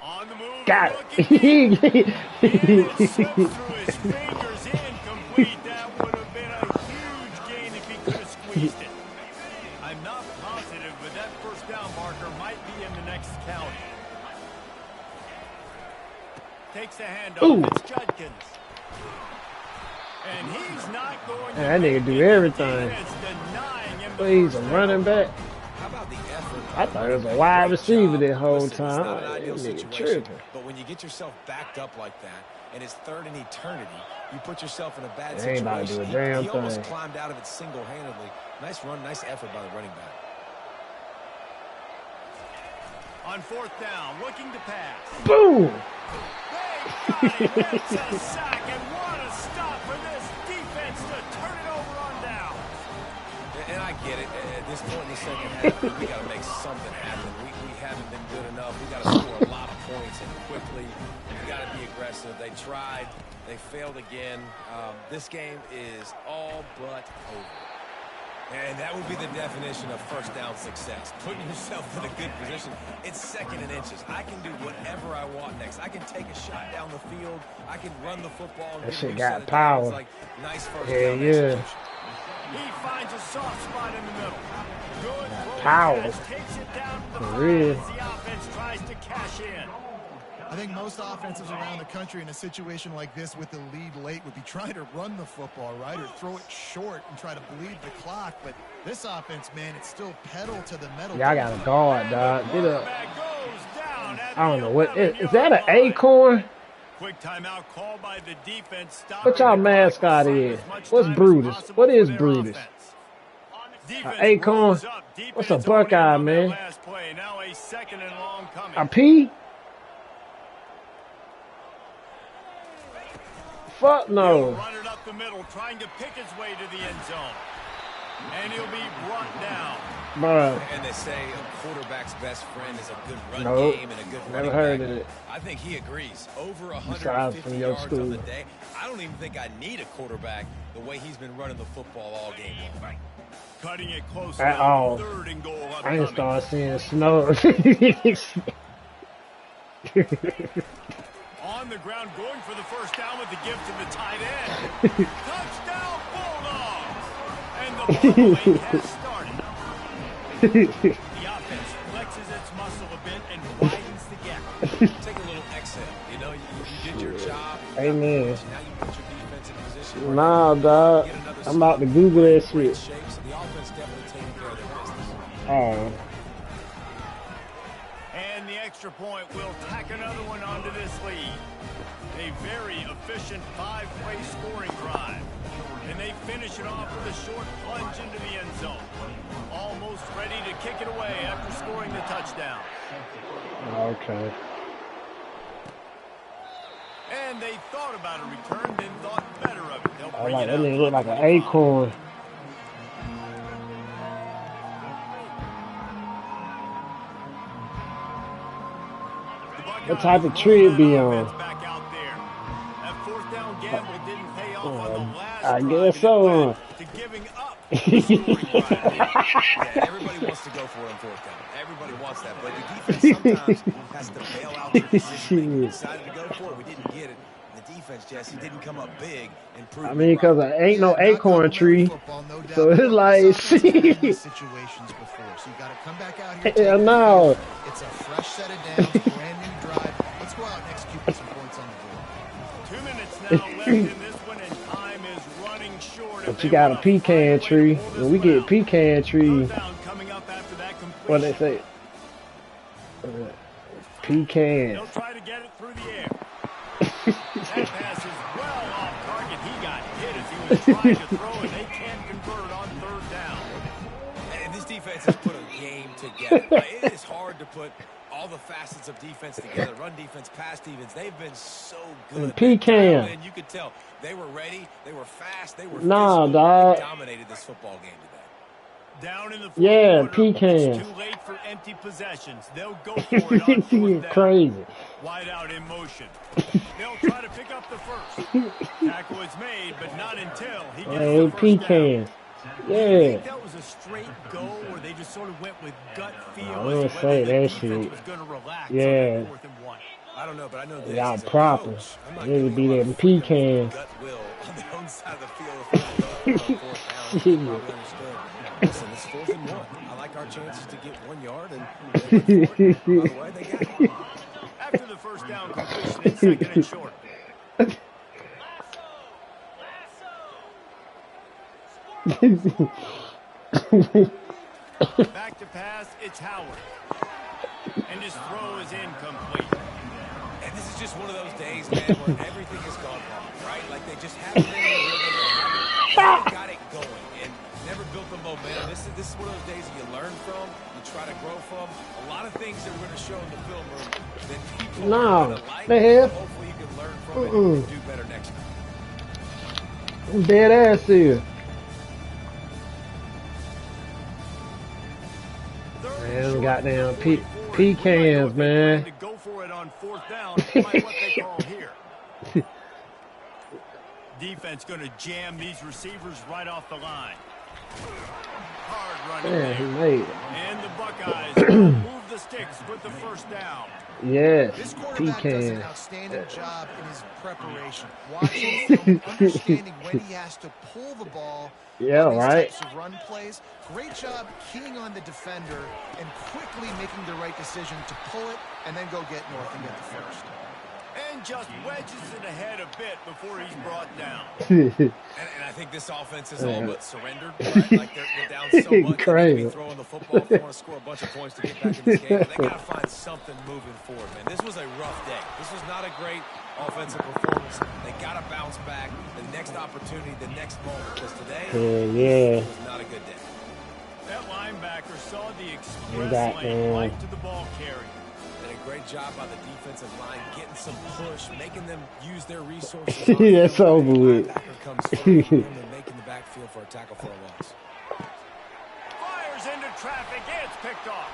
On the move. Got looking deep. it. And it slips through his fingers, incomplete. That would have been a huge gain if he could have squeezed it. I'm not positive, but that first down marker might be in the next county. Takes the handoff. Ooh. It's Judkins. And he's not going to Man, that nigga make do it. everything. Defense denying him the Well, he's a first running down. back. How about the effort? I thought it was a wide receiver that whole Listen, it's not time. an ideal That nigga situation, tripping. but when you get yourself backed up like that, and it's third in eternity, you put yourself in a bad They ain't about to do situation. a damn He almost thing. climbed out of it single-handedly. Nice run, nice effort by the running back. On fourth down, looking to pass. Boom. They got him. It's a sack, and what a stop for this defense to turn it over on down. And I get it. At this point in the second half, we got to make something happen. We haven't been good enough. We got to score a lot of points and quickly. We got to be aggressive. They tried. They failed again. This game is all but over. And that would be the definition of first down success. Putting yourself in a good position. It's second and inches. I can do whatever I want next. I can take a shot down the field. I can run the football. And That get a shit new got set of power. downs. Like, nice first Hell down yeah. execution. He finds a soft spot in the middle. Good throw power. pass, takes it down to the For 5 real. as the offense tries to cash in. I think most offenses around the country in a situation like this with the lead late would be trying to run the football, right, or throw it short and try to bleed the clock. But this offense, man, it's still pedal to the metal. Y'all got a guard, dog. Get up. Quarterback goes down at I don't the know what is 11-yard that an line. acorn? Quick timeout called by the defense. What y'all mascot is? What's Brutus? What is Brutus? Acorn? What's a Buckeye, man? Now a second and long coming. A P? Fuck He'll no. run it up the middle, trying to pick his way to the end zone. And he'll be brought down. Bruh. And they say a quarterback's best friend is a good run Nope. game and a good Never running heard back. of it. I think he agrees. Over Besides 150 from your yards school. on the day. I don't even think I need a quarterback the way he's been running the football all game long. Cutting it close At now, all. 3rd and goal I ain't upcoming. start seeing snow. On the ground, going for the first down with the gift to the tight end. Touchdown, Bulldogs! And the bubbling has started. The offense flexes its muscle a bit and widens the gap. Take a little exhale. You know, you did your job. Amen. Now you put your defense in a position where Nah, they dog. get another I'm about to Google that great shit. shape, so the offense definitely taking care of their business. Oh. And the extra point will tack another one onto this lead. A very efficient 5-play scoring drive. And they finish it off with a short plunge into the end zone. Almost ready to kick it away after scoring the touchdown. Okay. And they thought about a return, then thought better of it. They'll I bring like it that out nigga to look the like an 25. acorn. What type of tree it be on? Back out there. That 4th down gamble didn't pay off on the last I drive, guess and so. it led to giving up the scoring drive. Yeah, everybody wants to go for it on 4th down. Everybody wants that, but the defense sometimes has to bail out their decision. We decided to go for it. We didn't get it. The defense, Jesse, didn't come up big and prove I mean, because there ain't no acorn tree. So it's like, situations before, so you got to come back out here. hell no. It's a fresh set of downs, brand new drive. Let's go out and execute with some points on the board. 2 minutes now left in this one, and time is running short. But you got a pecan tree. When we get pecan tree, Coming up after that what they say? Pecan. They'll try to get it through the air. That pass is well off target. He got hit as he was trying to throw, and they can't convert on 3rd down. And this defense has put a game together. Right? It is hard to put all the facets of defense together. Run defense, pass defense. They've been so good. Pecan. And you could tell they were ready. They were fast. They were Nah, physical. dog. They dominated this football game today. Down in the 4th Yeah, quarter, pecan. It's too late for empty possessions. They'll go for it on 4th down. Crazy. Wide out in motion. They'll try to pick up the first. Tackle is made, but not until he gets Hey, the first down. pecan. You Yeah. think that was a straight go, or they just sort of went with gut feel I as wouldn't to say whether the that defense shit. was going to relax Yeah. on that 4th and 1? I don't know, but I know this. Y'all as a proper. coach, I'm not It would giving be a lot them of freedom pecans. gut will on their own side of the field. If we're going on 4th down, you probably understood. Listen, it's 4th and 1. I like our chances to get 1 yard, and they went for it. By the way, they got it. After the first down completion, it's 2nd and short. Back to pass, it's Howard. And his throw is incomplete. And this is just one of those days, man, where everything has gone wrong, right? Like they just haven't been in the rhythm, they haven't got it going, and never built the momentum. This is one of those days that you learn from, you try to grow from. A lot of things that we're going to show in the film room that people No, are going to like. the hell? Hopefully you can learn from it and do better next time. I'm dead ass here. Man, goddamn pecans, man. To go for it on 4th down by what they call here. Defense going to jam these receivers right off the line. Hard running Man, he there. made it. And the Buckeyes will move the the sticks with the first down. Yes, This quarterback does an pecan. outstanding job in his preparation. Watching film, understanding when he has to pull the ball Yeah, on these right. types of run plays. Great job keying on the defender and quickly making the right decision to pull it and then go get north and get the first. And just wedges it ahead a bit before he's brought down. And I think this offense is all but surrendered, right? Like they're down so much. They need to Crazy. be throwing the football if they want to score a bunch of points to get back in this game. But they got to find something moving forward, man. This was a rough day. This was not a great offensive performance. They got to bounce back. The next opportunity, the next moment. Because today, Yeah. was not a good day. That linebacker saw the You express got, lane right to the ball carrier. And a great job by the defensive line, getting some push, making them use their resources. That's over with. Linebacker comes through for him and making the backfield for a tackle for a loss. Fires into traffic. It's picked off.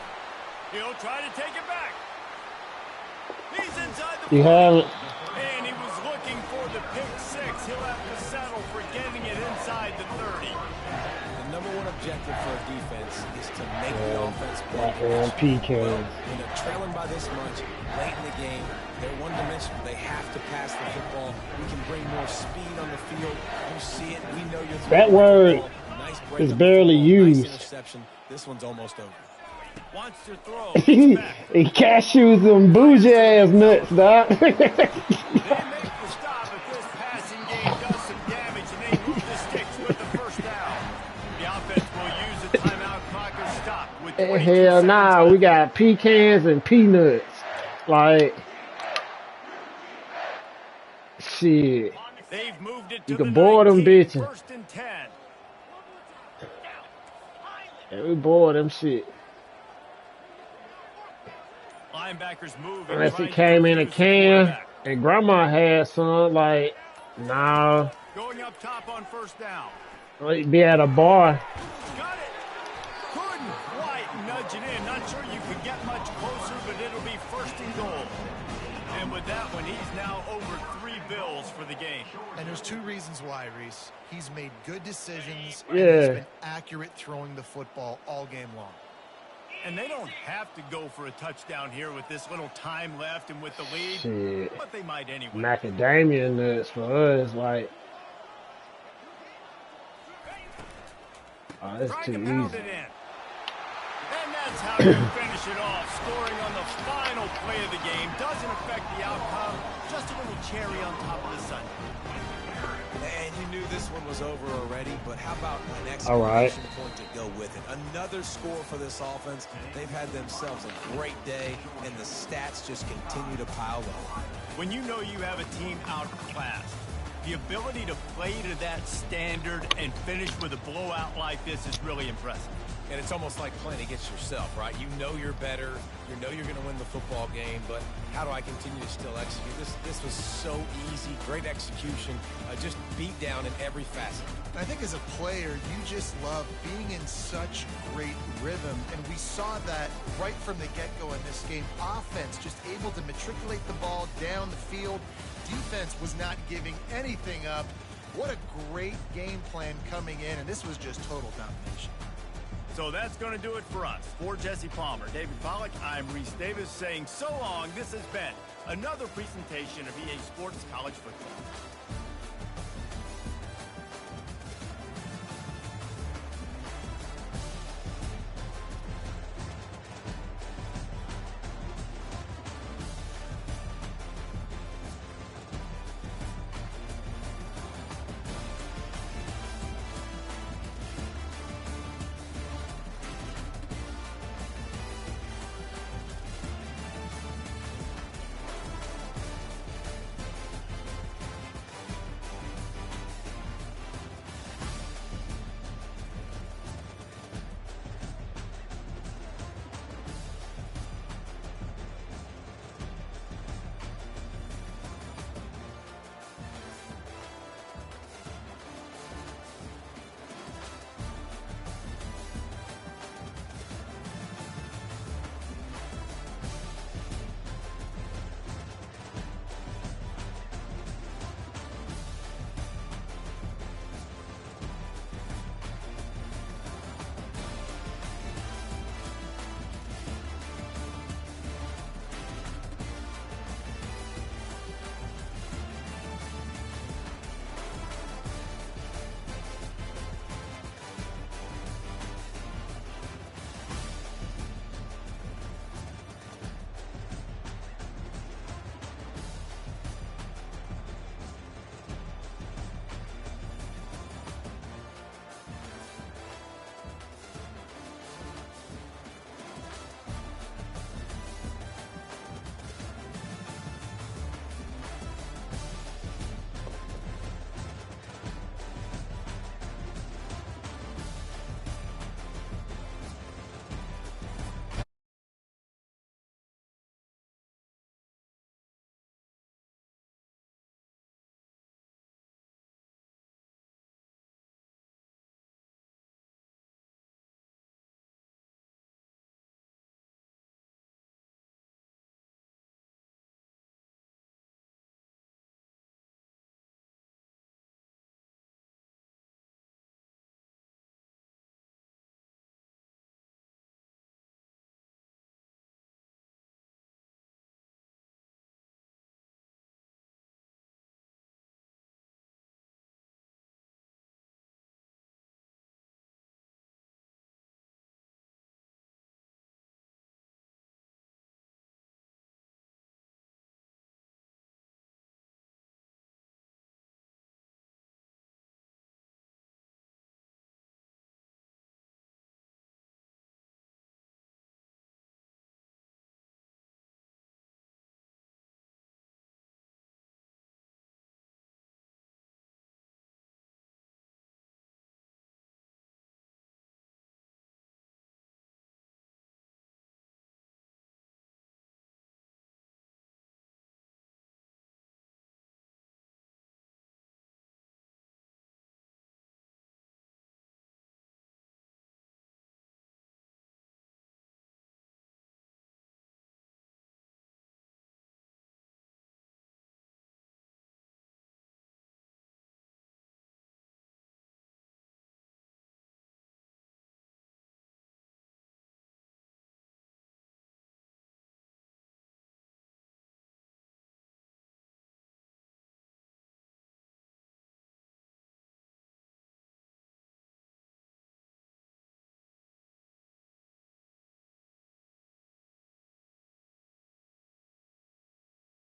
He'll try to take it back. He's inside the You 40. have it. And he was looking for the pick six. He'll have to settle for getting it inside the 30. The number one objective for a defense is to make the offense play. Goddamn pecans. Well, when they're trailing by this much late in the game, they're one-dimensional. They have to pass the football. We can bring more speed on the field. You see it. We know you're That word nice break is up the barely football, used. Nice interception. This one's almost over. Wants to throw. He cashews them bougie ass nuts, dog. They make the stop, but this passing game does some damage, and they move the sticks with the first down. The offense will use a timeout clock or stop with 22 Hell seconds nah, left. we got pecans and peanuts. Like, shit. They've moved it to You the can board them 19, bitches. First and 10. Yeah, we bored them shit. Linebackers move. Unless it came in a can and grandma had some, like, nah. Going up top on first down. Like, be at a bar. Got it. Couldn't quite nudge it in. Not sure you could get much closer, but it'll be first and goal. And with that one, he's now over 3 bills for the game. And there's two reasons why, Reese. He's made good decisions. Yeah. And he's been accurate throwing the football all game long. And they don't have to go for a touchdown here with this little time left and with the lead. Shit. But they might anyway. Macadamia nuts for us, like, oh, that's Trying too to pound easy. it in. And that's how you finish it off. Scoring on the final play of the game doesn't affect the outcome. Just a little cherry on top of the sundae. And you knew this one was over already, but how about an All right. exclamation point to go with it? Another score for this offense. They've had themselves a great day, and the stats just continue to pile up. When you know you have a team outclassed, the ability to play to that standard and finish with a blowout like this is really impressive. And it's almost like playing against yourself, right? You know you're better. You know you're going to win the football game, but how do I continue to still execute? This was so easy. Great execution. Just beat down in every facet. I think as a player, you just love being in such great rhythm. And we saw that right from the get-go in this game. Offense just able to matriculate the ball down the field. Defense was not giving anything up. What a great game plan coming in. And this was just total domination. So that's going to do it for us. For Jesse Palmer, David Pollack, I'm Reese Davis saying so long. This has been another presentation of EA Sports College Football.